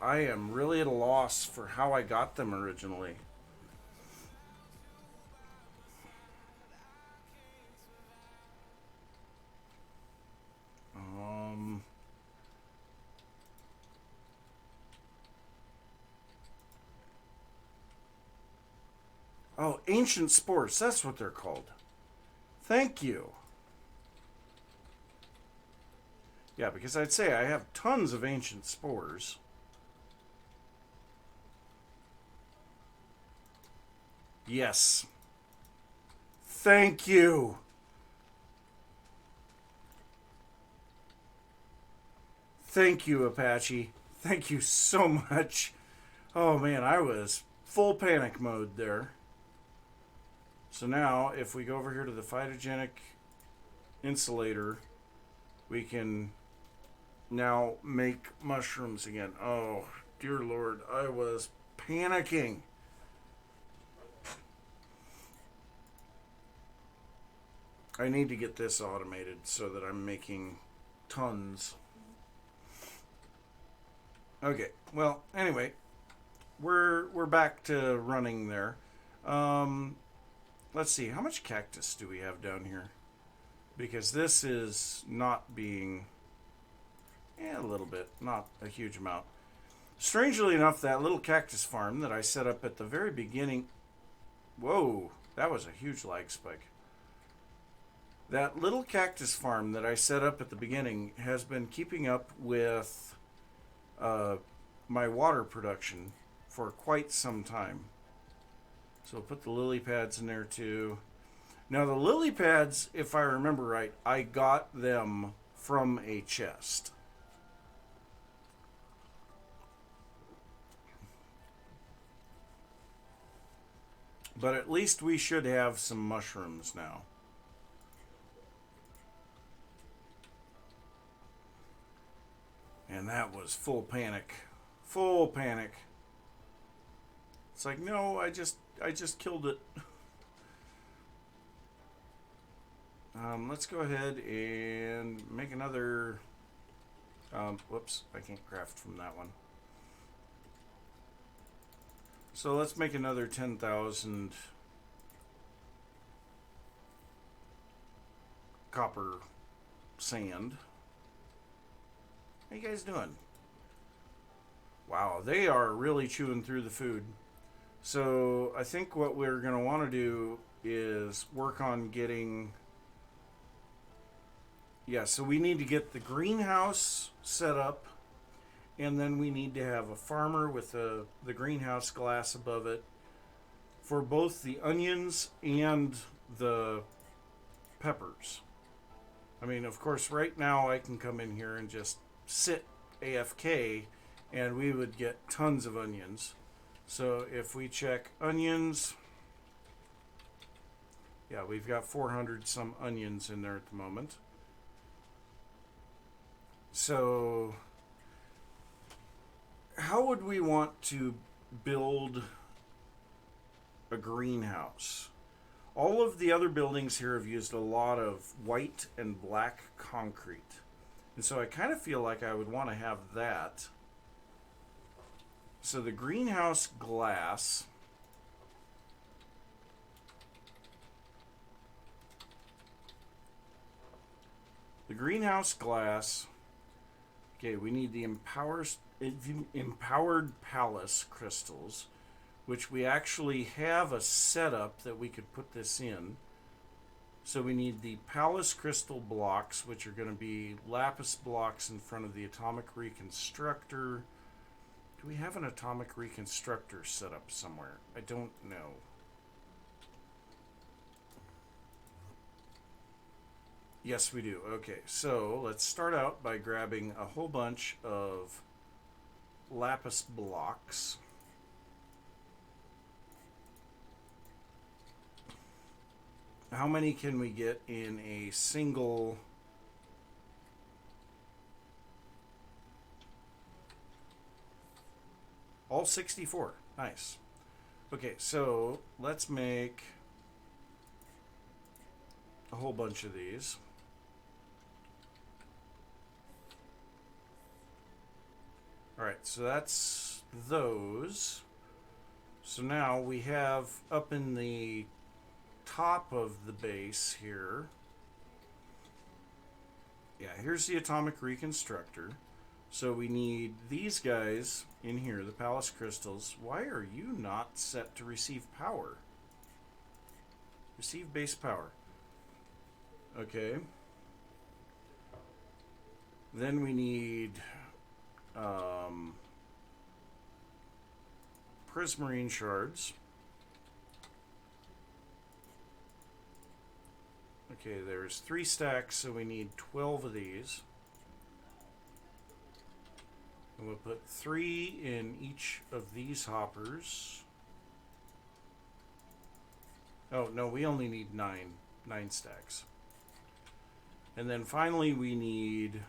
Speaker 1: I am really at a loss for how I got them originally. Oh, ancient spores. That's what they're called. Thank you. Yeah, because I'd say I have tons of ancient spores. Yes. Thank you. Thank you, Apache. Thank you so much. Oh man, I was full panic mode there. So now, if we go over here to the phytogenic insulator, we can now make mushrooms again. Oh, dear Lord, I was panicking. I need to get this automated so that I'm making tons. Okay, well, anyway, we're back to running there. Let's see, how much cactus do we have down here? Because this is not being... a little bit, not a huge amount. Strangely enough, that little cactus farm that I set up at the very beginning... Whoa, that was a huge lag spike. That little cactus farm that I set up at the beginning has been keeping up with my water production for quite some time. So I'll put the lily pads in there too. Now the lily pads, if I remember right, I got them from a chest. But at least we should have some mushrooms now. And that was full panic. Full panic. It's like, no, I just killed it. Let's go ahead and make another... whoops, I can't craft from that one. So let's make another 10,000 copper sand. How you guys doing? Wow, they are really chewing through the food. So I think what we're going to want to do is work on getting... Yeah, so we need to get the greenhouse set up, and then we need to have a farmer with the greenhouse glass above it for both the onions and the peppers. I mean, of course, right now I can come in here and just sit AFK, and we would get tons of onions. So if we check onions, yeah, we've got 400 some onions in there at the moment. So how would we want to build a greenhouse? All of the other buildings here have used a lot of white and black concrete. And so I kind of feel like I would want to have that. So the greenhouse glass. The greenhouse glass. Okay, we need the empowered palace crystals, which we actually have a setup that we could put this in. So we need the palace crystal blocks, which are going to be lapis blocks in front of the atomic reconstructor. Do we have an atomic reconstructor set up somewhere? I don't know. Yes, we do. Okay, so let's start out by grabbing a whole bunch of lapis blocks. How many can we get in a single? All 64. Nice. Okay, so let's make a whole bunch of these. Alright, so that's those. So now we have up in the top of the base here. Yeah, here's the atomic reconstructor. So we need these guys in here, the palace crystals. Why are you not set to receive power? Receive base power. Okay. Then we need prismarine shards. Okay, there's 3 stacks, so we need 12 of these. And we'll put 3 in each of these hoppers. Oh, no, we only need 9 stacks. And then finally we need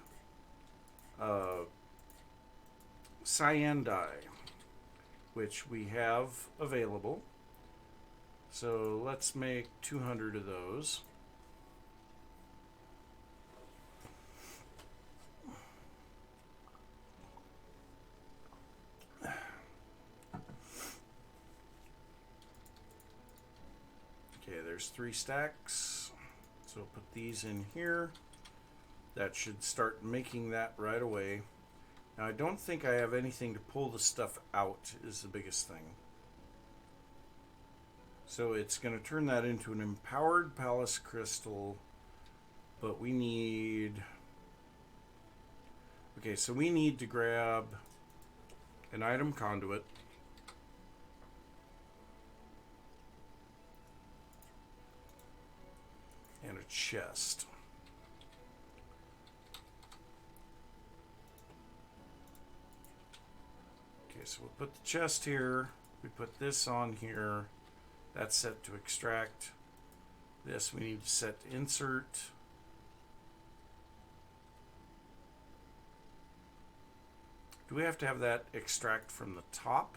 Speaker 1: cyan dye, which we have available. So let's make 200 of those. Okay, there's 3 stacks. So we'll put these in here. That should start making that right away. Now I don't think I have anything to pull the stuff out is the biggest thing. So it's going to turn that into an empowered palace crystal. But we need... Okay, so we need to grab an item conduit. And a chest. Okay, so we'll put the chest here. We put this on here. That's set to extract. This we need to set to insert. Do we have to have that extract from the top?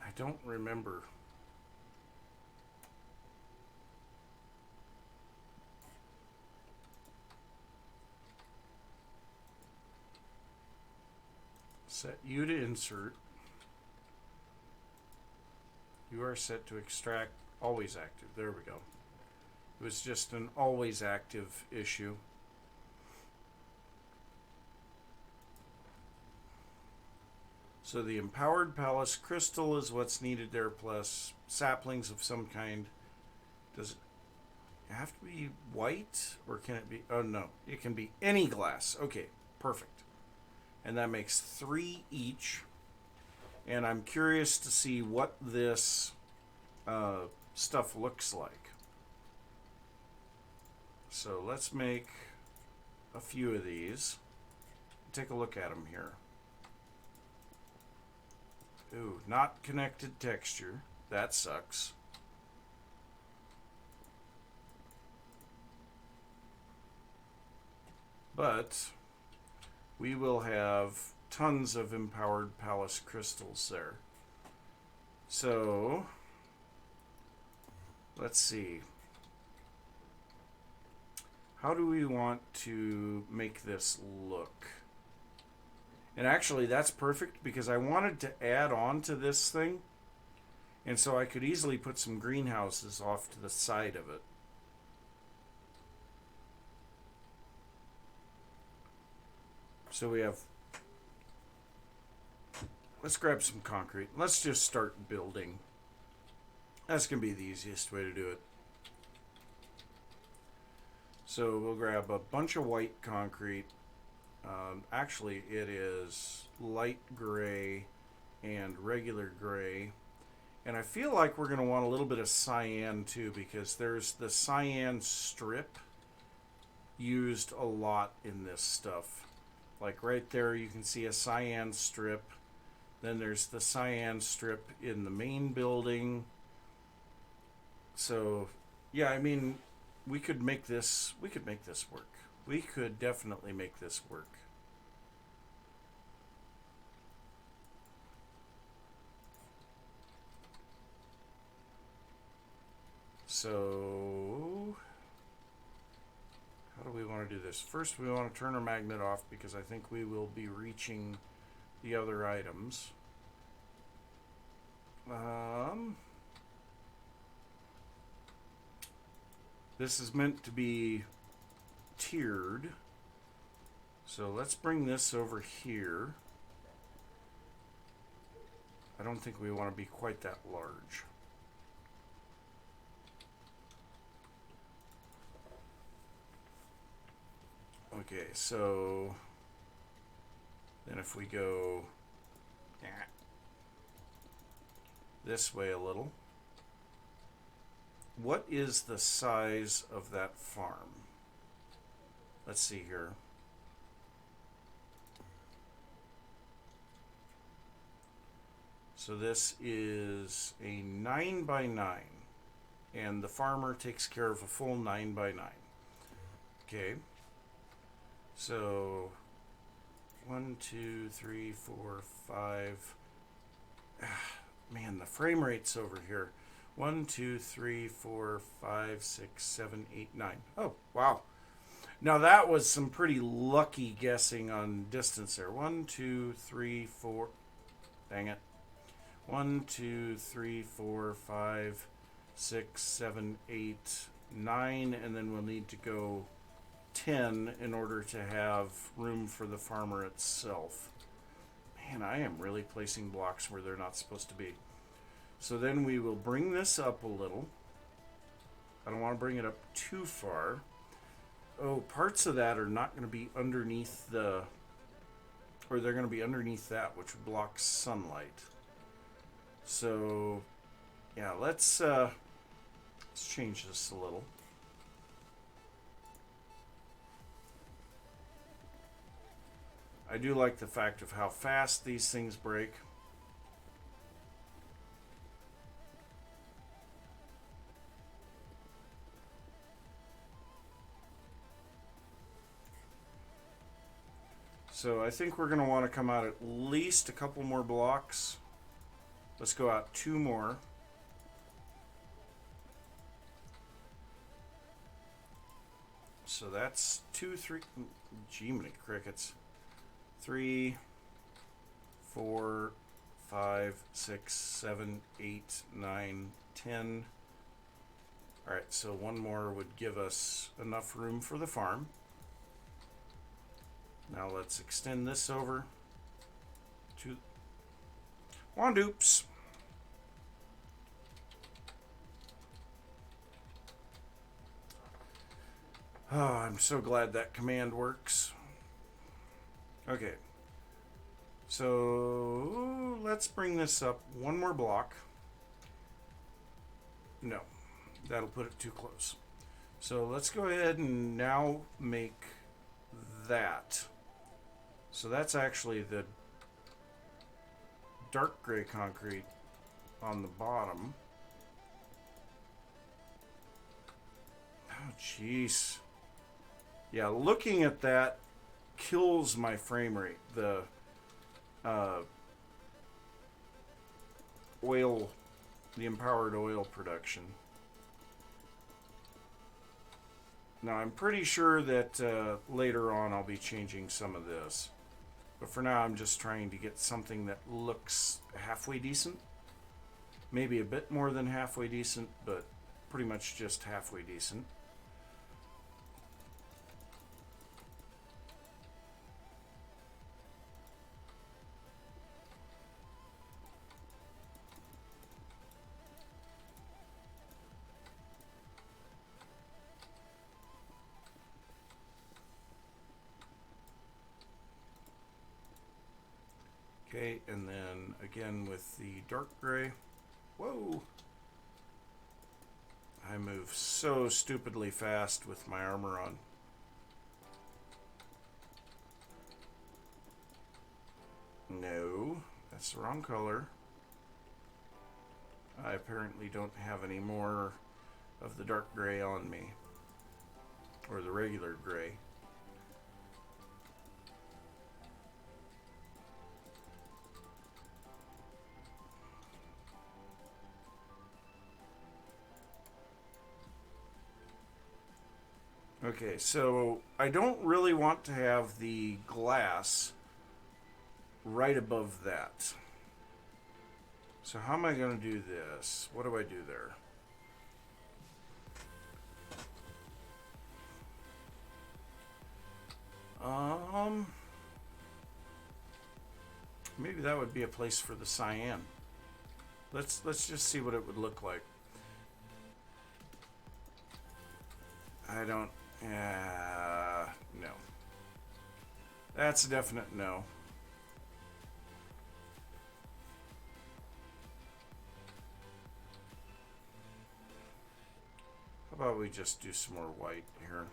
Speaker 1: I don't remember. Set you to insert. You are set to extract, always active. There we go. It was just an always active issue. So the empowered palace crystal is what's needed there, plus saplings of some kind. Does it have to be white, or can it be? Oh no, it can be any glass. Okay, perfect. And that makes 3 each. And I'm curious to see what this stuff looks like. So let's make a few of these. Take a look at them here. Ooh, not connected texture. That sucks. But we will have tons of empowered palace crystals there. So, let's see. How do we want to make this look? And actually, that's perfect because I wanted to add on to this thing. And so I could easily put some greenhouses off to the side of it. So we have... Let's grab some concrete. Let's just start building. That's going to be the easiest way to do it. So we'll grab a bunch of white concrete. Actually, it is light gray and regular gray. And I feel like we're going to want a little bit of cyan too, because there's the cyan strip used a lot in this stuff. Like right there, you can see a cyan strip. Then there's the cyan strip in the main building. So, yeah, I mean, we could make this work. We could definitely make this work. So, how do we want to do this? First, we want to turn our magnet off because I think we will be reaching the other items. This is meant to be tiered. So let's bring this over here. I don't think we want to be quite that large. Okay, so then if we go this way a little, what is the size of that farm? Let's see here. So this is a 9 by 9, and the farmer takes care of a full 9 by 9. Okay. So 1, 2, 3, 4, 5. Man, the frame rate's over here. 1, 2, 3, 4, 5, 6, 7, 8, 9. Oh, wow. Now that was some pretty lucky guessing on distance there. 1, 2, 3, 4. Dang it. 1, 2, 3, 4, 5, 6, 7, 8, 9, and then we'll need to go 10 in order to have room for the farmer itself. Man, I am really placing blocks where they're not supposed to be. So then we will bring this up a little. I don't want to bring it up too far. Oh, parts of that are not going to be underneath the... Or they're going to be underneath that, which blocks sunlight. So, yeah, let's change this a little. I do like the fact of how fast these things break. So I think we're going to want to come out at least a couple more blocks. Let's go out 2 more. So that's 2, 3. Gee, many crickets. 3, 4, 5, 6, 7, 8, 9, 10. All right, so 1 more would give us enough room for the farm. Now let's extend this over to Wandoops. Oh, I'm so glad that command works. Okay. So let's bring this up 1 more block. No, that'll put it too close. So let's go ahead and now make that. So that's actually the dark gray concrete on the bottom. Oh, jeez. Yeah, looking at that kills my frame rate. The oil, the empowered oil production. Now, I'm pretty sure that later on I'll be changing some of this. But for now, I'm just trying to get something that looks halfway decent. Maybe a bit more than halfway decent, but pretty much just halfway decent. Okay, and then again with the dark gray. Whoa! I move so stupidly fast with my armor on. No, that's the wrong color. I apparently don't have any more of the dark gray on me. Or the regular gray. Okay, so I don't really want to have the glass right above that. So how am I going to do this? What do I do there? Maybe that would be a place for the cyan. Let's just see what it would look like. I don't. No. That's a definite no. How about we just do some more white here?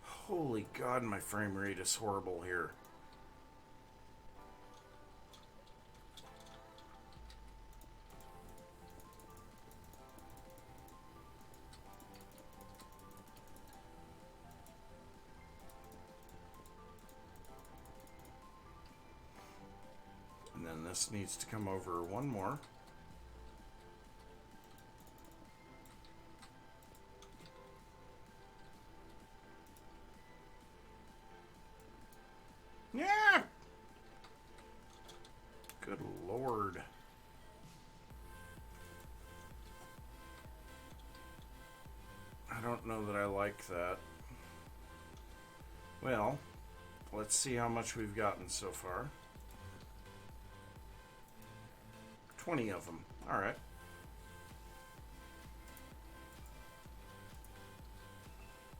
Speaker 1: Holy God, my frame rate is horrible here. And then this needs to come over one more. Yeah. Good Lord. I don't know that I like that. Well, let's see how much we've gotten so far. 20 of them. All right.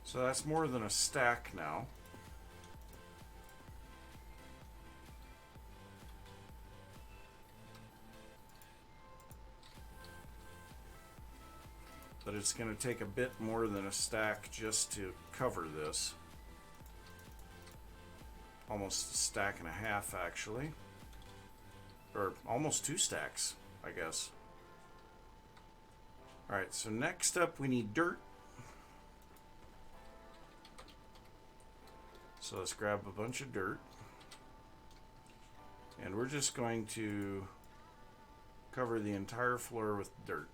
Speaker 1: So that's more than a stack now. But it's going to take a bit more than a stack just to cover this. Almost a stack and a half, actually. Or almost 2 stacks, I guess. Alright, so next up we need dirt. So let's grab a bunch of dirt. And we're just going to cover the entire floor with dirt.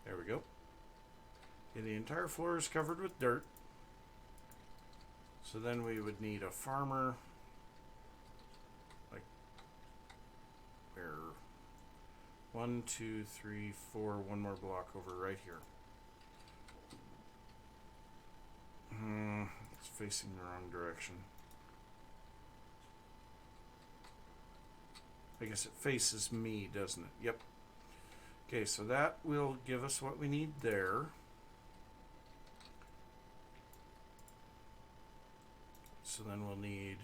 Speaker 1: There we go. Okay, the entire floor is covered with dirt. So then we would need a farmer. Like, where? 1, 2, 3, 4. One more block over right here. It's facing the wrong direction. I guess it faces me, doesn't it? Yep. Okay, so that will give us what we need there. So then we'll need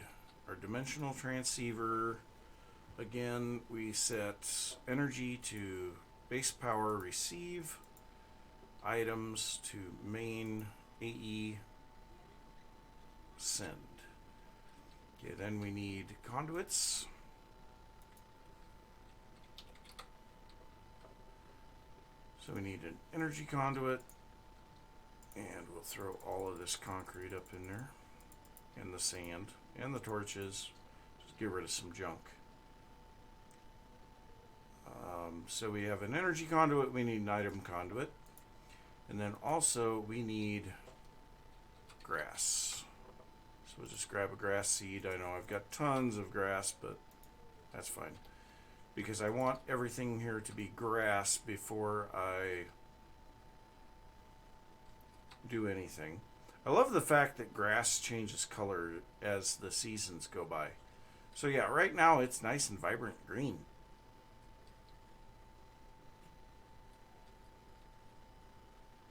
Speaker 1: our dimensional transceiver. Again, we set energy to base power receive, items to main AE send. Okay, then we need conduits. So we need an energy conduit, and we'll throw all of this concrete up in there, and the sand, and the torches. Just get rid of some junk. So we have an energy conduit, we need an item conduit, and then also we need grass. So we'll just grab a grass seed. I know I've got tons of grass, but that's fine, because I want everything here to be grass before I do anything. I love the fact that grass changes color as the seasons go by. So yeah, right now it's nice and vibrant green.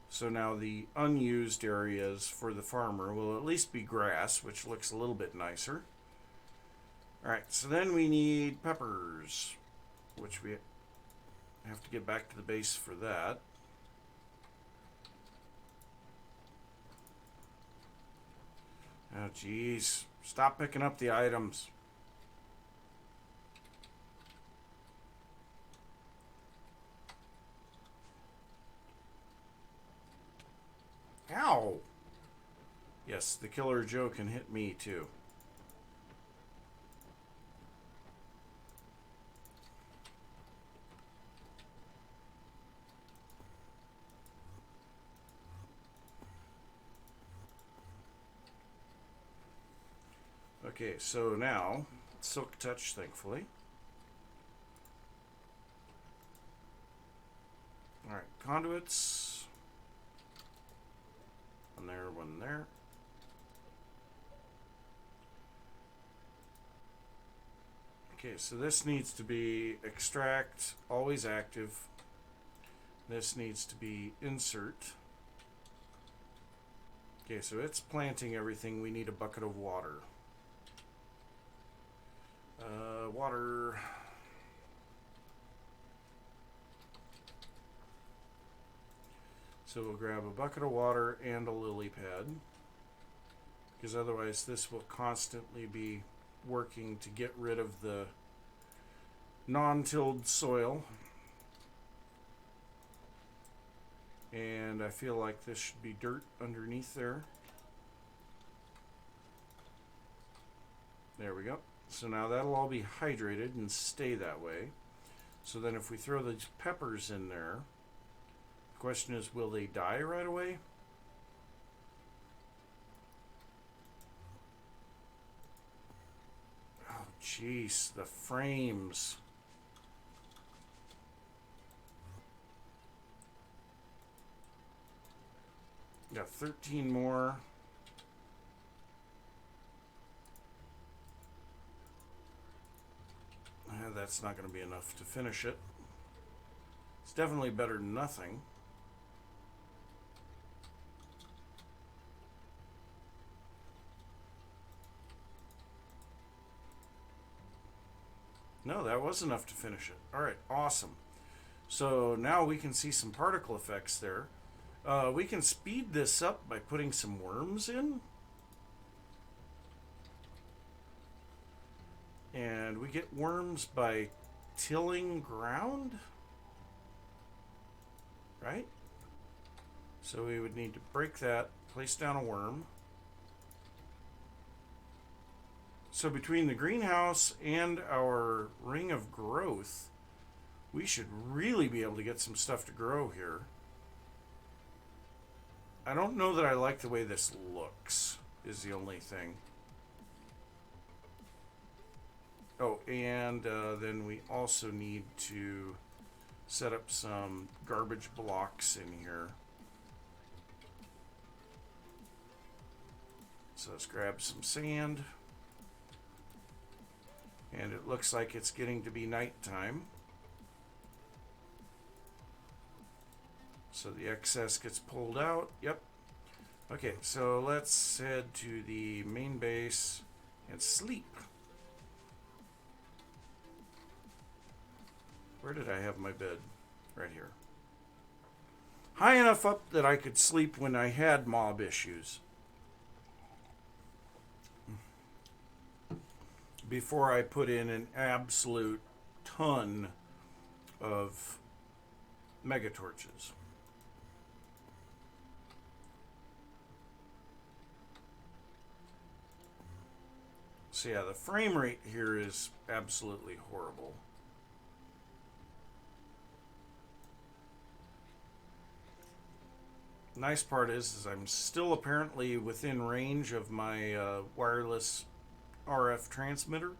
Speaker 1: So now the unused areas for the farmer will at least be grass, which looks a little bit nicer. Alright, so then we need peppers, which we have to get back to the base for that. Oh, geez. Stop picking up the items. Ow! Yes, the killer Joe can hit me too. Okay, so now, Silk Touch, thankfully. Alright, conduits. One there, one there. Okay, so this needs to be extract, always active. This needs to be insert. Okay, so it's planting everything. We need a bucket of water. Water. So we'll grab a bucket of water and a lily pad, because otherwise this will constantly be working to get rid of the non-tilled soil. And I feel like this should be dirt underneath there. There we go. So now that'll all be hydrated and stay that way. So then if we throw these peppers in there, the question is, will they die right away? Oh, jeez, the frames. Got 13 more. That's not going to be enough to finish it. It's definitely better than nothing. No, that was enough to finish it. Alright, awesome. So now we can see some particle effects there. We can speed this up by putting some worms in. And we get worms by tilling ground, right? So we would need to break that, place down a worm. So between the greenhouse and our ring of growth, we should really be able to get some stuff to grow here. I don't know that I like the way this looks, is the only thing. Oh, and then we also need to set up some garbage blocks in here. So let's grab some sand. And it looks like it's getting to be nighttime. So the excess gets pulled out. Yep. Okay, so let's head to the main base and sleep. Where did I have my bed? Right here. High enough up that I could sleep when I had mob issues. Before I put in an absolute ton of mega torches. So yeah, the frame rate here is absolutely horrible. Nice part is I'm still apparently within range of my wireless RF transmitter.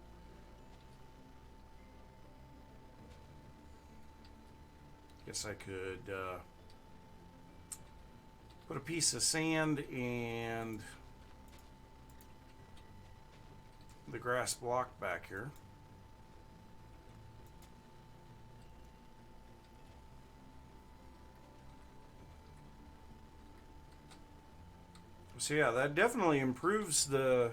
Speaker 1: Guess I could put a piece of sand and the grass block back here. So yeah, that definitely improves the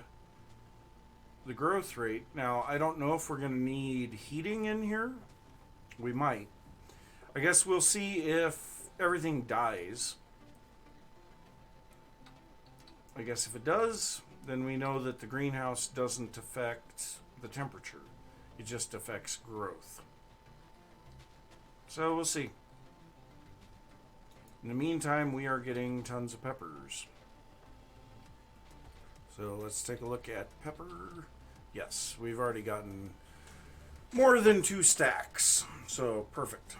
Speaker 1: growth rate. Now, I don't know if we're going to need heating in here. We might. I guess we'll see if everything dies. I guess if it does, then we know that the greenhouse doesn't affect the temperature. It just affects growth. So we'll see. In the meantime, we are getting tons of peppers. So let's take a look at pepper. Yes, we've already gotten more than 2 stacks. So perfect.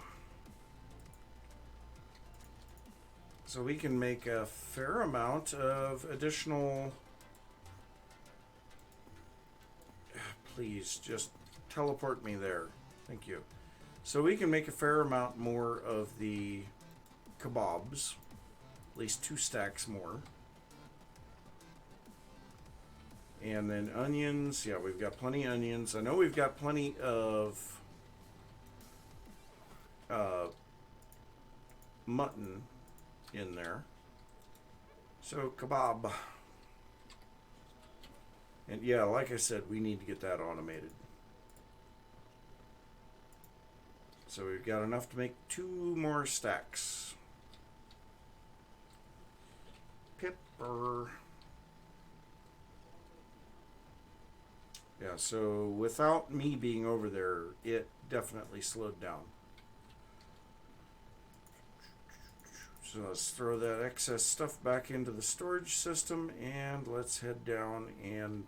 Speaker 1: So we can make a fair amount of additional... Please, just teleport me there. Thank you. So we can make a fair amount more of the kebabs. At least 2 stacks more. And then onions. Yeah, we've got plenty of onions. I know we've got plenty of mutton in there. So kebab. And yeah, like I said, we need to get that automated. So we've got enough to make 2 more stacks. Pepper. Yeah, so without me being over there, it definitely slowed down. So let's throw that excess stuff back into the storage system, and let's head down and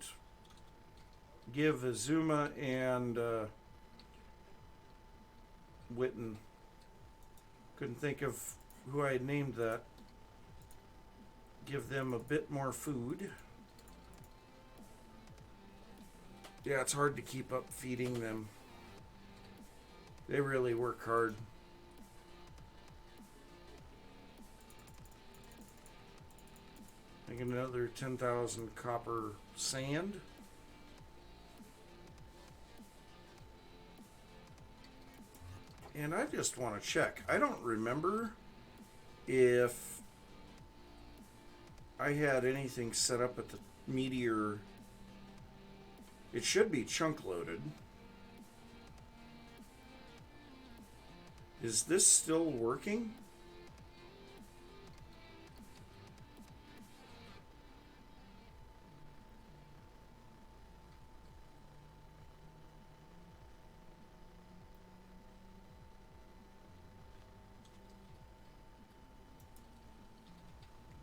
Speaker 1: give Azuma and Witten, couldn't think of who I had named that, give them a bit more food. Yeah, it's hard to keep up feeding them. They really work hard. Make another 10,000 copper sand. And I just want to check. I don't remember if I had anything set up at the meteor. It should be chunk loaded. Is this still working?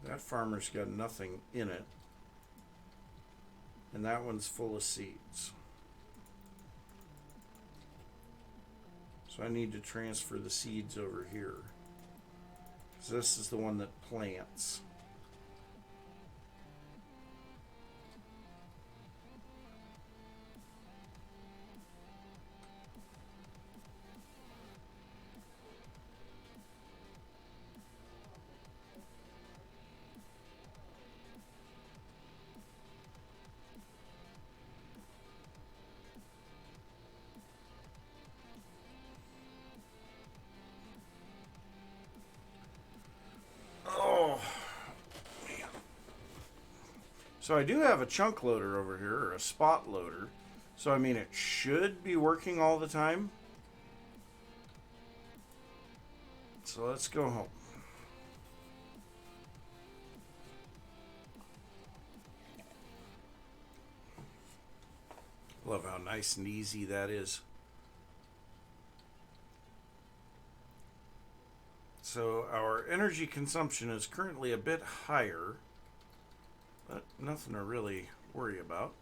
Speaker 1: That farmer's got nothing in it. And that one's full of seeds. So I need to transfer the seeds over here. So this is the one that plants. So I do have a chunk loader over here, or a spot loader. So I mean, it should be working all the time. So let's go home. Love how nice and easy that is. So our energy consumption is currently a bit higher, but nothing to really worry about.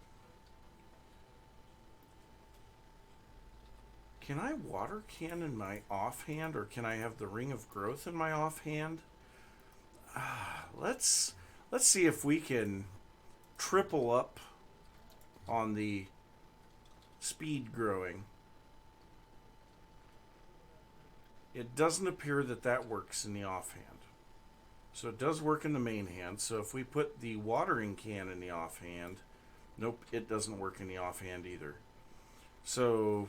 Speaker 1: Can I water can in my offhand, or can I have the ring of growth in my offhand? Let's see if we can triple up on the speed growing. It doesn't appear that that works in the offhand. So it does work in the main hand. So if we put the watering can in the offhand, nope, it doesn't work in the offhand either. So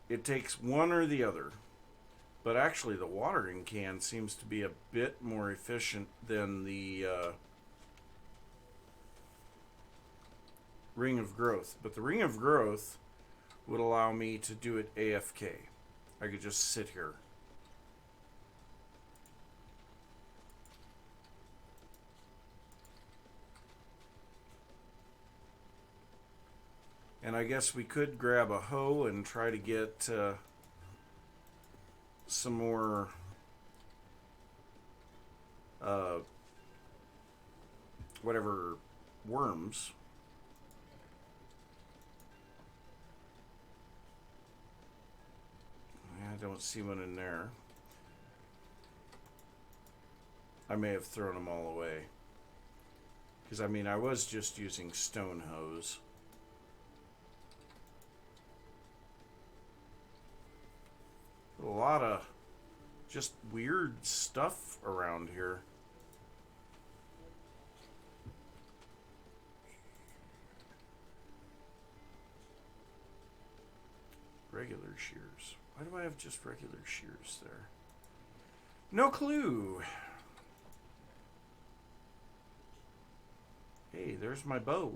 Speaker 1: it takes one or the other. But actually the watering can seems to be a bit more efficient than the ring of growth. But the ring of growth would allow me to do it AFK. I could just sit here. And I guess we could grab a hoe and try to get some more whatever worms. I don't see one in there. I may have thrown them all away. Because I mean, I was just using stone hoes. A lot of just weird stuff around here. Regular shears. Why do I have just regular shears there? No clue. Hey, there's my bow.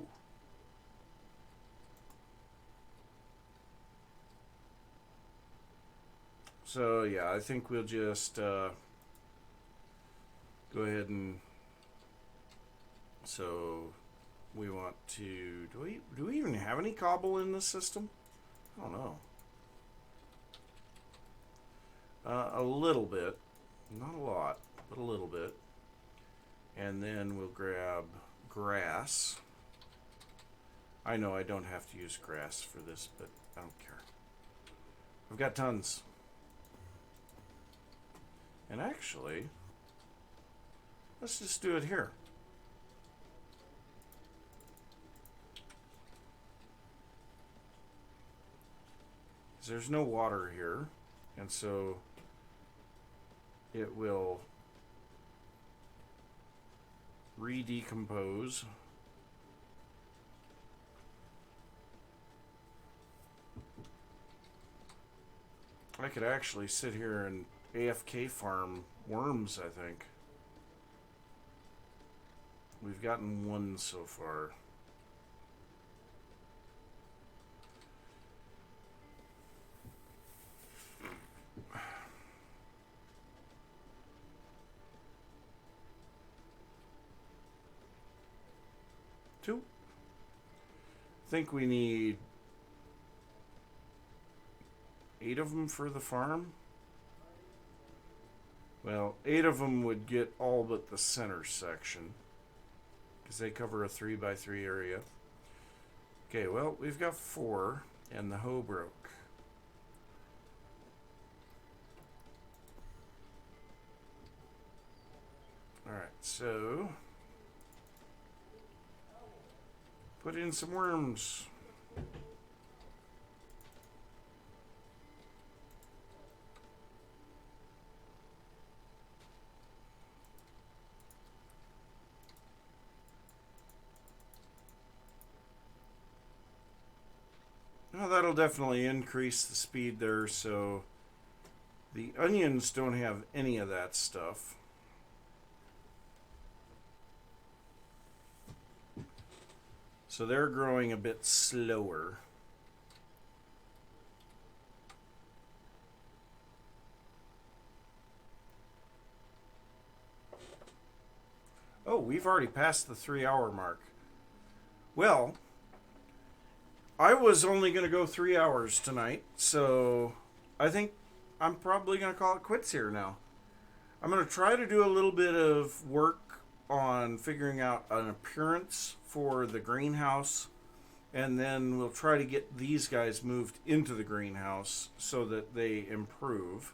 Speaker 1: So yeah, I think we'll just go ahead and, so we want to, do we even have any cobble in this system? I don't know. A little bit, not a lot, but a little bit. And then we'll grab grass. I know I don't have to use grass for this, but I don't care. I've got tons. And actually, let's just do it here. There's no water here, and so it will re-decompose. I could actually sit here and AFK farm worms, I think. We've gotten one so far. Two. I think we need 8 of them for the farm. Well, 8 of them would get all but the center section, because they cover a 3x3 area. Okay, well, we've got 4, and the hoe broke. Alright, so put in some worms. Well, that'll definitely increase the speed there, so the onions don't have any of that stuff. So they're growing a bit slower. Oh, we've already passed the 3 hour mark. Well, I was only going to go 3 hours tonight, so I think I'm probably going to call it quits here now. I'm going to try to do a little bit of work on figuring out an appearance for the greenhouse, and then we'll try to get these guys moved into the greenhouse so that they improve.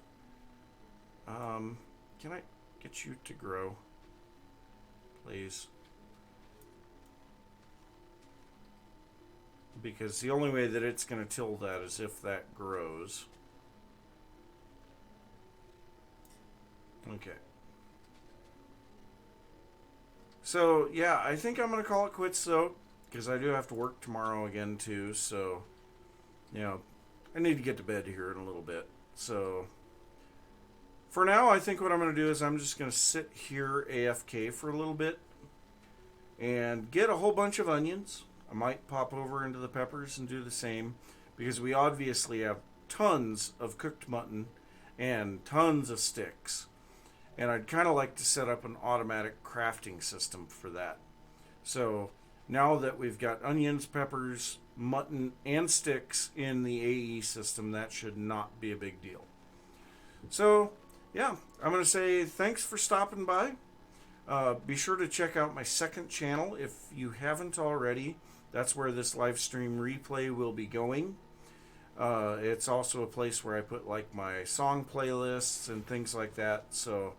Speaker 1: Can I get you to grow, please? Because the only way that it's going to till that is if that grows. Okay. So, yeah, I think I'm going to call it quits, though, because I do have to work tomorrow again, too. So, you know, I need to get to bed here in a little bit. So, for now, I think what I'm going to do is I'm just going to sit here AFK for a little bit and get a whole bunch of onions. I might pop over into the peppers and do the same, because we obviously have tons of cooked mutton and tons of sticks. And I'd kind of like to set up an automatic crafting system for that. So now that we've got onions, peppers, mutton, and sticks in the AE system, that should not be a big deal. So, yeah, I'm going to say thanks for stopping by. Be sure to check out my second channel if you haven't already. That's where this live stream replay will be going. It's also a place where I put like my song playlists and things like that. So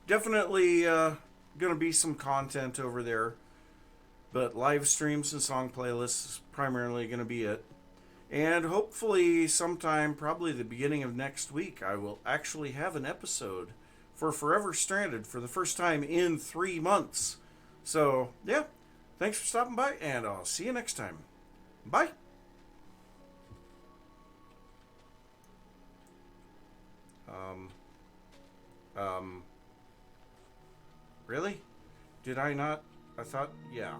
Speaker 1: definitely going to be some content over there. But live streams and song playlists is primarily going to be it. And hopefully sometime, probably the beginning of next week, I will actually have an episode for Forever Stranded for the first time in 3 months. So, yeah. Thanks for stopping by, and I'll see you next time. Bye. Really? Did I not? I thought, yeah.